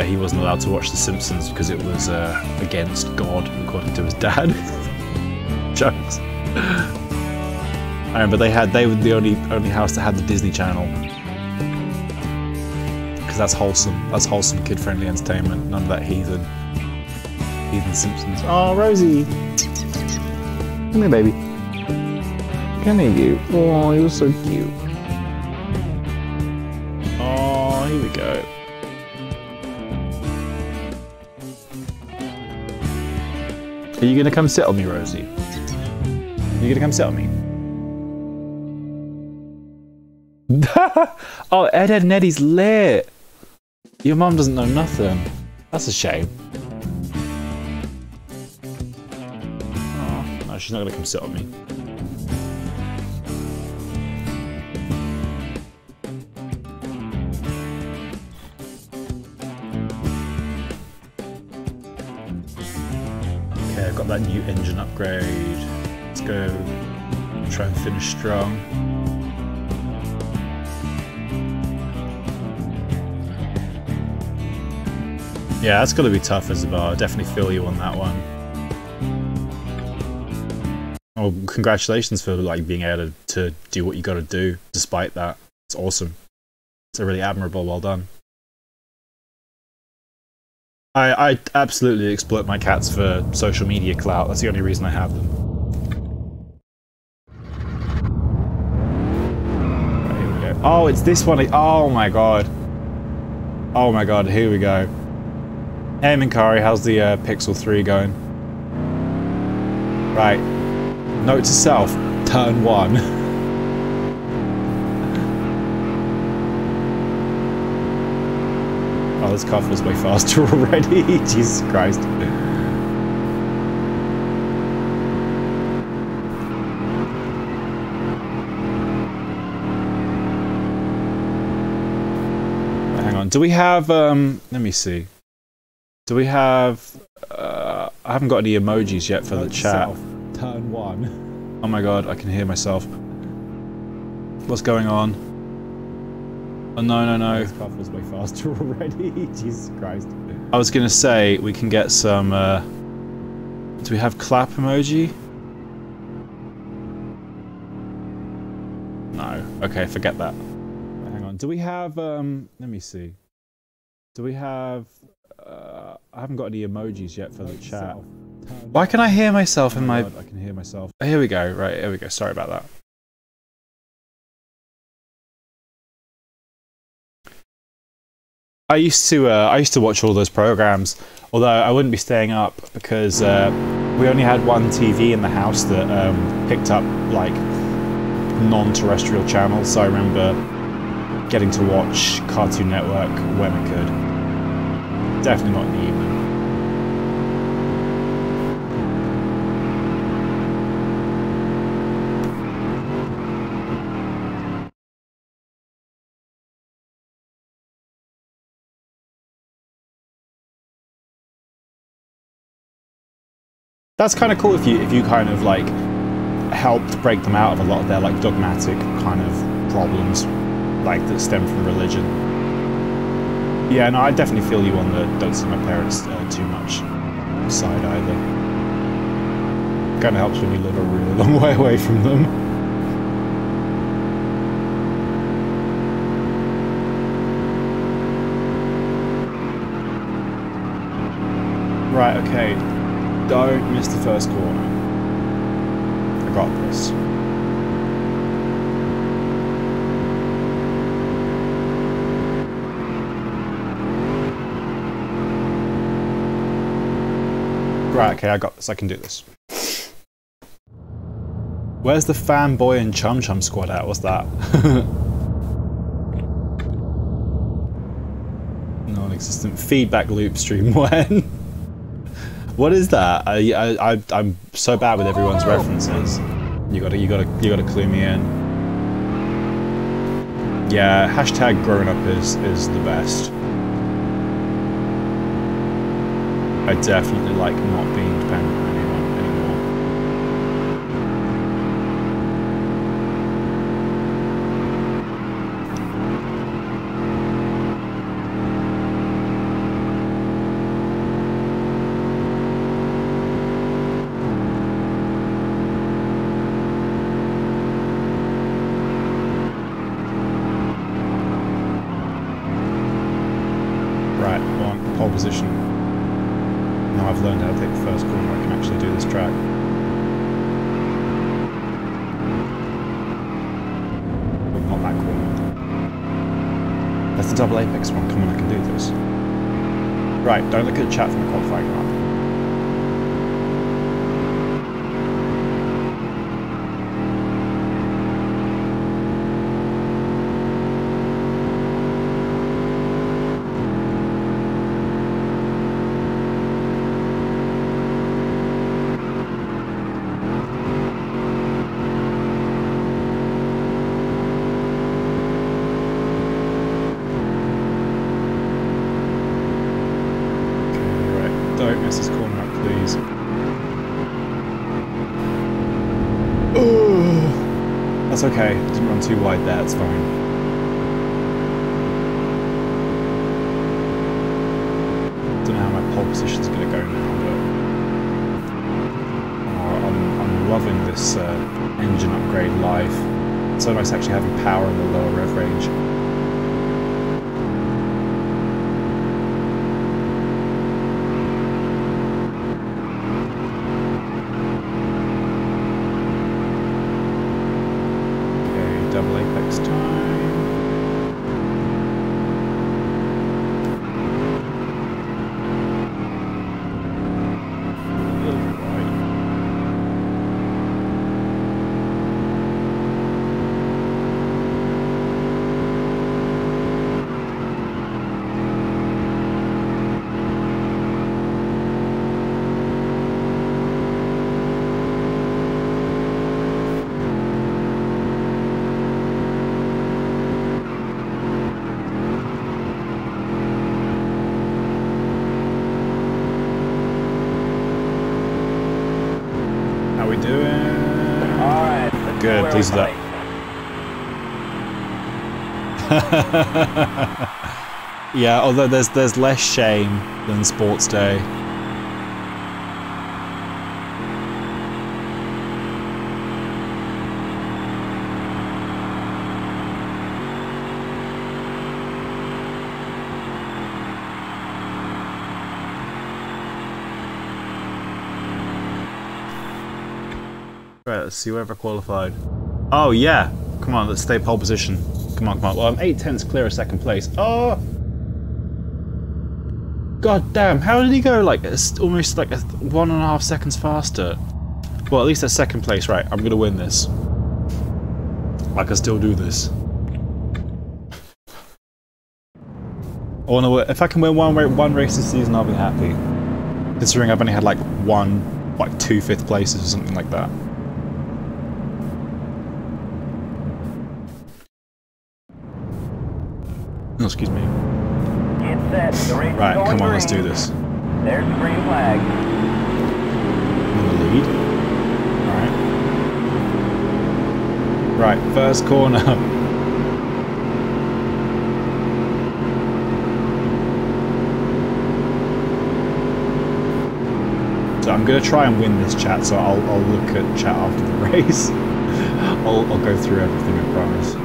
he wasn't allowed to watch The Simpsons because it was against God, according to his dad. Jokes. I remember they were the only house that had the Disney Channel. Because that's wholesome. That's wholesome, kid-friendly entertainment. None of that heathen Simpsons. Oh, Rosie! Come here, baby. Come here, you. Oh, you're so cute. Here we go. Are you gonna come sit on me, Rosie? Are you gonna come sit on me? Oh, Ed, Ed and Eddie's lit. Your mum doesn't know nothing. That's a shame. Oh, no, she's not gonna come sit on me. Okay, I've got that new engine upgrade. Let's go try and finish strong. Yeah, that's gotta be tough, Isabel. I definitely feel you on that one. Oh, congratulations for like being able to do what you gotta do despite that. It's awesome. It's a really admirable, well done. I absolutely exploit my cats for social media clout. That's the only reason I have them. Right, here we go. Oh, it's this one. Oh my god. Oh my god, here we go. Hey Minkari, how's the Pixel 3 going? Right. Note to self, turn 1. Oh, this car feels way faster already. Jesus Christ. Hang on, do we have, let me see. Do we have... I haven't got any emojis yet for the chat. Turn 1. Oh my god, I can hear myself. What's going on? Oh no, no, no. This car feels way faster already. Jesus Christ. I was gonna say, we can get some... do we have clap emoji? No. Okay, forget that. Hang on, do we have... let me see. Do we have... I haven't got any emojis yet for the chat. Why can I hear myself in my... I can hear myself. Oh, here we go. Right, here we go. Sorry about that. I used to watch all those programs, although I wouldn't be staying up because we only had one TV in the house that picked up like non-terrestrial channels. So I remember getting to watch Cartoon Network when I could. Definitely not in the evening. That's kind of cool if you kind of like helped break them out of a lot of their like dogmatic kind of problems like that stem from religion. Yeah, no, I definitely feel you on the don't see my parents too much side either. Kind of helps when you live a really long way away from them. Right, okay. Don't miss the first corner. I got this. Right, okay, I got this. I can do this. Where's the fanboy and chum chum squad at? What's that? Non-existent feedback loop stream when? What is that? I'm so bad with everyone's references. You gotta clue me in. Yeah, hashtag growing up is the best. I definitely like not being dependent on anyone anymore. Right, on pole position. Now I've learned how to take the first corner, I can actually do this track. But not that corner. That's the double apex one. Come on, I can do this. Right, don't look at the chat from the qualifying round. Don't miss this corner up, please. Oh, that's okay. Didn't run too wide there. That's fine. Don't know how my pole position's going to go now, but I'm loving this engine upgrade live. It's so nice actually having power in the lower rev range. Double apex time. A little bit wide. How we doing? Alright, let's Good, see please do where that. Yeah, although there's less shame than sports day. Right, let's see whoever qualified. Oh yeah! Come on, let's stay pole position. Come on, come on. Well, I'm 8/10 clear of second place. Oh! God damn, how did he go like almost like 1.5 seconds faster? Well, at least that's second place, right? I'm gonna win this. I can still do this. I wanna win. If I can win one race this season, I'll be happy. Considering I've only had like two fifth places or something like that. Oh, excuse me. Get set. The race Right, is going come on, green. let's do this. There's the green flag. In the lead. Alright. Right, first corner. So I'm gonna try and win this chat, so I'll look at chat after the race. I'll go through everything, I promise.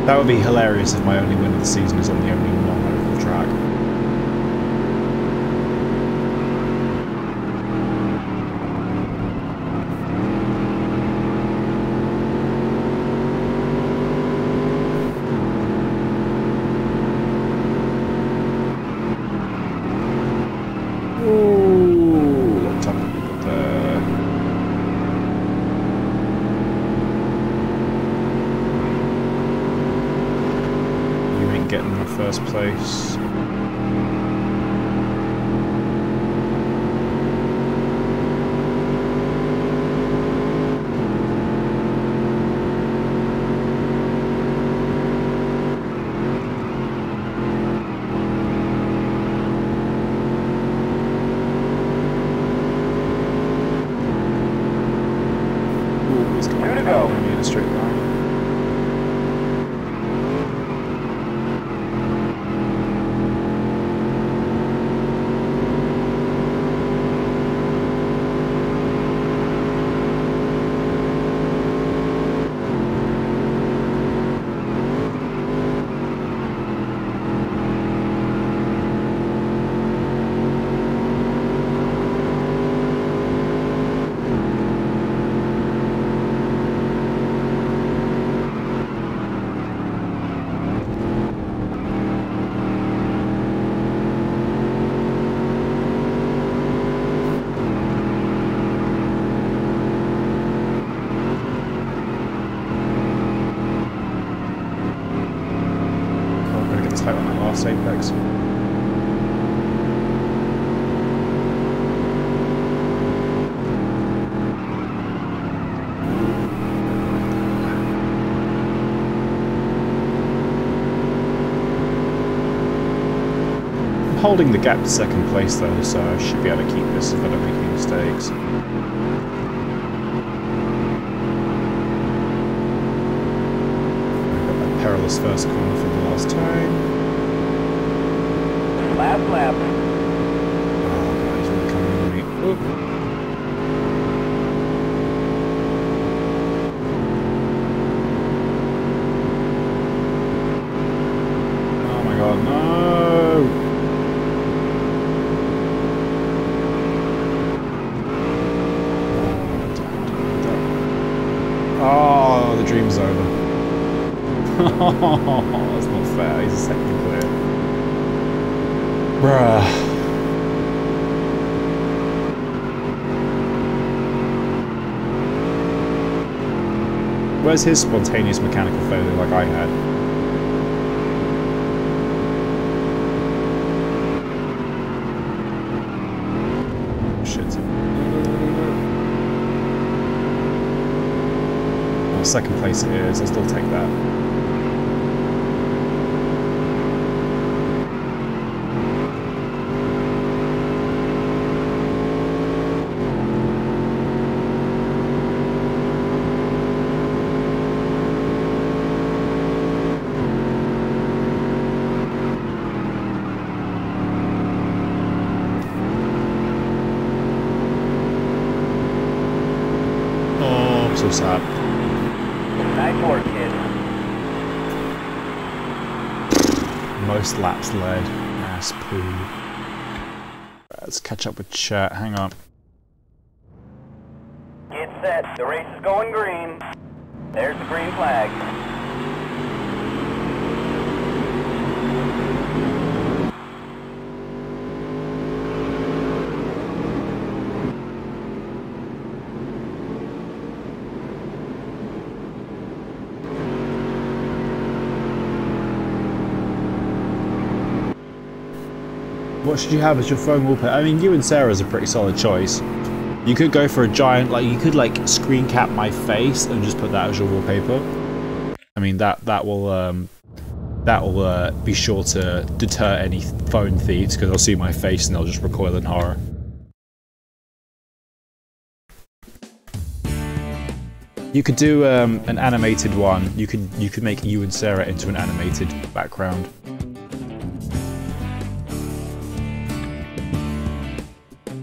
That would be hilarious if my only win of the season is on the only non-local track. Ooh, let's have a look at there. Getting my first place. Ooh, it's going to go in a straight line. Apex, Apex. Holding the gap to second place though, so I should be able to keep this if I don't make any mistakes. I got that perilous first corner for the last time. Lap. Oh god, he's really coming in on me. Oop. Oh my god, no! Oh, the dream's over. Oh, that's not fair. He's a second clear. Bruh. Where's his spontaneous mechanical failure like I had? Shit. Second place it is, I'll still take that. Oh, I'm so sad. Nice work, kid. Most laps led. Ass poo. Let's catch up with chat. Hang on. Get set. The race is going green. There's the green flag. What should you have as your phone wallpaper? I mean, you and Sarah's a pretty solid choice. You could go for a giant, like, you could, like, screen cap my face and just put that as your wallpaper. I mean, that will be sure to deter any phone thieves, because they'll see my face and they'll just recoil in horror. You could do an animated one. You could make you and Sarah into an animated background.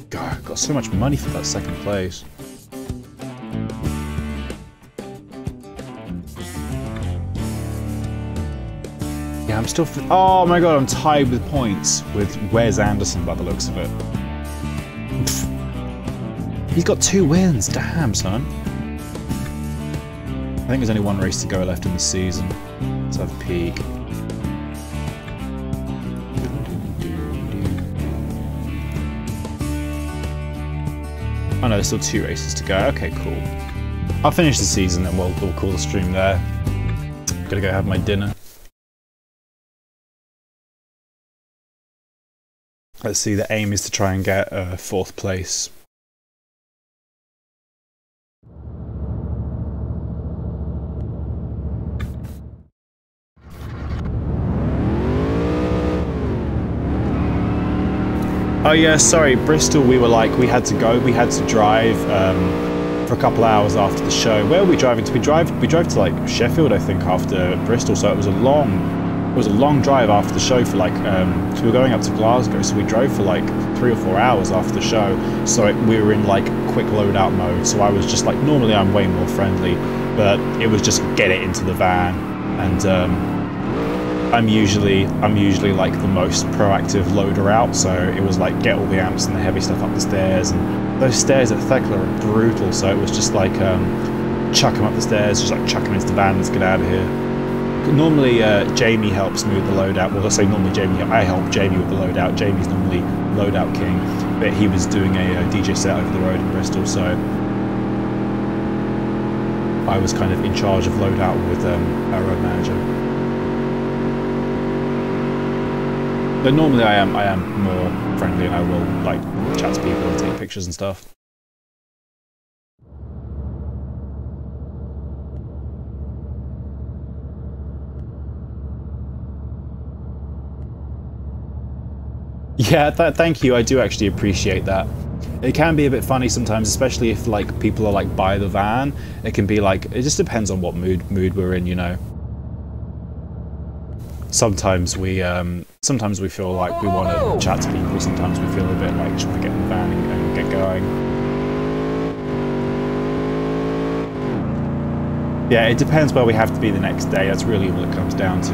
God, got so much money for that second place. Yeah, I'm still. Oh my god, I'm tied with points with Wes Anderson by the looks of it. Pfft. He's got 2 wins. Damn, son. I think there's only 1 race to go left in the season. Let's have a peek. Oh no, there's still 2 races to go. Okay, cool. I'll finish the season and we'll call the stream there. Gotta go have my dinner. Let's see, the aim is to try and get 4th place. Oh yeah, sorry, Bristol, we had to drive for a couple hours after the show. Where were we driving to? We drove to like Sheffield, I think, after Bristol, so it was a long drive after the show for like, so we were going up to Glasgow, so we drove for like 3 or 4 hours after the show, so we were in like quick loadout mode, so I was just like, normally I'm way more friendly, but it was just get it into the van, and I'm usually like the most proactive loader out, so it was like get all the amps and the heavy stuff up the stairs, and those stairs at Thekla are brutal, so it was just like chuck them up the stairs, just like chuck them into the van, let's get out of here. Normally Jamie helps me with the loadout. Well, I say normally I help Jamie with the loadout. Jamie's normally loadout king, but he was doing a DJ set over the road in Bristol, so I was kind of in charge of loadout with our road manager. But normally I am more friendly and I will like chat to people and take pictures and stuff. Yeah, thank you. I do actually appreciate that. It can be a bit funny sometimes, especially if like people are like by the van. It can be like, it just depends on what mood we're in, you know. Sometimes we feel like we want to chat to people. Sometimes we feel a bit like just want to get in the van and get going. Yeah, it depends where we have to be the next day. That's really all it comes down to.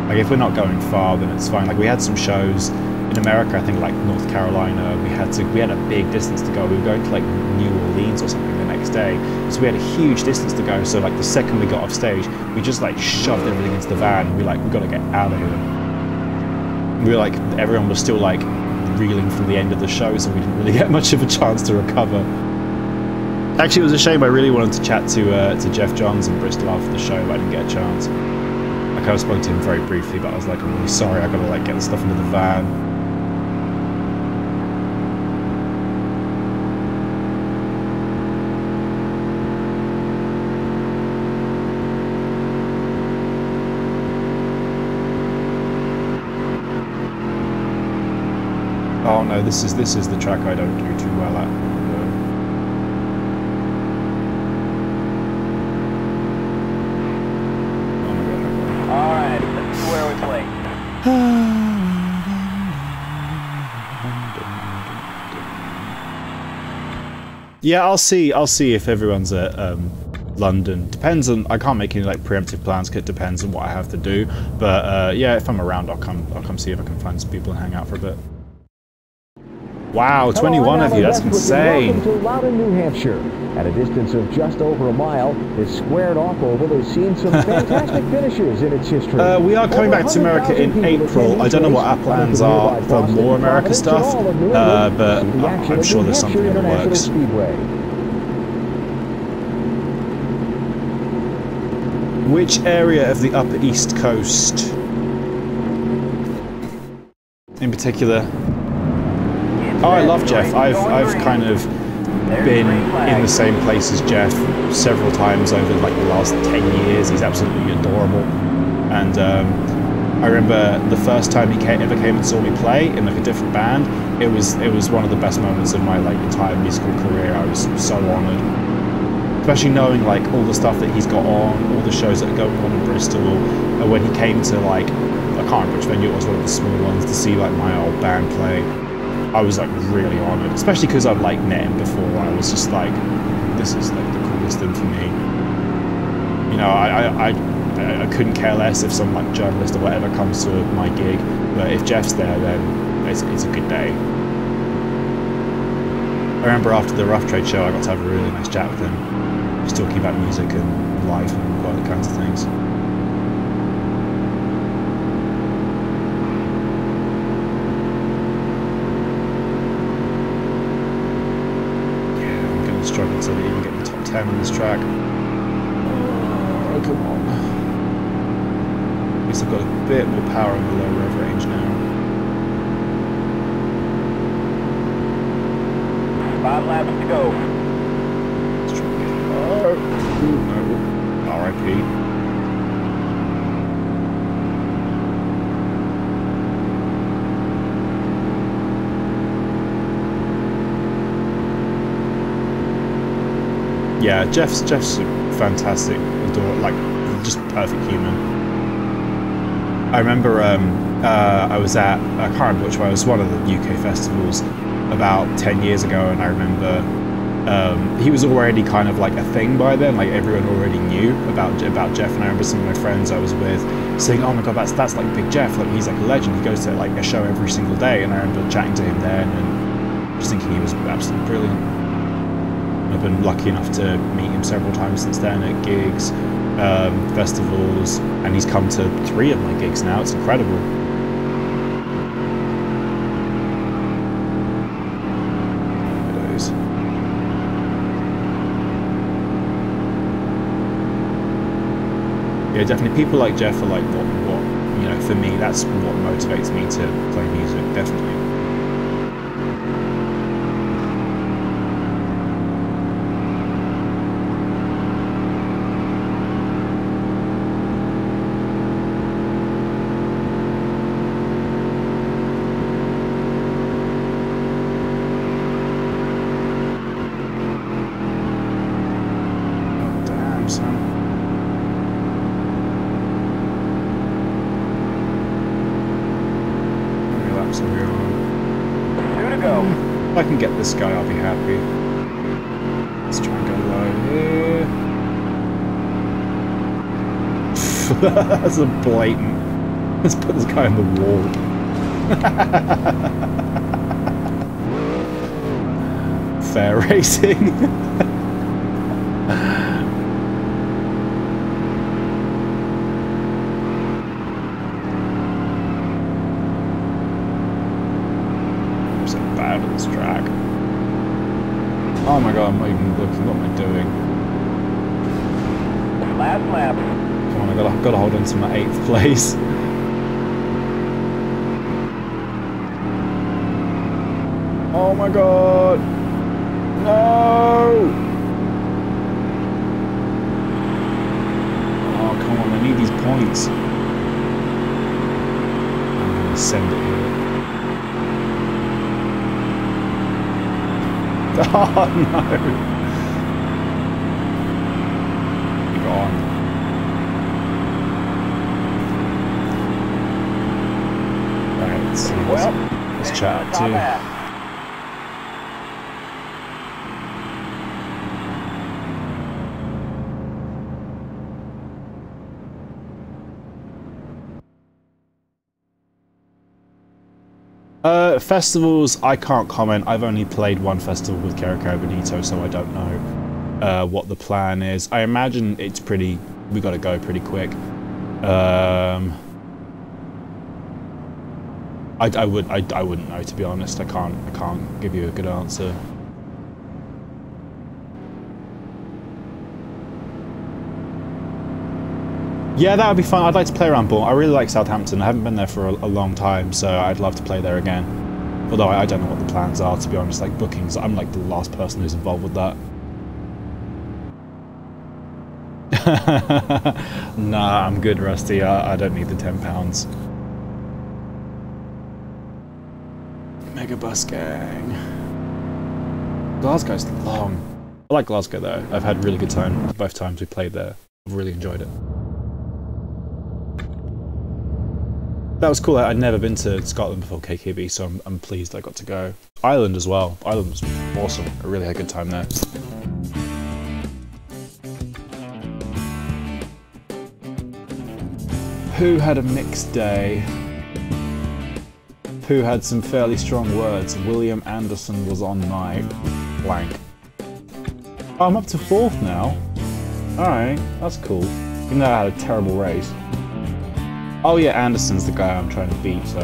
Like if we're not going far, then it's fine. Like we had some shows in America, I think like North Carolina. We had a big distance to go. We were going to like New Orleans or something the next day, so we had a huge distance to go. So like the second we got off stage, we just like shoved everything into the van. And we got to get out of here. We were like, everyone was still like reeling from the end of the show, so we didn't really get much of a chance to recover. Actually, it was a shame. I really wanted to chat to Jeff Johns in Bristol after the show, but I didn't get a chance. Like I spoke to him very briefly, but I was like, I'm really sorry, I gotta like get the stuff into the van. Oh no, this is the track I don't do too well at. Yeah, I'll see if everyone's at London. Depends on, I can't make any like preemptive plans because it depends on what I have to do. But yeah, if I'm around, I'll come see if I can find some people and hang out for a bit. Wow, 21 of you, that's insane. Welcome to Loudon, New Hampshire. At a distance of just over a mile, this squared off oval has seen some fantastic finishes in its history. We are coming back to America in April. I don't know what our plans are for more America stuff, but I'm sure there's something in the works. Which area of the Upper East Coast in particular? Oh, I love Jeff. I've kind of been in the same place as Jeff several times over like the last 10 years. He's absolutely adorable. And I remember the first time he ever came and saw me play in like a different band. It was one of the best moments of my like entire musical career. I was so honoured. Especially knowing like all the stuff that he's got on, all the shows that are going on in Bristol, and when he came to like, I can't remember which venue it was, one of the small ones, to see like my old band play. I was like really honoured, especially because I've like met him before. I was just like, this is like the coolest thing for me. You know, I couldn't care less if some like journalist or whatever comes to my gig, but if Jeff's there, then it's a good day. I remember after the Rough Trade show, I got to have a really nice chat with him, just talking about music and life and all other kinds of things. Struggle to even get the top 10 on this track. Oh, come on. At least I've got a bit more power in the low rev range now. 5 laps to go. Let's try and get it. Oh, no. R.I.P. Yeah, Jeff's fantastic, like just perfect human. I remember I was at, I can't remember which one, it was one of the UK festivals about 10 years ago, and I remember he was already kind of like a thing by then, like everyone already knew about Jeff, and I remember some of my friends I was with saying, oh my god, that's like Big Jeff, like he's like a legend, he goes to like a show every single day, and I remember chatting to him then and just thinking he was absolutely brilliant. I've been lucky enough to meet him several times since then at gigs, festivals, and he's come to 3 of my gigs now. It's incredible. Yeah, definitely people like Jeff are like what you know, for me, that's what motivates me to play music, definitely. Go. If I can get this guy, I'll be happy. Let's try and go low here. That's a blatant. Let's put this guy on the wall. Fair racing. Track. Oh my god, I'm not even looking. What am I doing? Last lap. Come on, I've got to hold on to my 8th place. Oh my god! No! Oh, come on, I need these points. I'm gonna send it here. Oh no! You're gone. Alright, let's see. Let's chat up too. Festivals, I can't comment. I've only played one festival with Carico Benito, so I don't know what the plan is. I imagine it's pretty. We got to go pretty quick. I wouldn't know, to be honest. I can't give you a good answer. Yeah, that would be fun. I'd like to play around Bournemouth. I really like Southampton. I haven't been there for a long time, so I'd love to play there again. Although I don't know what the plans are, to be honest. Like bookings, I'm like the last person who's involved with that. Nah, I'm good, Rusty. I don't need the £10. Megabus gang. Glasgow's long. I like Glasgow though. I've had a really good time both times we played there. I've really enjoyed it. That was cool. I'd never been to Scotland before KKB, so I'm pleased I got to go. Ireland as well. Ireland was awesome. I really had a good time there. Who had a mixed day? Who had some fairly strong words? William Anderson was on my blank. Oh, I'm up to 4th now. Alright, that's cool. Even though I had a terrible race. Oh yeah, Anderson's the guy I'm trying to beat, so...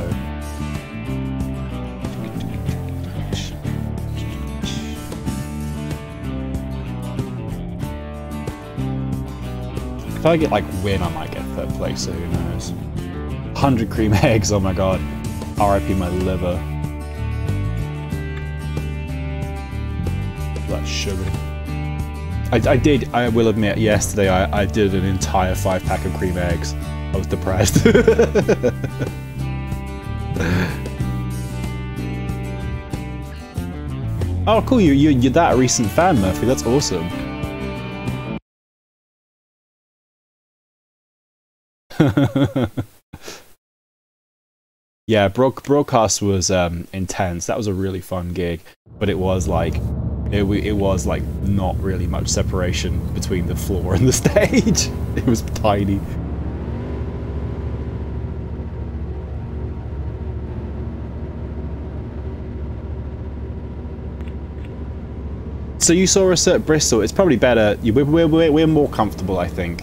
If I get like win, I might get 3rd place, so who knows. 100 cream eggs, oh my god. RIP my liver. That's sugar. I will admit, yesterday I did an entire 5-pack of cream eggs. I was depressed. Oh, cool! You're that recent fan, Murphy. That's awesome. Yeah, broadcast was intense. That was a really fun gig, but it was like it was like not really much separation between the floor and the stage. It was tiny. So you saw us at Bristol. It's probably better. We're more comfortable, I think,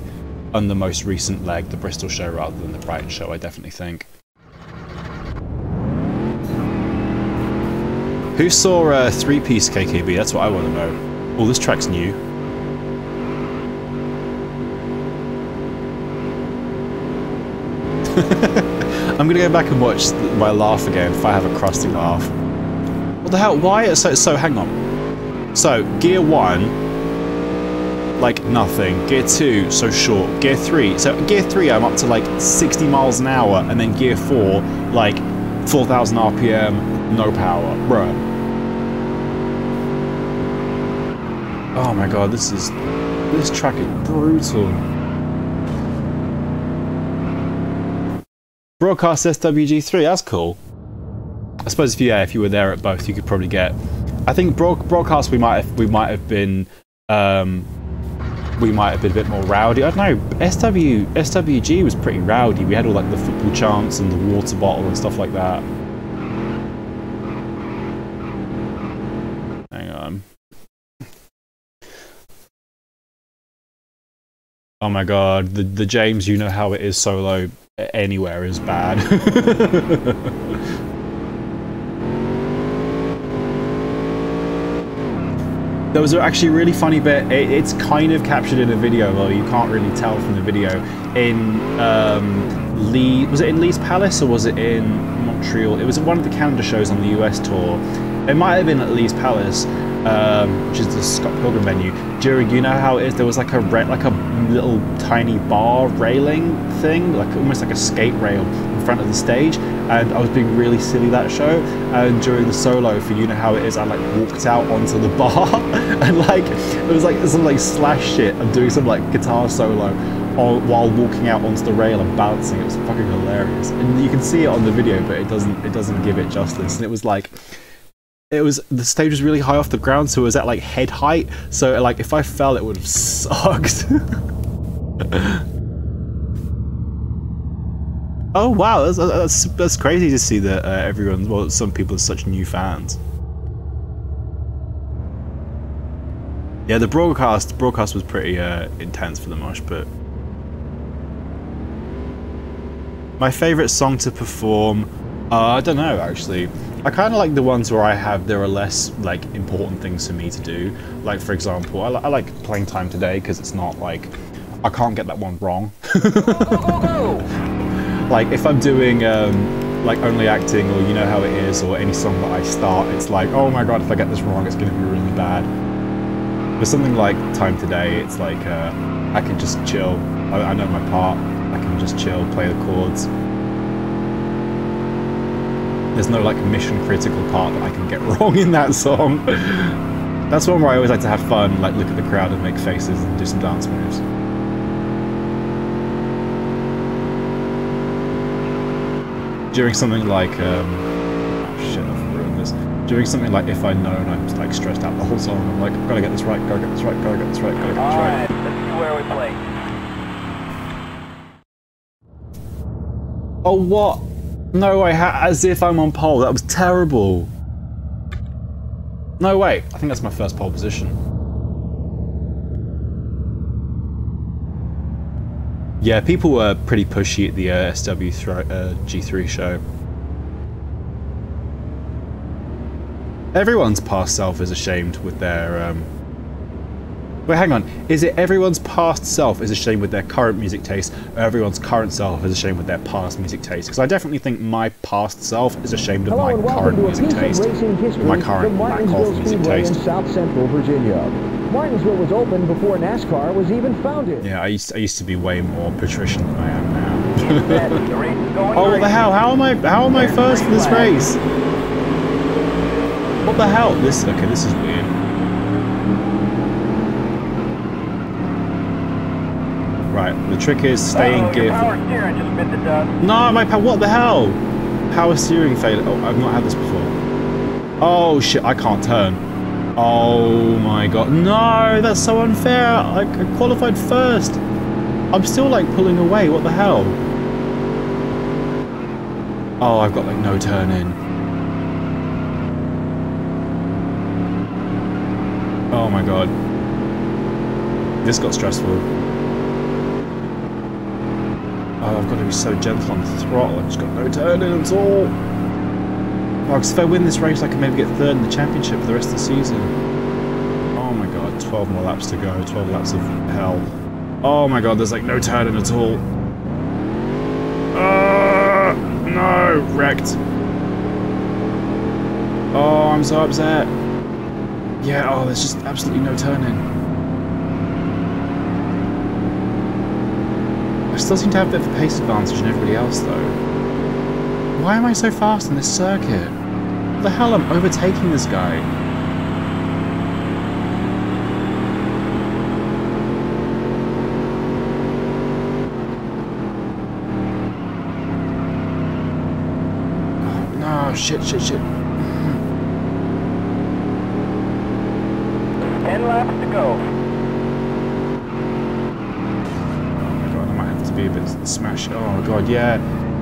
on the most recent leg, the Bristol show, rather than the Brighton show. I definitely think. Who saw a 3-piece KKB? That's what I want to know. Oh, this track's new. I'm gonna go back and watch my laugh again if I have a crusty laugh. What the hell? Why? So hang on. So gear 1, like nothing. Gear 2, so short. Gear 3, so gear 3 I'm up to like 60 miles an hour, and then gear 4, like 4,000 RPM, no power, bruh. Oh my god, this track is brutal. Broadcast SWG3, that's cool. I suppose if you were there at both, you could probably get. I think broadcast we might have been a bit more rowdy. I don't know. SWG was pretty rowdy. We had all like the football chants and the water bottle and stuff like that. Hang on. Oh my god, the James, you know how it is solo anywhere is bad. There was actually a really funny bit. It's kind of captured in a video, though you can't really tell from the video. In was it in Lee's Palace or was it in Montreal? It was one of the Canada shows on the US tour. It might have been at Lee's Palace, which is the Scott Pilgrim venue. During, you know how it is, there was like a little tiny bar railing thing, like almost like a skate rail in front of the stage, and I was being really silly that show. And during the solo for You Know How It Is, I like walked out onto the bar, and like it was like some like slash shit. I'm doing some like guitar solo while walking out onto the rail and bouncing. It was fucking hilarious, and you can see it on the video, but it doesn't give it justice. And it was like. The stage was really high off the ground, so it was at like head height, so like if I fell it would have sucked. Oh wow, that's crazy to see that some people are such new fans. Yeah, the broadcast was pretty intense for the mosh, but my favourite song to perform, I don't know actually. I kind of like the ones where there are less like important things for me to do. Like for example, I like Playing Time Today because it's not like I can't get that one wrong. Like if I'm doing like Only Acting or You Know How It Is or any song that I start, it's like, oh my god, if I get this wrong, it's going to be really bad. With something like Time Today, it's like I can just chill. I know my part. I can just chill, play the chords. There's no like mission critical part that I can get wrong in that song. That's one where I always like to have fun, like look at the crowd and make faces and do some dance moves. During something like, oh shit, I've ruined this. During something like If I'd Known, I'm like stressed out the whole song. I'm like, gotta get this right, gotta get this right, gotta get this right, gotta get this right. Alright, let's see where we play. Oh what? No way, as if I'm on pole. That was terrible. No way, I think that's my first pole position. Yeah, people were pretty pushy at the SWG3 show. Everyone's past self is ashamed with their wait, hang on. Is it everyone's past self is ashamed with their current music taste, or everyone's current self is ashamed with their past music taste? Because I definitely think my past self is ashamed of my current music taste. My current lack of music taste. In South Central Virginia. Martinsville was open before NASCAR was even founded. Yeah, I used to be way more patrician than I am now. Oh, what the hell? How am I first for this race? What the hell? This is weird. Right, the trick is stay in gear. Power steering just bit the dust. No, what the hell? Power steering failure. Oh, I've not had this before. Oh shit, I can't turn. Oh my god. No, that's so unfair. I qualified first. I'm still like pulling away. What the hell? Oh, I've got like no turn in. Oh my god. This got stressful. Oh, I've got to be so gentle on the throttle. I've just got no turn in at all. Oh, because if I win this race, I can maybe get third in the championship for the rest of the season. Oh my god, 12 more laps to go. 12 laps of hell. Oh my god, there's like no turning at all. No, wrecked. Oh, I'm so upset. Yeah, oh, there's just absolutely no turning. I still seem to have a bit of a pace advantage than everybody else, though. Why am I so fast in this circuit? What the hell? I'm overtaking this guy. Oh, shit. 10 laps to go. Oh my god, I might have to be a bit smash. Oh my god, yeah.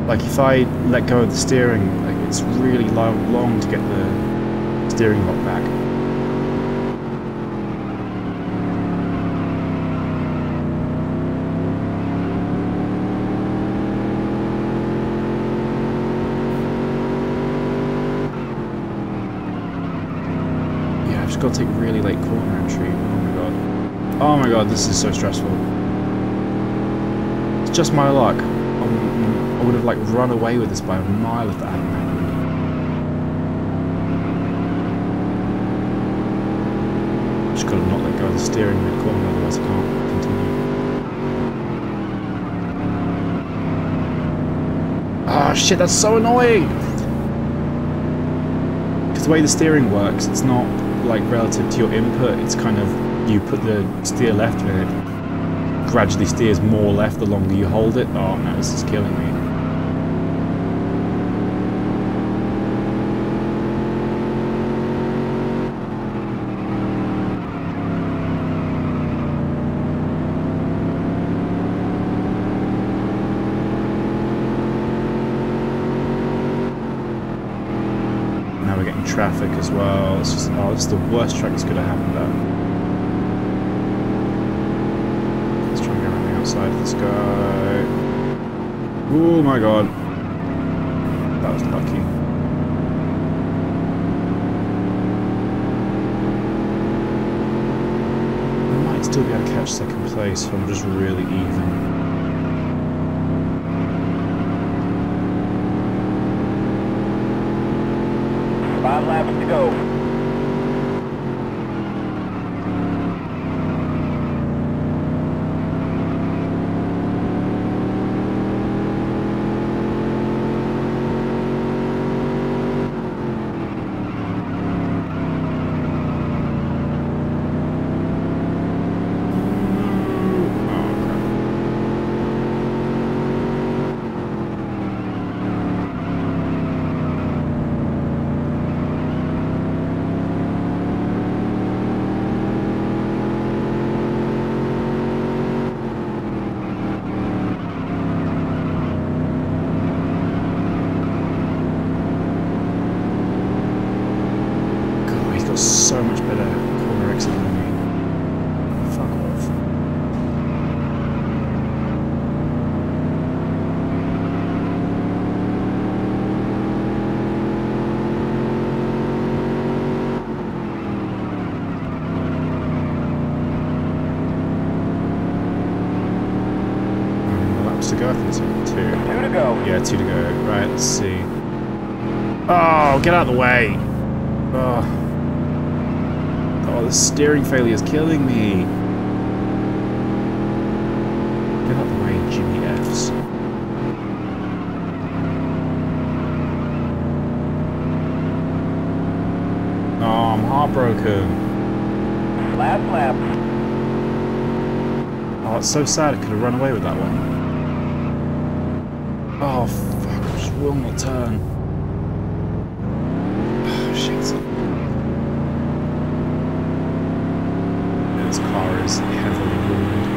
Like if I let go of the steering, like it's really long to get the steering lock back. Got to take really late corner entry. Oh my god, this is so stressful. It's just my luck. I would have like run away with this by a mile if that hadn't happened. Just gotta not let go of the steering mid corner, otherwise I can't continue. Ah shit, that's so annoying! Because the way the steering works, it's not like relative to your input, it's kind of, you put the steer left and it gradually steers more left the longer you hold it. Oh no, this is killing me. Traffic as well. It's just, oh, this is the worst track that's going to happen there. Let's try and get around the outside of this guy. Oh my god. That was lucky. I might still be able to catch second place if I'm just really even. 5 laps to go. So much better corner exit than me. Fuck off. Laps to go, I think it's only 2. 2 to go. Yeah, 2 to go. Right, let's see. Oh, get out of the way. Oh. Oh, the steering failure is killing me. Get out of the way, Jimmy F's. Oh, I'm heartbroken. Last lap. Oh, it's so sad. I could have run away with that one. Oh, fuck. I just will not turn. Oh, shit. This car is heavily ruined.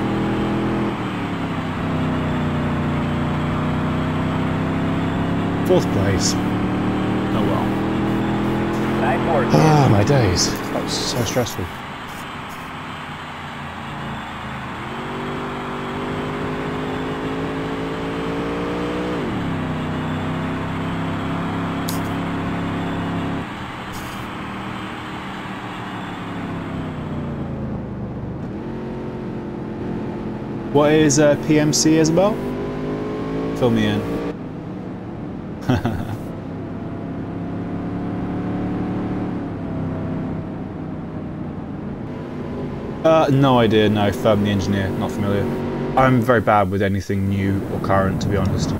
Fourth place. Oh well. Nice work. Ah, my days. That was so stressful. What is PMC, Isabel? Fill me in. No idea, no. Firm the engineer, not familiar. I'm very bad with anything new or current, to be honest.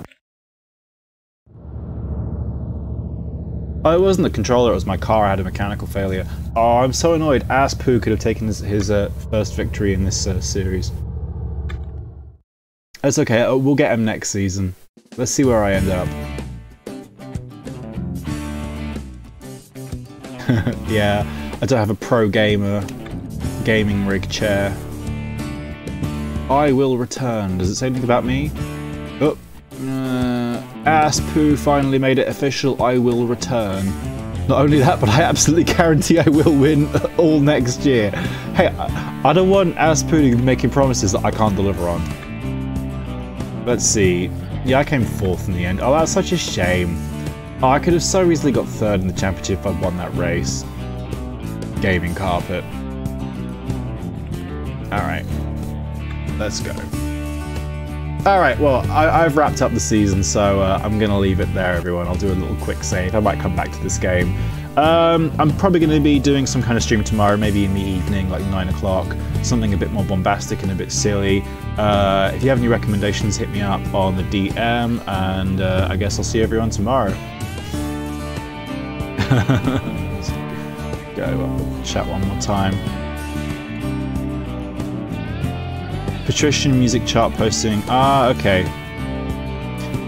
Oh, it wasn't the controller, it was my car. I had a mechanical failure. Oh, I'm so annoyed. Aspu could have taken his first victory in this series. That's okay, we'll get him next season. Let's see where I end up. Yeah, I don't have a pro gamer gaming rig chair. I will return. Does it say anything about me? Oh. Aspu finally made it official. I will return. Not only that, but I absolutely guarantee I will win all next year. Hey, I don't want Aspu to be making promises that I can't deliver on. Let's see. Yeah, I came 4th in the end. Oh, that's such a shame. Oh, I could have so easily got 3rd in the championship if I'd won that race. Gaming carpet. Alright. Let's go. Alright, well, I've wrapped up the season, so I'm going to leave it there, everyone. I'll do a little quick save. I might come back to this game. I'm probably going to be doing some kind of stream tomorrow, maybe in the evening, like 9 o'clock. Something a bit more bombastic and a bit silly. If you have any recommendations, hit me up on the DM, and I guess I'll see everyone tomorrow. Let's go up, chat one more time. Patrician music chart posting. Ah, okay.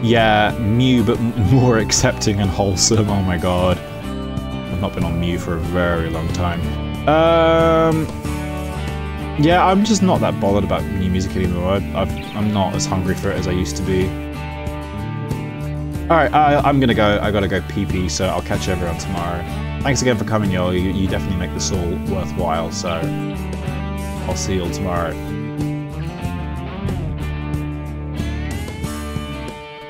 Yeah, Mew, but more accepting and wholesome. Oh my god. I've not been on Mew for a very long time. Yeah, I'm just not that bothered about new music anymore. I'm not as hungry for it as I used to be. Alright, I'm gonna go. I gotta go pee-pee, so I'll catch everyone tomorrow. Thanks again for coming, y'all. You definitely make this all worthwhile, so I'll see you all tomorrow.